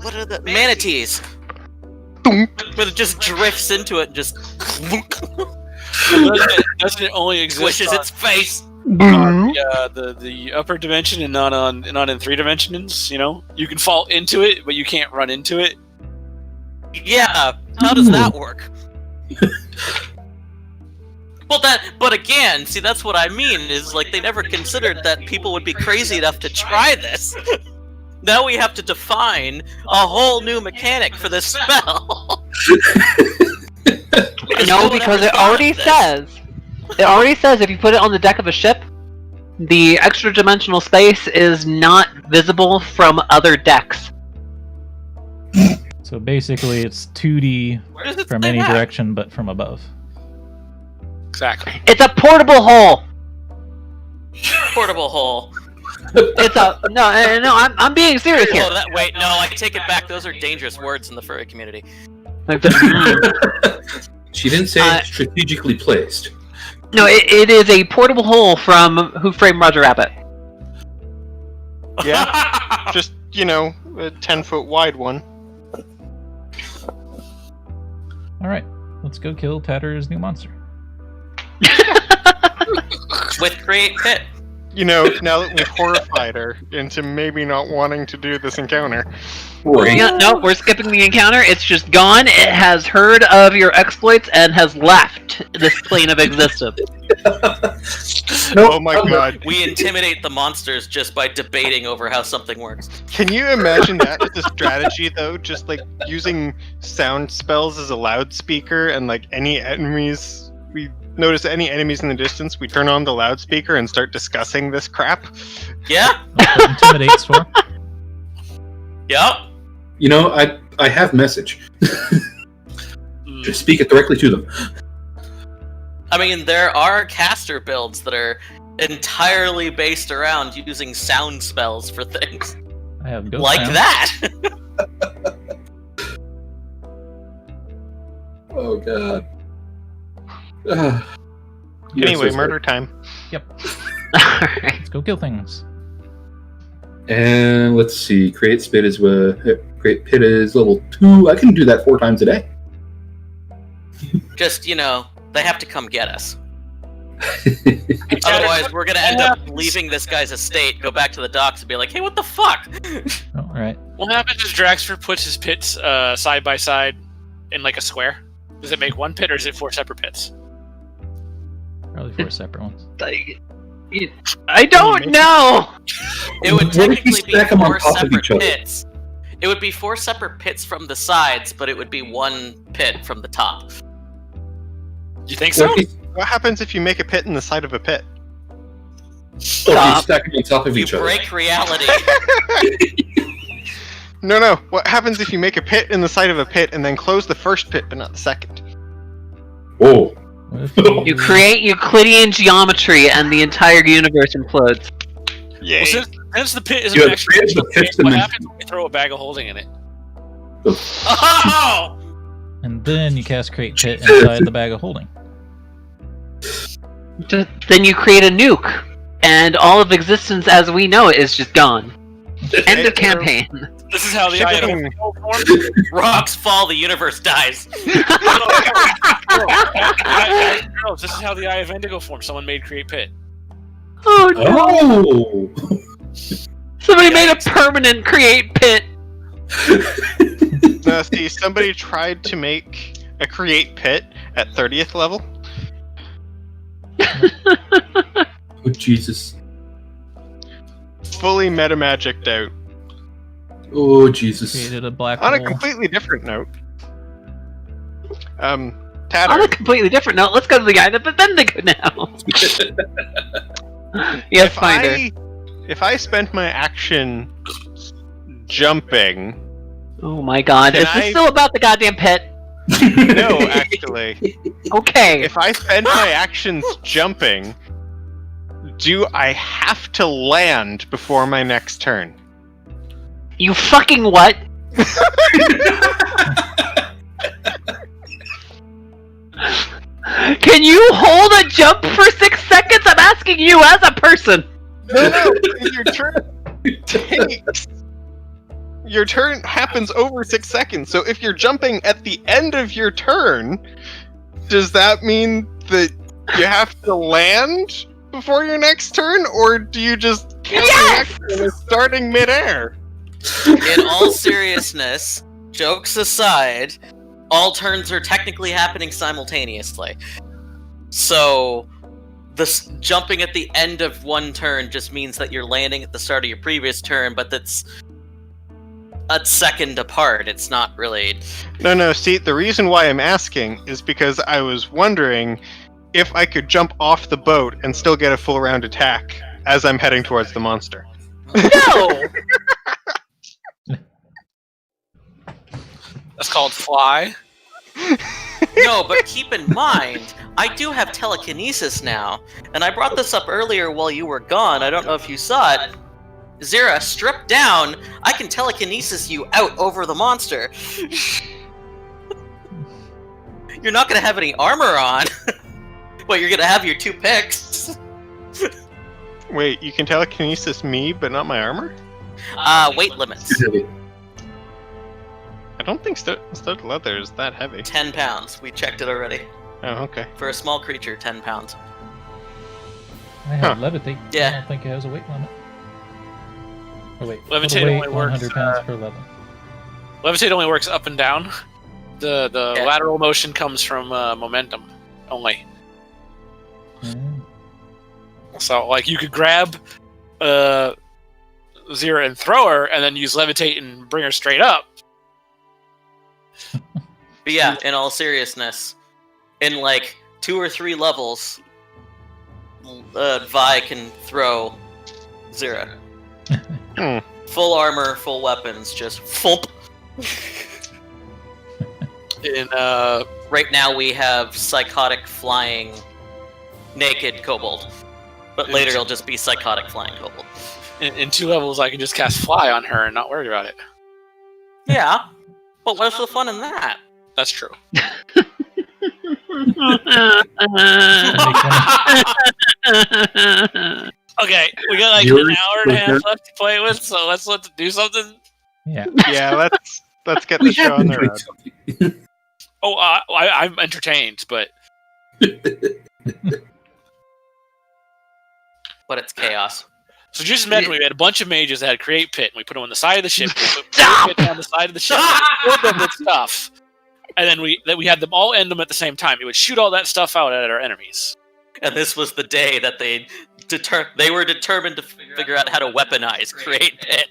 Speaker 3: what are the manatees? But it just drifts into it, and just
Speaker 4: Doesn't it only exist
Speaker 3: squishes its face.
Speaker 4: on the upper dimension and not in 3 dimensions? You know, you can fall into it, but you can't run into it.
Speaker 3: Yeah, how does that work? But again, see, that's what I mean, is like they never considered that people would be crazy enough to try this. Now we have to define a whole new mechanic for this spell.
Speaker 1: No, because it already says if you put it on the deck of a ship, the extra dimensional space is not visible from other decks.
Speaker 6: So basically, it's 2D
Speaker 3: Where does it
Speaker 6: from
Speaker 3: say
Speaker 6: any
Speaker 3: that?
Speaker 6: direction but from above.
Speaker 4: Exactly.
Speaker 1: It's a portable hole.
Speaker 3: Portable hole.
Speaker 1: It's a no. I'm being serious here.
Speaker 3: Oh, wait, no, I take it back. Those are dangerous words in the furry community.
Speaker 2: She didn't say strategically placed.
Speaker 1: No, it is a portable hole from Who Framed Roger Rabbit.
Speaker 5: Yeah, just, a 10-foot wide one.
Speaker 6: Alright, let's go kill Tatter's new monster.
Speaker 3: With create pit.
Speaker 5: Now that we've horrified her into maybe not wanting to do this encounter.
Speaker 2: Right.
Speaker 1: Yeah, no, we're skipping the encounter. It's just gone. It has heard of your exploits and has left this plane of existence.
Speaker 5: Oh my god.
Speaker 3: We intimidate the monsters just by debating over how something works.
Speaker 5: Can you imagine that as a strategy, though? Just, using sound spells as a loudspeaker, and, any enemies... We notice any enemies in the distance, we turn on the loudspeaker and start discussing this crap.
Speaker 3: Yeah?
Speaker 6: That's what Intimidate's for.
Speaker 3: Yep.
Speaker 2: I have message. Just speak it directly to them.
Speaker 3: I mean, there are caster builds that are entirely based around using sound spells for things.
Speaker 6: I have ghost
Speaker 3: Like
Speaker 6: sound.
Speaker 3: that!
Speaker 2: Oh god.
Speaker 5: Anyway, murder time.
Speaker 1: Alright.
Speaker 6: Let's go kill things.
Speaker 2: And let's see. Create pit is level 2. I can do that 4 times a day.
Speaker 3: Just, they have to come get us. Otherwise, we're gonna end up leaving this guy's estate, go back to the docks, and be like, hey, what the fuck?
Speaker 6: Alright.
Speaker 4: What happens is Draxford puts his pits side by side in a square? Does it make one pit, or is it 4 separate pits?
Speaker 6: Probably 4 separate ones.
Speaker 1: I don't know!
Speaker 3: It would
Speaker 2: What if you
Speaker 3: technically be
Speaker 2: stack 'em on
Speaker 3: 4
Speaker 2: top of each
Speaker 3: separate
Speaker 2: other?
Speaker 3: pits. It would be 4 separate pits from the sides, but it would be 1 pit from the top.
Speaker 4: You think so?
Speaker 5: What happens if you make a pit in the side of a pit?
Speaker 2: If you stack them on top of
Speaker 3: You
Speaker 2: each other.
Speaker 3: break reality.
Speaker 5: No. What happens if you make a pit in the side of a pit and then close the first pit but not the second?
Speaker 2: Whoa.
Speaker 6: What if
Speaker 1: You create Euclidean geometry and the entire universe implodes.
Speaker 5: Yay.
Speaker 4: Well, since the pit isn't
Speaker 2: You have
Speaker 4: actually
Speaker 2: created the fifth
Speaker 4: what
Speaker 2: dimension.
Speaker 4: happens if you throw a bag of holding in it?
Speaker 3: Oh!
Speaker 6: And then you cast Create Pit inside the bag of holding.
Speaker 1: Then you create a nuke, and all of existence as we know it is just gone. End of campaign.
Speaker 4: This is how the Eye of Indigo forms.
Speaker 3: Rocks fall, the universe dies.
Speaker 4: Girls, this is how the Eye of Indigo forms. Someone made Create Pit.
Speaker 1: Oh no!
Speaker 2: Oh!
Speaker 1: Somebody made a permanent create pit.
Speaker 5: No, see, somebody tried to make a Create Pit at 30th level.
Speaker 2: Oh, Jesus.
Speaker 5: Fully meta-magicked out.
Speaker 2: Oh, Jesus.
Speaker 6: Created a black
Speaker 5: On a
Speaker 6: hole.
Speaker 5: completely different note.
Speaker 1: On a
Speaker 5: Tatter,
Speaker 1: completely different note, let's go to the guy that Bendigo now. Yes, Finder.
Speaker 5: if I spent my action jumping...
Speaker 1: Oh my god,
Speaker 5: Can
Speaker 1: is this
Speaker 5: I-
Speaker 1: still about the goddamn pit?
Speaker 5: No, actually.
Speaker 1: Okay.
Speaker 5: If I spend my actions jumping, do I have to land before my next turn?
Speaker 1: You fucking what? Can you hold a jump for 6 seconds? I'm asking you as a person.
Speaker 5: No, your turn takes... Your turn happens over 6 seconds, so if you're jumping at the end of your turn, does that mean that you have to land before your next turn, or do you just count the action as starting midair?
Speaker 3: In all seriousness, jokes aside, all turns are technically happening simultaneously. So, jumping at the end of one turn just means that you're landing at the start of your previous turn, but that's a second apart. It's not really...
Speaker 5: No, see, the reason why I'm asking is because I was wondering if I could jump off the boat and still get a full round attack as I'm heading towards the monster.
Speaker 1: No!
Speaker 4: That's called Fly.
Speaker 3: No, but keep in mind, I do have telekinesis now, and I brought this up earlier while you were gone. I don't know if you saw it. Zira, strip down. I can telekinesis you out over the monster. You're not gonna have any armor on. Well, you're gonna have your 2 picks.
Speaker 5: Wait, you can telekinesis me, but not my armor?
Speaker 3: Weight limits.
Speaker 5: I don't think studded leather is that heavy.
Speaker 3: 10 pounds. We checked it already.
Speaker 5: Oh, okay.
Speaker 3: For a small creature, 10 pounds.
Speaker 6: I have levitate.
Speaker 3: Yeah.
Speaker 6: I don't think it has a weight limit. Oh wait,
Speaker 4: Levitate
Speaker 6: total weight,
Speaker 4: only works,
Speaker 6: 100 pounds per level.
Speaker 4: Levitate only works up and down. The
Speaker 3: Yeah.
Speaker 4: lateral motion comes from momentum only.
Speaker 6: Mm.
Speaker 4: So, like, you could grab Zira and throw her, and then use levitate and bring her straight up.
Speaker 3: But yeah, in all seriousness, in like 2 or 3 levels, Vi can throw Zira. Full armor, full weapons, just thump.
Speaker 4: In
Speaker 3: Right now we have psychotic flying naked kobold. But later it'll just be psychotic flying kobold.
Speaker 4: in 2 levels, I can just cast Fly on her and not worry about it.
Speaker 3: Yeah. But what's the fun in that?
Speaker 4: That's true. Okay, we got like
Speaker 2: Yours
Speaker 4: an hour and a
Speaker 2: was
Speaker 4: half
Speaker 2: there-
Speaker 4: left to play with, so let's do something.
Speaker 6: Yeah.
Speaker 5: Yeah, let's get the
Speaker 2: We
Speaker 5: show
Speaker 2: have
Speaker 5: on
Speaker 2: been
Speaker 5: the
Speaker 2: doing
Speaker 5: road.
Speaker 2: something.
Speaker 4: Oh, I'm entertained, but
Speaker 3: But it's chaos.
Speaker 4: so just imagine we had a bunch of mages that had create pit, and we put them on the side of the ship. We put
Speaker 1: Stop!
Speaker 4: Create Pit on the side of the ship, filled them with stuff, and then we had them all end them at the same time. It would shoot all that stuff out at our enemies.
Speaker 3: And this was the day that they were determined to figure out how to weaponize Create Pit.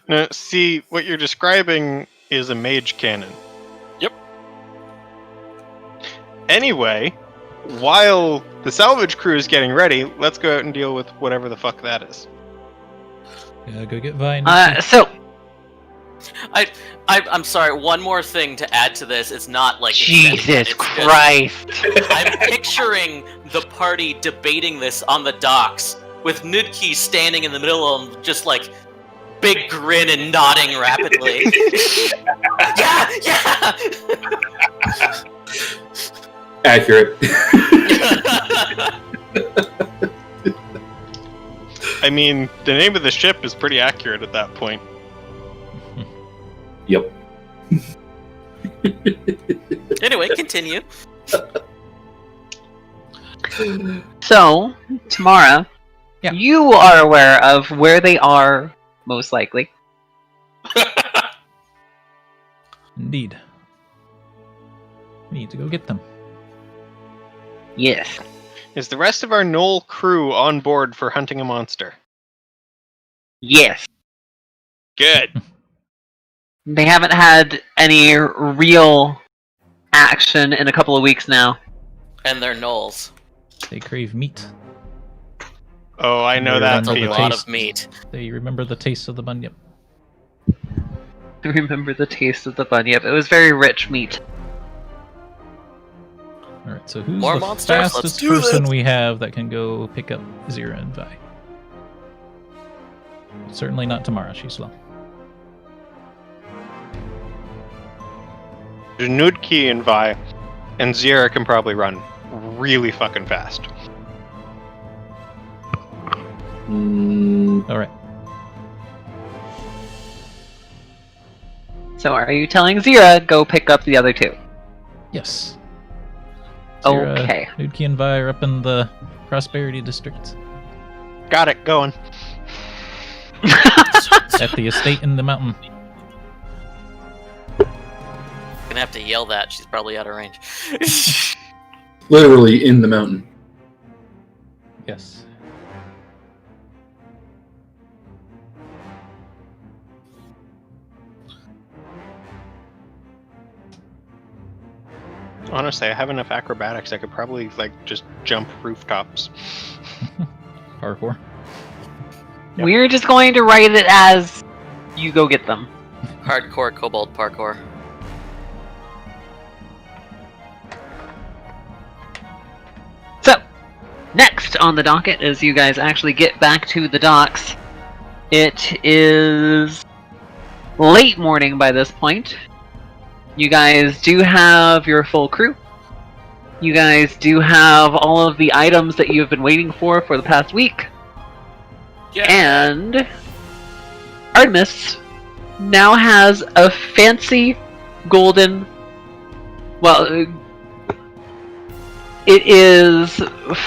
Speaker 5: No, see, what you're describing is a mage cannon.
Speaker 4: Yep.
Speaker 5: Anyway, while the salvage crew is getting ready, let's go out and deal with whatever the fuck that is.
Speaker 6: Yeah, go get Vine.
Speaker 1: So,
Speaker 3: I'm sorry, one more thing to add to this. It's not like
Speaker 1: Jesus
Speaker 3: it's just-
Speaker 1: Christ.
Speaker 3: I'm picturing the party debating this on the docks with Nudki standing in the middle of them, just like big grin and nodding rapidly. Yeah.
Speaker 2: Accurate.
Speaker 5: I mean, the name of the ship is pretty accurate at that point.
Speaker 2: Yep.
Speaker 3: Anyway, continue.
Speaker 1: So, Tammara,
Speaker 6: Yeah.
Speaker 1: you are aware of where they are, most likely.
Speaker 6: Indeed. We need to go get them.
Speaker 1: Yes.
Speaker 5: Is the rest of our Gnoll crew on board for hunting a monster?
Speaker 1: Yes.
Speaker 5: Good.
Speaker 1: They haven't had any real action in a couple of weeks now.
Speaker 3: And they're gnolls.
Speaker 6: They crave meat.
Speaker 5: Oh, I know
Speaker 6: They
Speaker 5: that
Speaker 3: That's a
Speaker 6: remember the
Speaker 3: lot
Speaker 5: feeling.
Speaker 6: taste.
Speaker 3: of meat.
Speaker 6: They remember the taste of the bunyip.
Speaker 1: I remember the taste of the bunyip. It was very rich meat.
Speaker 6: Alright, so who's
Speaker 3: More
Speaker 6: the
Speaker 3: monsters? Let's
Speaker 6: fastest
Speaker 3: do
Speaker 6: person
Speaker 3: this!
Speaker 6: we have that can go pick up Zira and Vi? Certainly not Tammara, she's slow.
Speaker 5: Nudki and Vi and Zira can probably run really fucking fast.
Speaker 6: Alright.
Speaker 1: So are you telling Zira, go pick up the other two?
Speaker 6: Yes. Zira,
Speaker 1: Okay.
Speaker 6: Nudki and Vi are up in the Prosperity District.
Speaker 5: Got it, going.
Speaker 6: At the estate in the mountain.
Speaker 3: Gonna have to yell that. She's probably out of range.
Speaker 2: Literally in the mountain.
Speaker 6: Yes.
Speaker 5: Honestly, I have enough acrobatics. I could probably just jump rooftops.
Speaker 6: Parkour.
Speaker 5: Yep.
Speaker 1: We're just going to write it as you go get them.
Speaker 3: Hardcore kobold parkour.
Speaker 1: So, next on the docket, as you guys actually get back to the docks, it is late morning by this point. You guys do have your full crew. You guys do have all of the items that you have been waiting for the past week.
Speaker 4: Yeah.
Speaker 1: And Artemis now has a fancy golden... Well, it is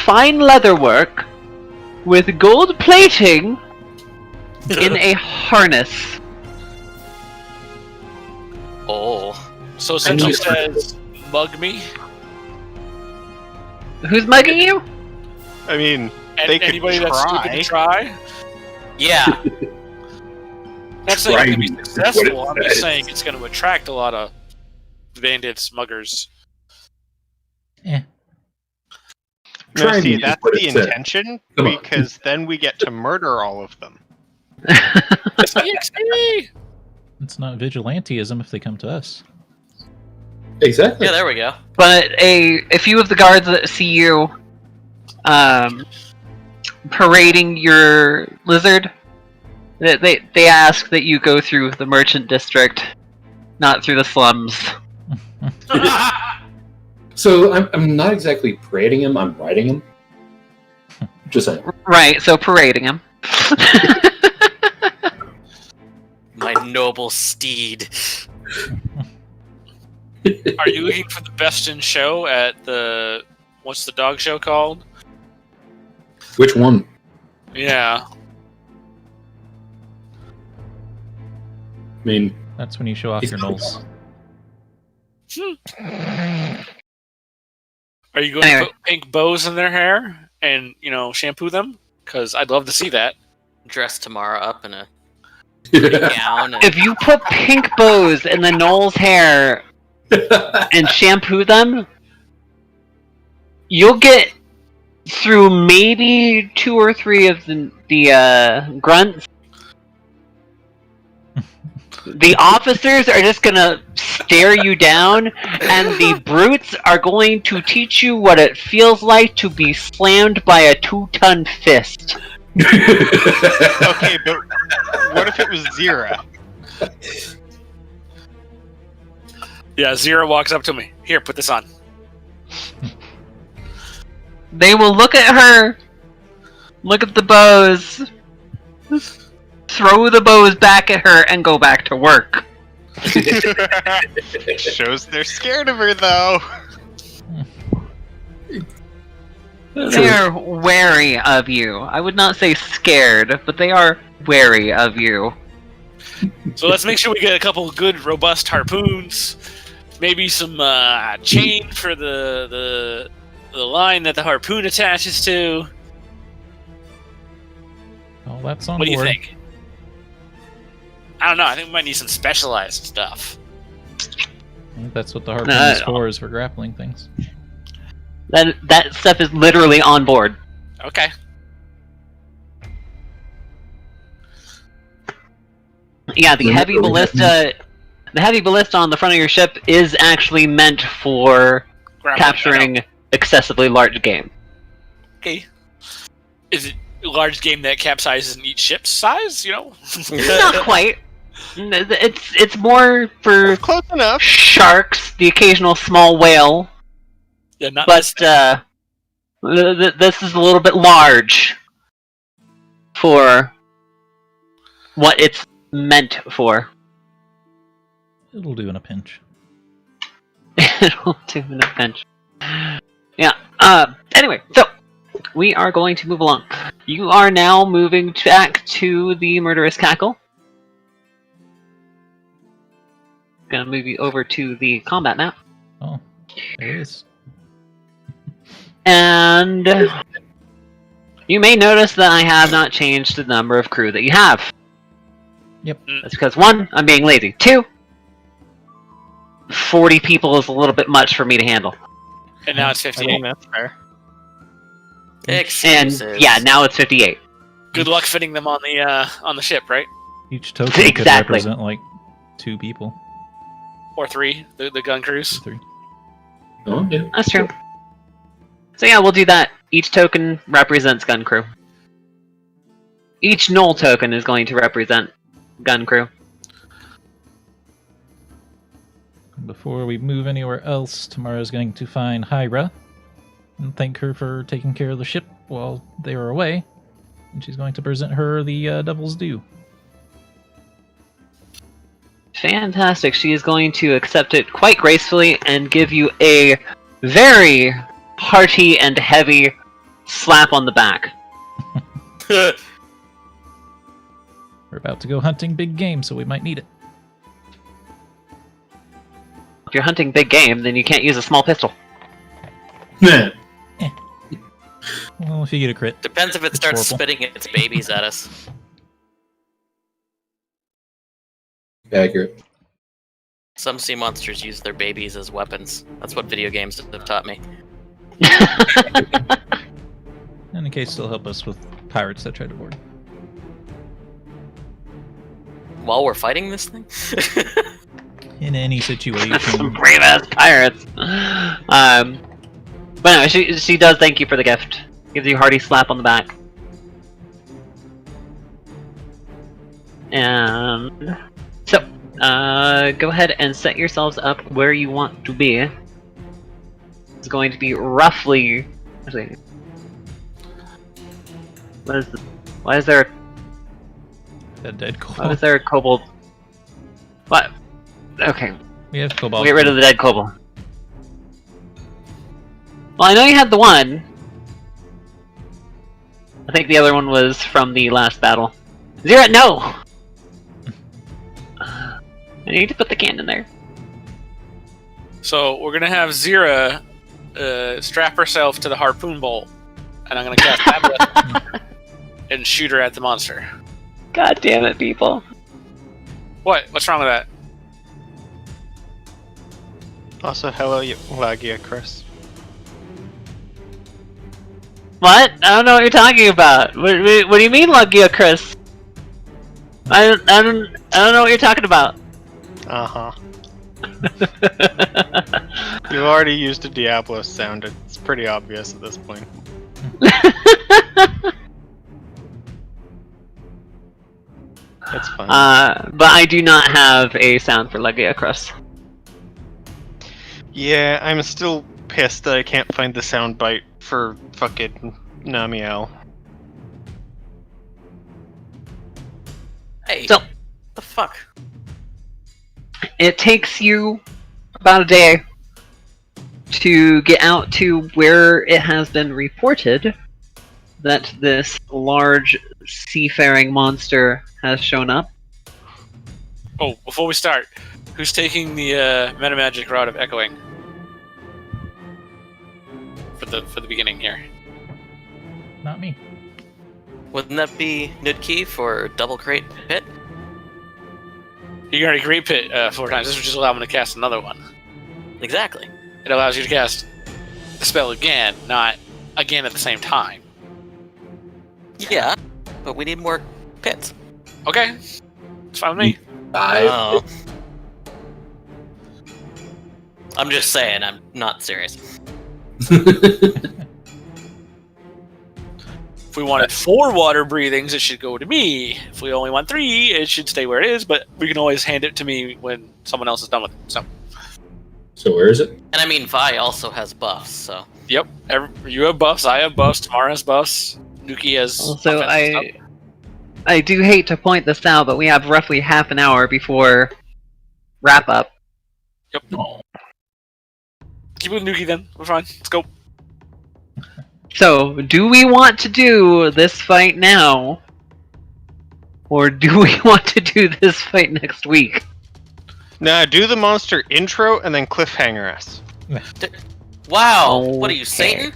Speaker 1: fine leatherwork with gold plating in a harness.
Speaker 3: Oh.
Speaker 4: So since
Speaker 2: I
Speaker 4: you
Speaker 2: know.
Speaker 4: says mug me,
Speaker 1: Who's mugging you?
Speaker 5: I mean,
Speaker 4: and
Speaker 5: they could
Speaker 4: anybody that's stupid to try,
Speaker 3: Yeah.
Speaker 4: not saying it can be
Speaker 2: Try me, is
Speaker 4: successful.
Speaker 2: what
Speaker 4: I'm
Speaker 2: it
Speaker 4: just
Speaker 2: says.
Speaker 4: saying it's going to attract a lot of bandits, muggers.
Speaker 6: Eh.
Speaker 5: no,
Speaker 2: Try
Speaker 5: see,
Speaker 2: me is
Speaker 5: that's
Speaker 2: what
Speaker 5: the
Speaker 2: it said.
Speaker 5: intention,
Speaker 2: Come on.
Speaker 5: because then we get to murder all of them.
Speaker 4: EXP!
Speaker 6: It's not vigilanteism if they come to us.
Speaker 2: Exactly.
Speaker 3: Yeah, there we go.
Speaker 1: But a few of the guards that see you parading your lizard, they ask that you go through the merchant district, not through the slums.
Speaker 2: So I'm not exactly parading him, I'm riding him. Just saying.
Speaker 1: Right, so parading him.
Speaker 3: My noble steed.
Speaker 4: Are you looking for the best in show at the... What's the dog show called?
Speaker 2: Which one?
Speaker 4: Yeah.
Speaker 2: I mean,
Speaker 6: That's when you show off your knolls.
Speaker 4: Are you going
Speaker 1: Anyway.
Speaker 4: to put pink bows in their hair and, shampoo them? Because I'd love to see that.
Speaker 3: Dress Tammara up in a
Speaker 2: yeah.
Speaker 3: gown. And...
Speaker 1: If you put pink bows in the Gnoll's hair and shampoo them, you'll get through maybe 2 or 3 of the grunts. The officers are just gonna stare you down, and the brutes are going to teach you what it feels like to be slammed by a 2-ton fist.
Speaker 5: Okay, but what if it was Zira?
Speaker 4: Yeah, Zira walks up to me. Here, put this on.
Speaker 1: They will look at her, look at the bows, throw the bows back at her, and go back to work.
Speaker 5: Shows they're scared of her, though.
Speaker 1: They are wary of you. I would not say scared, but they are wary of you.
Speaker 4: So let's make sure we get a couple of good, robust harpoons. Maybe some chain for the line that the harpoon attaches to.
Speaker 6: Oh, that's on
Speaker 4: What do you
Speaker 6: board.
Speaker 4: think? I don't know. I think we might need some specialized stuff.
Speaker 6: I think that's what the harpoon is for, is for grappling things.
Speaker 1: That stuff is literally on board.
Speaker 4: Okay.
Speaker 1: Yeah, the heavy ballista on the front of your ship is actually meant for capturing excessively large game.
Speaker 4: Okay. Is it a large game that capsizes in each ship's size? You know.
Speaker 1: Not quite. It's more for
Speaker 5: Close enough.
Speaker 1: sharks, the occasional small whale,
Speaker 4: Yeah, not
Speaker 1: but
Speaker 4: this.
Speaker 1: this is a little bit large for what it's meant for.
Speaker 6: It'll do in a pinch.
Speaker 1: It'll do in a pinch. Yeah. Anyway, so we are going to move along. You are now moving back to the murderous cackle. Gonna move you over to the combat map.
Speaker 6: Oh, there it is.
Speaker 1: And you may notice that I have not changed the number of crew that you have.
Speaker 6: Yep.
Speaker 1: That's because 1, I'm being lazy. 2, 40 people is a little bit much for me to handle.
Speaker 4: And now it's
Speaker 5: I
Speaker 4: 58.
Speaker 5: think that's fair.
Speaker 1: And
Speaker 3: Excuses.
Speaker 1: yeah, now it's 58.
Speaker 4: Good luck fitting them on the ship, right?
Speaker 6: Each token could
Speaker 1: Exactly.
Speaker 6: represent like 2 people.
Speaker 4: Or 3, the gun crews.
Speaker 6: 3.
Speaker 2: Oh, yeah.
Speaker 1: That's true. So yeah, we'll do that. Each token represents gun crew. Each Gnoll token is going to represent gun crew.
Speaker 6: Before we move anywhere else, Tammara's going to find Hyra and thank her for taking care of the ship while they were away. And she's going to present her the Devil's Due.
Speaker 1: Fantastic. She is going to accept it quite gracefully and give you a very hearty and heavy slap on the back.
Speaker 6: We're about to go hunting big game, so we might need it.
Speaker 1: If you're hunting big game, then you can't use a small pistol.
Speaker 2: Nah.
Speaker 6: Well, if you get a crit.
Speaker 3: Depends if it
Speaker 6: It's
Speaker 3: starts
Speaker 6: horrible.
Speaker 3: spitting its babies at us.
Speaker 2: Accurate.
Speaker 3: Some sea monsters use their babies as weapons. That's what video games have taught me.
Speaker 6: And in case they'll help us with pirates that try to board.
Speaker 3: While we're fighting this thing?
Speaker 6: In any
Speaker 1: Some
Speaker 6: situation.
Speaker 1: brave ass pirates. But no, she does thank you for the gift. Gives you a hearty slap on the back. And so, go ahead and set yourselves up where you want to be. It's going to be roughly. Actually, why is there
Speaker 6: That dead
Speaker 1: why
Speaker 6: kobold.
Speaker 1: is there a kobold? What? Okay,
Speaker 6: We have kobold.
Speaker 1: we'll get rid of the dead kobold. Well, I know you had the one. I think the other one was from the last battle. Zero, no! I need to put the cannon there.
Speaker 4: So we're gonna have Zira strap herself to the harpoon bolt, and I'm gonna cast Tablet and shoot her at the monster.
Speaker 1: God damn it, people.
Speaker 4: What? What's wrong with that?
Speaker 5: Also, hello, Lagia, Chris.
Speaker 1: What? I don't know what you're talking about. What do you mean, Lugia, Chris? I don't know what you're talking about.
Speaker 5: Uh-huh. You've already used a Diablo sound. It's pretty obvious at this point. It's fine.
Speaker 1: But I do not have a sound for Lugia, Chris.
Speaker 5: Yeah, I'm still pissed that I can't find the soundbite for fucking Namiel.
Speaker 3: Hey,
Speaker 1: So-
Speaker 3: what the fuck?
Speaker 1: It takes you about a day to get out to where it has been reported that this large seafaring monster has shown up.
Speaker 4: Oh, before we start, who's taking the metamagic rod of echoing for the beginning here?
Speaker 6: Not me.
Speaker 3: Wouldn't that be Nidkey for double crate pit?
Speaker 4: You can already great pit 4 times. This would just allow me to cast another one.
Speaker 3: Exactly.
Speaker 4: It allows you to cast the spell again, not again at the same time.
Speaker 3: Yeah, but we need more pits.
Speaker 4: Okay, it's fine with me.
Speaker 3: Oh. I'm just saying, I'm not serious.
Speaker 4: If we wanted 4 water breathings, it should go to me. If we only want 3, it should stay where it is, but we can always hand it to me when someone else is done with it.
Speaker 2: So where is it?
Speaker 3: And I mean, Vi also has buffs, so.
Speaker 4: Yep, you have buffs, I have buffs, Tammara has buffs, Nuki has
Speaker 1: Also,
Speaker 4: offensive stuff.
Speaker 1: I do hate to point this out, but we have roughly half an hour before wrap up.
Speaker 4: Yep. Keep with Nuki then, we're fine, let's go.
Speaker 1: So, do we want to do this fight now? Or do we want to do this fight next week?
Speaker 5: Nah, do the monster intro and then cliffhanger us.
Speaker 3: Wow,
Speaker 1: Okay.
Speaker 3: what are you, Satan?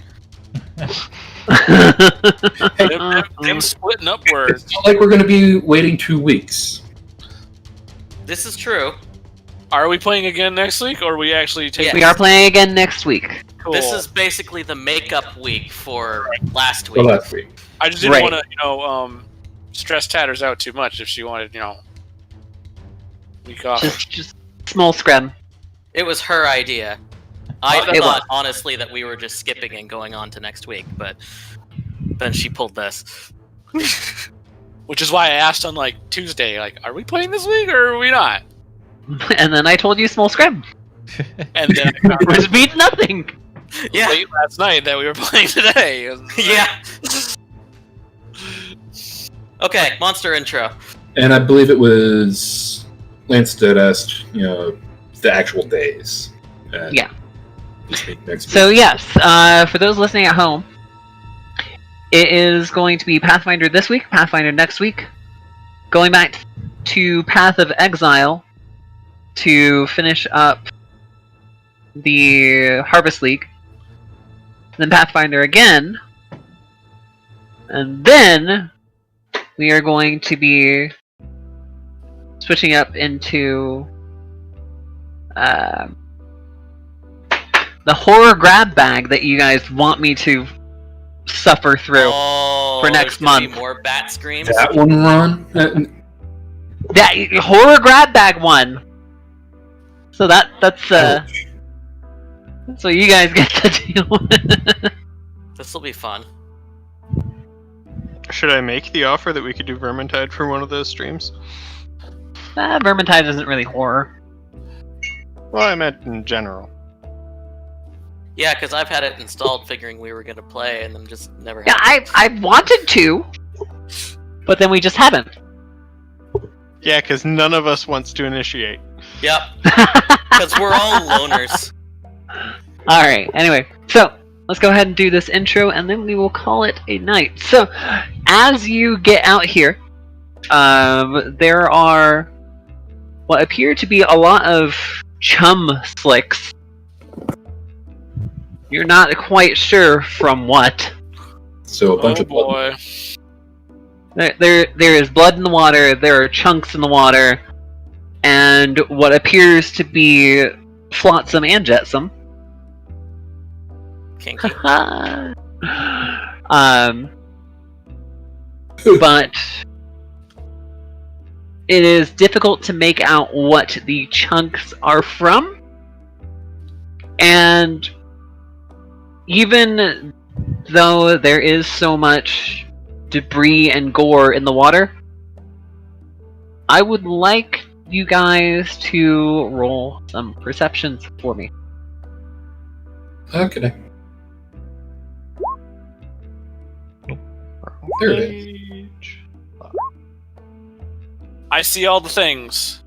Speaker 4: Them splitting upwards.
Speaker 2: It's not like we're going to be waiting 2 weeks.
Speaker 3: This is true.
Speaker 4: Are we playing again next week, or are we actually taking...
Speaker 1: We are playing again next week.
Speaker 4: Cool.
Speaker 3: This is basically the makeup week for last
Speaker 2: For
Speaker 3: week.
Speaker 2: last week.
Speaker 4: I just didn't
Speaker 1: Right.
Speaker 4: want to, stress Tatters out too much if she wanted, week off.
Speaker 1: Just small scrum.
Speaker 3: It was her idea. I
Speaker 1: It
Speaker 3: thought,
Speaker 1: was.
Speaker 3: honestly, that we were just skipping and going on to next week, but then she pulled this.
Speaker 4: Which is why I asked on, Tuesday, are we playing this week, or are we not?
Speaker 1: And then I told you small scrum.
Speaker 4: And then I found
Speaker 1: Which means nothing.
Speaker 3: Yeah.
Speaker 4: late last night that we were playing today.
Speaker 3: Yeah. Okay, monster intro.
Speaker 2: And I believe it was Lance that asked, the actual days. And
Speaker 1: Yeah.
Speaker 2: this week, next
Speaker 1: So
Speaker 2: week.
Speaker 1: yes, for those listening at home, it is going to be Pathfinder this week, Pathfinder next week, going back to Path of Exile to finish up the Harvest League, then Pathfinder again, and then we are going to be switching up into the horror grab bag that you guys want me to suffer through
Speaker 3: Oh,
Speaker 1: for next
Speaker 3: there's gonna be
Speaker 1: month.
Speaker 3: more bat screams.
Speaker 2: That one, Ron?
Speaker 1: That horror grab bag one. So that's what you guys get to deal with.
Speaker 3: This will be fun.
Speaker 5: Should I make the offer that we could do Vermintide for one of those streams?
Speaker 1: Vermintide isn't really horror.
Speaker 5: Well, I meant in general.
Speaker 3: Yeah, because I've had it installed figuring we were going to play and then just never
Speaker 1: Yeah,
Speaker 3: had
Speaker 1: I wanted to, but then we just haven't.
Speaker 5: Yeah, because none of us wants to initiate.
Speaker 3: Yep, because we're all loners.
Speaker 1: Alright, anyway, so let's go ahead and do this intro and then we will call it a night. So, as you get out here, there are what appear to be a lot of chum slicks. You're not quite sure from what.
Speaker 2: So a bunch
Speaker 4: Oh
Speaker 2: of blood.
Speaker 4: boy.
Speaker 1: There is blood in the water, there are chunks in the water, and what appears to be flotsam and jetsam.
Speaker 3: Kinky.
Speaker 1: But it is difficult to make out what the chunks are from, and even though there is so much debris and gore in the water, I would like you guys to roll some perceptions for me.
Speaker 2: Okay. There it is.
Speaker 4: I see all the things.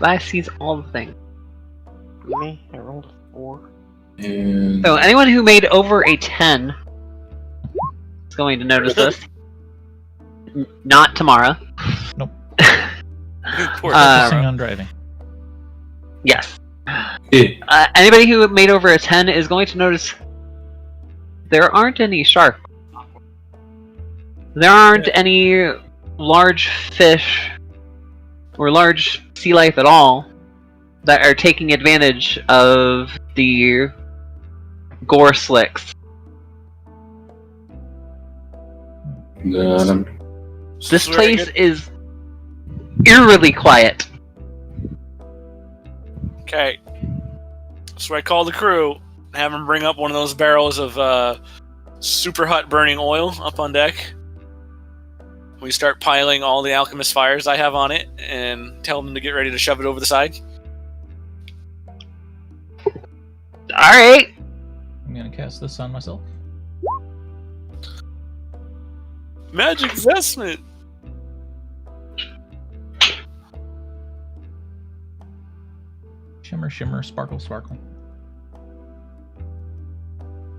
Speaker 1: I sees all the things.
Speaker 9: Me? I rolled a 4.
Speaker 2: And
Speaker 1: So anyone who made over a 10 is going to notice this. Not Tammara.
Speaker 6: Nope.
Speaker 3: Poor
Speaker 6: Focusing
Speaker 3: Tammara.
Speaker 6: on driving.
Speaker 1: Yes.
Speaker 2: it,
Speaker 1: Anybody who made over a 10 is going to notice there aren't any sharks. There aren't any large fish or large sea life at all that are taking advantage of the gore slicks. This
Speaker 4: Very
Speaker 1: place
Speaker 4: good.
Speaker 1: is eerily quiet.
Speaker 4: Okay. So I call the crew, have them bring up one of those barrels of super hot burning oil up on deck. We start piling all the alchemist fires I have on it and tell them to get ready to shove it over the side.
Speaker 1: Alright.
Speaker 6: I'm gonna cast this on myself.
Speaker 4: Magic investment!
Speaker 6: Shimmer, shimmer, sparkle, sparkle.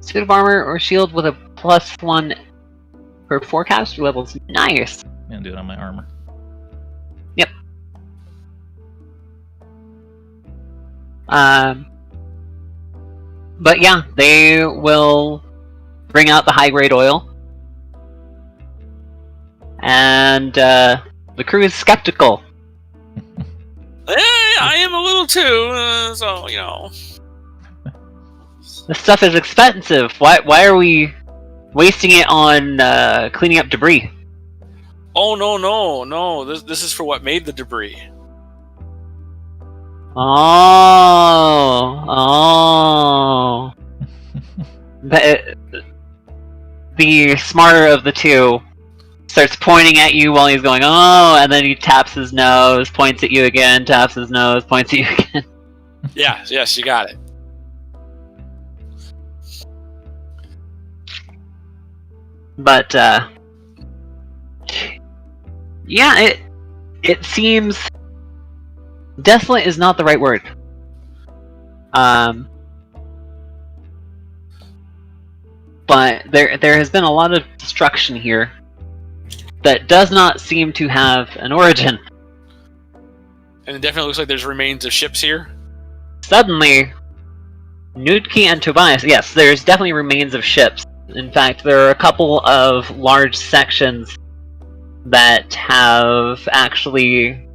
Speaker 1: Suit of armor or shield with a +1 for forecaster levels. Nice.
Speaker 6: I'm gonna do it on my armor.
Speaker 1: But yeah, they will bring out the high grade oil. And the crew is skeptical.
Speaker 4: I am a little too, so, you know.
Speaker 1: This stuff is expensive. Why are we wasting it on cleaning up debris?
Speaker 4: Oh, no. This is for what made the debris.
Speaker 1: Oh. The smarter of the two starts pointing at you while he's going, oh, and then he taps his nose, points at you again, taps his nose, points at you again.
Speaker 4: Yes, you got it.
Speaker 1: But, yeah, it seems desolate is not the right word. But there has been a lot of destruction here that does not seem to have an origin.
Speaker 4: And it definitely looks like there's remains of ships here.
Speaker 1: Suddenly, Nudki and Tobias, yes, there's definitely remains of ships. In fact, there are a couple of large sections that have actually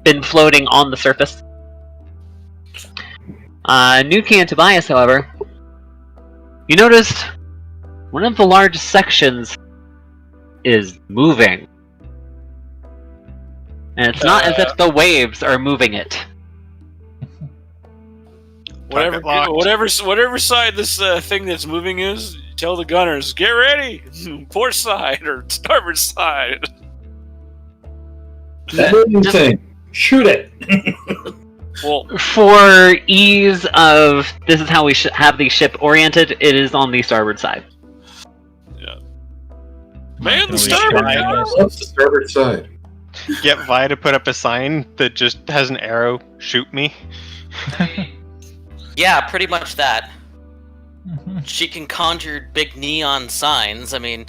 Speaker 1: been floating on the surface. Nudki and Tobias, however, you noticed one of the large sections is moving. And it's not as if the waves are moving it.
Speaker 4: Whatever side this thing that's moving is, tell the gunners, get ready! Port side or starboard side.
Speaker 2: that thing. Shoot it.
Speaker 4: Well,
Speaker 1: for ease of this is how we should have the ship oriented, it is on the starboard side.
Speaker 4: yeah. Man, the
Speaker 6: Can we
Speaker 4: starboard
Speaker 6: try
Speaker 4: side.
Speaker 6: this?
Speaker 2: What's the starboard side?
Speaker 5: Get Vi to put up a sign that just has an arrow. Shoot me.
Speaker 3: Yeah, pretty much that.
Speaker 6: Mhm.
Speaker 3: She can conjure big neon signs. I mean,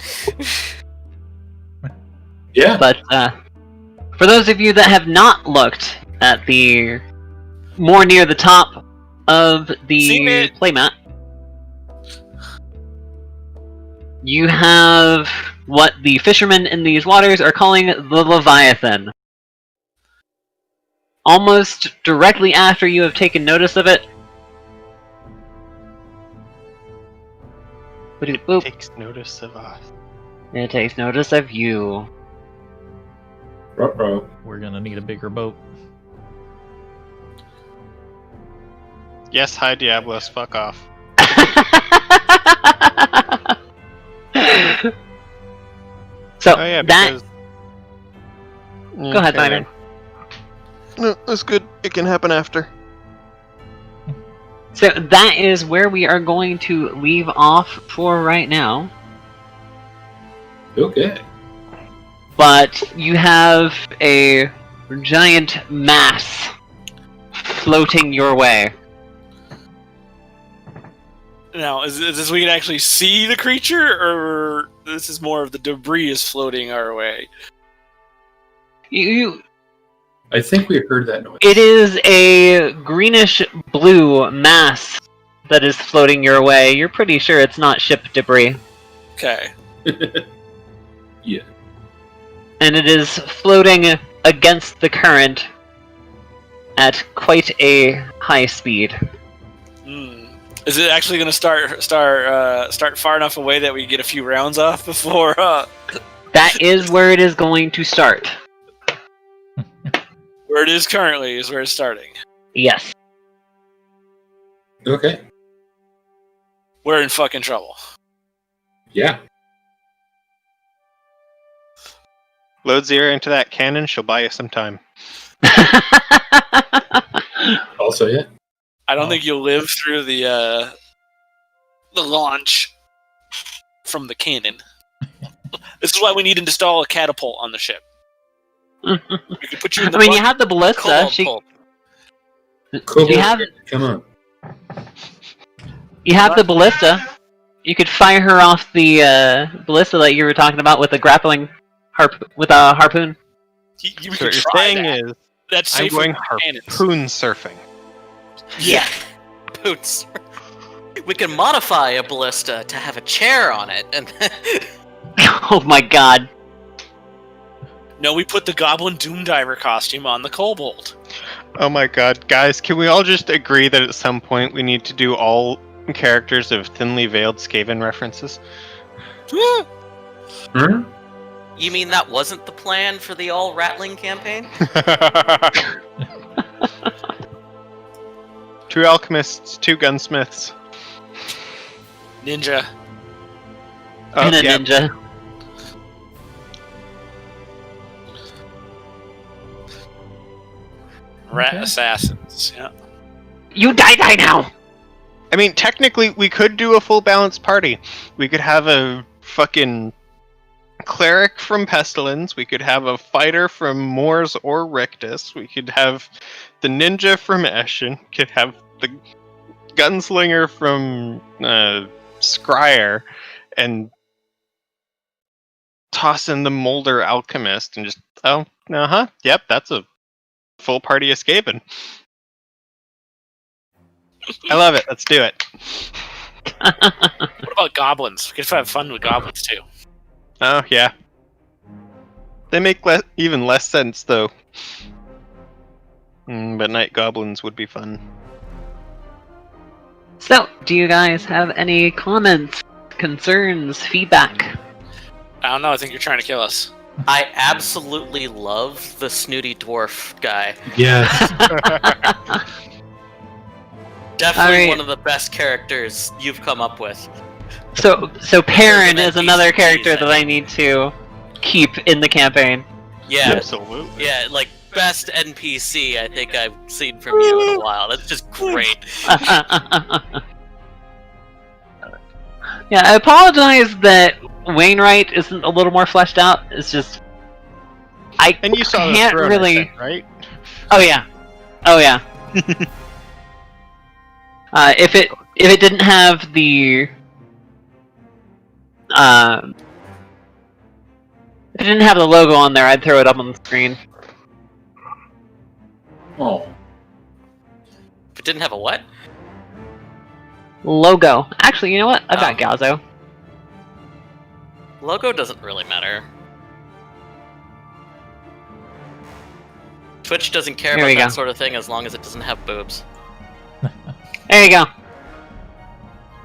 Speaker 2: Yeah.
Speaker 1: But for those of you that have not looked at the more near the top of
Speaker 4: Seen
Speaker 1: the
Speaker 4: it.
Speaker 1: playmat, you have what the fishermen in these waters are calling the Leviathan. Almost directly after you have taken notice of it, boop,
Speaker 5: Takes notice of us.
Speaker 1: it takes notice of you.
Speaker 2: Ruh-roh.
Speaker 6: We're gonna need a bigger boat.
Speaker 5: Yes, hi Diablos, fuck off.
Speaker 1: So
Speaker 5: Oh yeah,
Speaker 1: that
Speaker 5: because
Speaker 1: go ahead,
Speaker 5: Okay,
Speaker 1: Simon.
Speaker 9: No, that's good. It can happen after.
Speaker 1: So that is where we are going to leave off for right now.
Speaker 2: Okay.
Speaker 1: But you have a giant mass floating your way.
Speaker 4: Now, is this we can actually see the creature, or this is more of the debris is floating our way?
Speaker 2: I think we heard that noise.
Speaker 1: It is a greenish blue mass that is floating your way. You're pretty sure it's not ship debris.
Speaker 4: Okay.
Speaker 2: Yeah.
Speaker 1: And it is floating against the current at quite a high speed.
Speaker 4: Is it actually going to start far enough away that we get a few rounds off before?
Speaker 1: That is where it is going to start.
Speaker 4: Where it is currently is where it's starting.
Speaker 1: Yes.
Speaker 2: Okay.
Speaker 4: We're in fucking trouble.
Speaker 2: Yeah.
Speaker 5: Load Zero into that cannon, she'll buy you some time.
Speaker 2: Also, yeah.
Speaker 4: I don't think you'll live through the launch from the cannon. This is why we need to install a catapult on the ship. We could put you in the
Speaker 1: you have the ballista.
Speaker 2: Cove,
Speaker 1: You have
Speaker 2: come on.
Speaker 1: the ballista. You could fire her off the ballista that you were talking about with a grappling with a harpoon.
Speaker 4: We
Speaker 5: So
Speaker 4: could
Speaker 5: what you're
Speaker 4: try
Speaker 5: saying
Speaker 4: that.
Speaker 5: is,
Speaker 4: That's
Speaker 5: I'm
Speaker 4: safer
Speaker 5: going
Speaker 4: than cannons.
Speaker 5: harpoon surfing.
Speaker 3: Yeah. Boots. We can modify a ballista to have a chair on it, and
Speaker 1: Oh my god.
Speaker 4: No, we put the Goblin Doom Diver costume on the Kobold.
Speaker 5: Oh my god, guys, can we all just agree that at some point we need to do all characters of thinly veiled Skaven references?
Speaker 2: Hmm?
Speaker 3: you mean that wasn't the plan for the all rattling campaign?
Speaker 5: 2 alchemists, 2 gunsmiths.
Speaker 4: Ninja.
Speaker 5: Oh,
Speaker 1: And a
Speaker 5: yeah.
Speaker 1: ninja.
Speaker 4: Rat
Speaker 6: Okay.
Speaker 4: assassins. Yeah.
Speaker 1: You die now!
Speaker 5: I mean, technically, we could do a full balanced party. We could have a fucking cleric from Pestilence. We could have a fighter from Moors or Rictus. We could have the ninja from Eshin. We could have the gunslinger from Scryer. And toss in the Molder alchemist and just, yep, that's a full party of Skaven. I love it. Let's do it.
Speaker 4: What about goblins? We could have fun with goblins too.
Speaker 5: Oh, yeah. They make even less sense, though. But night goblins would be fun.
Speaker 1: So, do you guys have any comments, concerns, feedback?
Speaker 4: I don't know. I think you're trying to kill us.
Speaker 3: I absolutely love the snooty dwarf guy.
Speaker 2: Yes.
Speaker 3: Definitely
Speaker 1: Alright.
Speaker 3: one of the best characters you've come up with.
Speaker 1: So Perrin
Speaker 3: There's
Speaker 1: is
Speaker 3: an
Speaker 1: another
Speaker 3: NPC
Speaker 1: character
Speaker 3: that-
Speaker 1: that I need to keep in the campaign.
Speaker 3: Yeah,
Speaker 5: Absolutely.
Speaker 3: yeah, like best NPC I think I've seen from you in a while. That's just great.
Speaker 1: Yeah, I apologize that Wainwright isn't a little more fleshed out. It's just
Speaker 5: And you saw the
Speaker 1: can't
Speaker 5: throne, I
Speaker 1: really.
Speaker 5: think, right?
Speaker 1: Oh yeah. If it didn't have the if it didn't have the logo on there, I'd throw it up on the screen.
Speaker 2: Oh.
Speaker 3: If it didn't have a what?
Speaker 1: Logo. Actually, you know what? I've got Gazo.
Speaker 3: Logo doesn't really matter. Twitch doesn't care
Speaker 1: Here
Speaker 3: about
Speaker 1: we
Speaker 3: that
Speaker 1: go.
Speaker 3: sort of thing as long as it doesn't have boobs.
Speaker 1: There you go.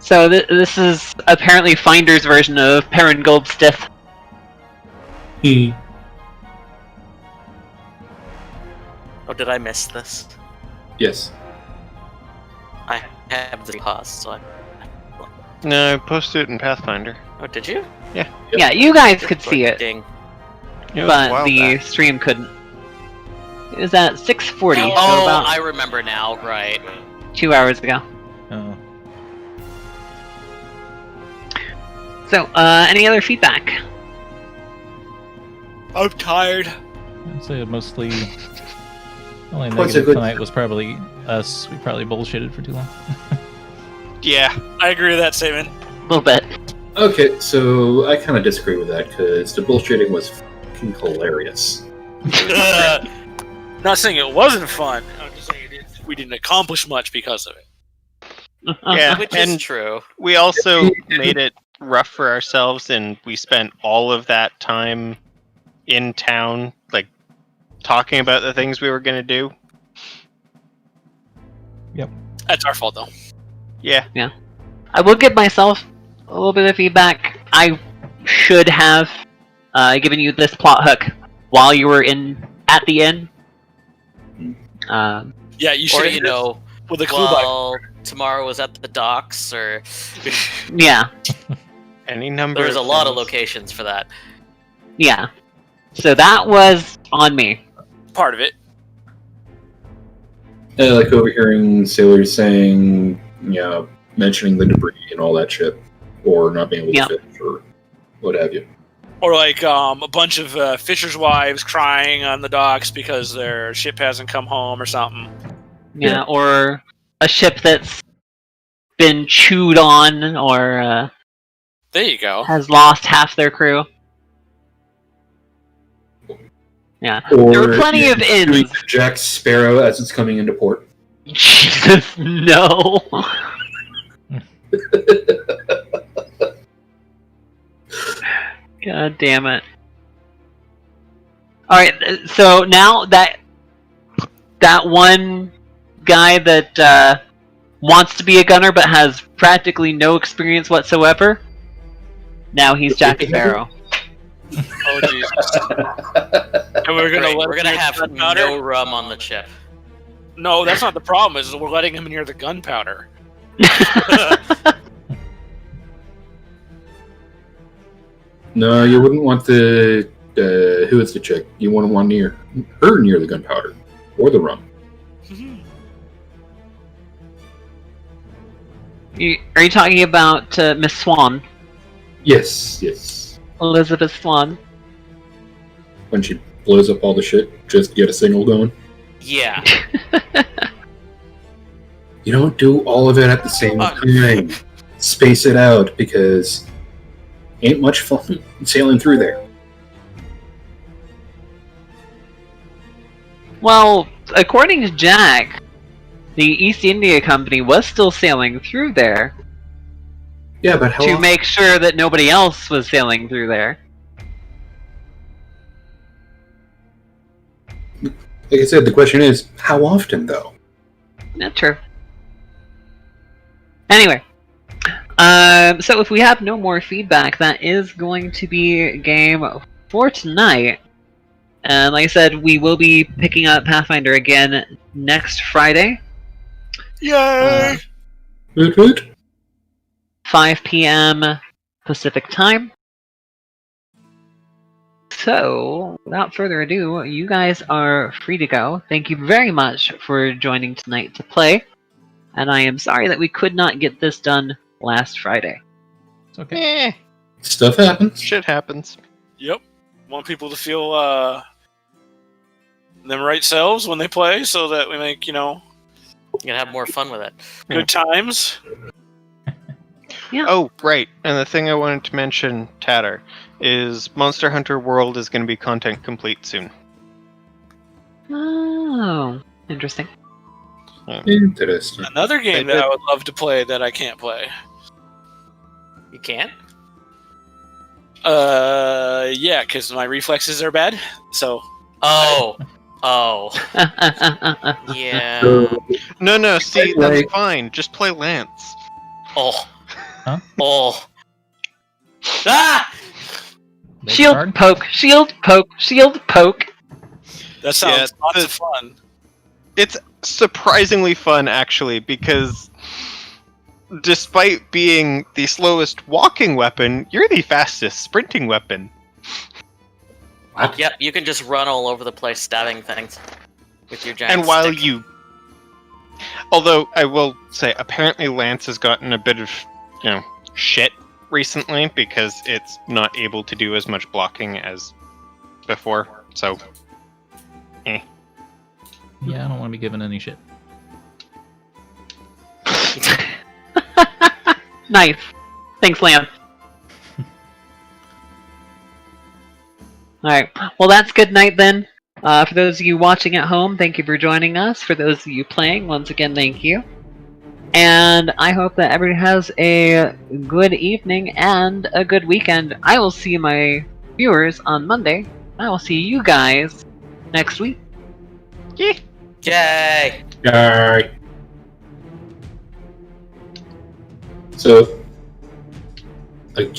Speaker 1: So this is apparently Finder's version of Perrin Goldstith.
Speaker 3: Oh, did I miss this?
Speaker 2: Yes.
Speaker 3: I have the pause, so I...
Speaker 5: No, I posted it in Pathfinder.
Speaker 3: Oh, did you?
Speaker 1: Yeah, you guys could see it,
Speaker 3: Ding.
Speaker 5: It was a
Speaker 1: but
Speaker 5: while
Speaker 1: the
Speaker 5: back.
Speaker 1: stream couldn't. It was at 6:40, so
Speaker 3: Oh,
Speaker 1: about
Speaker 3: I remember now, right.
Speaker 1: 2 hours ago.
Speaker 6: Oh.
Speaker 1: So, any other feedback?
Speaker 4: I'm tired.
Speaker 6: I'd say mostly. Only
Speaker 2: What's a
Speaker 6: negative
Speaker 2: good-
Speaker 6: tonight was probably us. We probably bullshitted for too long.
Speaker 5: Yeah.
Speaker 4: I agree with that statement.
Speaker 1: A little bit.
Speaker 2: Okay, so I kind of disagree with that because the bullshitting was fucking hilarious.
Speaker 4: Not saying it wasn't fun. I'm just saying we didn't accomplish much because of it.
Speaker 5: Yeah,
Speaker 3: Which
Speaker 5: and
Speaker 3: is true.
Speaker 5: we also made it rough for ourselves, and we spent all of that time in town, like, talking about the things we were going to do.
Speaker 4: That's our fault, though.
Speaker 5: Yeah.
Speaker 1: I will give myself a little bit of feedback. I should have given you this plot hook while you were at the inn.
Speaker 4: Yeah, you should.
Speaker 3: Or, you know,
Speaker 4: with a clue by.
Speaker 3: while tomorrow was at the docks, or
Speaker 1: Yeah,
Speaker 5: Any number
Speaker 3: there's a
Speaker 5: of
Speaker 3: lot of
Speaker 5: things.
Speaker 3: locations for that.
Speaker 1: yeah. So that was on me.
Speaker 4: Part of it.
Speaker 2: Like overhearing sailors saying, mentioning the debris and all that shit, or not being able
Speaker 1: Yep.
Speaker 2: to fish, or what have you.
Speaker 4: Or like a bunch of fishers' wives crying on the docks because their ship hasn't come home or something.
Speaker 1: Yeah, or a ship that's been chewed on or
Speaker 4: There you go.
Speaker 1: has lost half their crew. Yeah,
Speaker 2: Or
Speaker 1: there were plenty of
Speaker 2: doing
Speaker 1: inns.
Speaker 2: Jack Sparrow as it's coming into port.
Speaker 1: Jesus, no. God damn it. Alright, so now that one guy that wants to be a gunner but has practically no experience whatsoever, now he's Jack Sparrow.
Speaker 4: Oh Jesus! And we're gonna
Speaker 3: Great,
Speaker 4: let
Speaker 3: we're gonna
Speaker 4: him
Speaker 3: have
Speaker 4: near the gunpowder?
Speaker 3: no rum on the ship.
Speaker 4: No, that's not the problem. Is we're letting him near the gunpowder.
Speaker 2: No, you wouldn't want the who is the chick? You wouldn't want her near the gunpowder or the rum.
Speaker 1: Are you talking about Miss Swan?
Speaker 2: Yes.
Speaker 1: Elizabeth Swan?
Speaker 2: When she blows up all the shit, just to get a signal going.
Speaker 3: Yeah.
Speaker 2: You don't do all of it at the same time. Space it out, because ain't much fun sailing through there.
Speaker 1: Well, according to Jack, the East India Company was still sailing through there
Speaker 2: Yeah, but how
Speaker 1: to
Speaker 2: often?
Speaker 1: make sure that nobody else was sailing through there.
Speaker 2: Like I said, the question is, how often, though?
Speaker 1: Not true. Anyway, so if we have no more feedback, that is going to be game for tonight. And like I said, we will be picking up Pathfinder again next Friday,
Speaker 4: Yay!
Speaker 2: Woot woot.
Speaker 1: 5 p.m. Pacific time. So, without further ado, you guys are free to go. Thank you very much for joining tonight to play. And I am sorry that we could not get this done last Friday.
Speaker 6: It's okay.
Speaker 2: Stuff happens.
Speaker 5: Shit happens.
Speaker 4: Yep. Want people to feel them right selves when they play, so that we make
Speaker 3: You're gonna have more fun with it.
Speaker 4: good times.
Speaker 5: Oh, right. And the thing I wanted to mention, Tatter, is Monster Hunter World is going to be content complete soon.
Speaker 1: Oh, interesting.
Speaker 2: Interesting.
Speaker 4: Another game that I would love to play that I can't play.
Speaker 3: You can't?
Speaker 4: Yeah, because my reflexes are bad. So
Speaker 3: Oh. Yeah.
Speaker 5: No, see,
Speaker 2: Like-
Speaker 5: that's fine. Just play Lance.
Speaker 3: Oh.
Speaker 6: Huh?
Speaker 3: Oh. Ah!
Speaker 6: Make
Speaker 1: Shield
Speaker 6: card?
Speaker 1: poke, shield poke, shield poke.
Speaker 4: that sounds
Speaker 5: Yeah,
Speaker 4: lots of fun.
Speaker 5: It's surprisingly fun, actually, because despite being the slowest walking weapon, you're the fastest sprinting weapon.
Speaker 3: Yep, you can just run all over the place stabbing things with your giant
Speaker 5: And while
Speaker 3: stick.
Speaker 5: you... Although, I will say, apparently Lance has gotten a bit of, shit recently, because it's not able to do as much blocking as before, so
Speaker 6: Yeah, I don't want to be given any shit.
Speaker 1: Nice. Thanks, Lance. Alright, well that's good night then. For those of you watching at home, thank you for joining us. For those of you playing, once again, thank you. And I hope that everyone has a good evening and a good weekend. I will see my viewers on Monday. I will see you guys next week.
Speaker 3: Yay!
Speaker 2: Alright. So, again.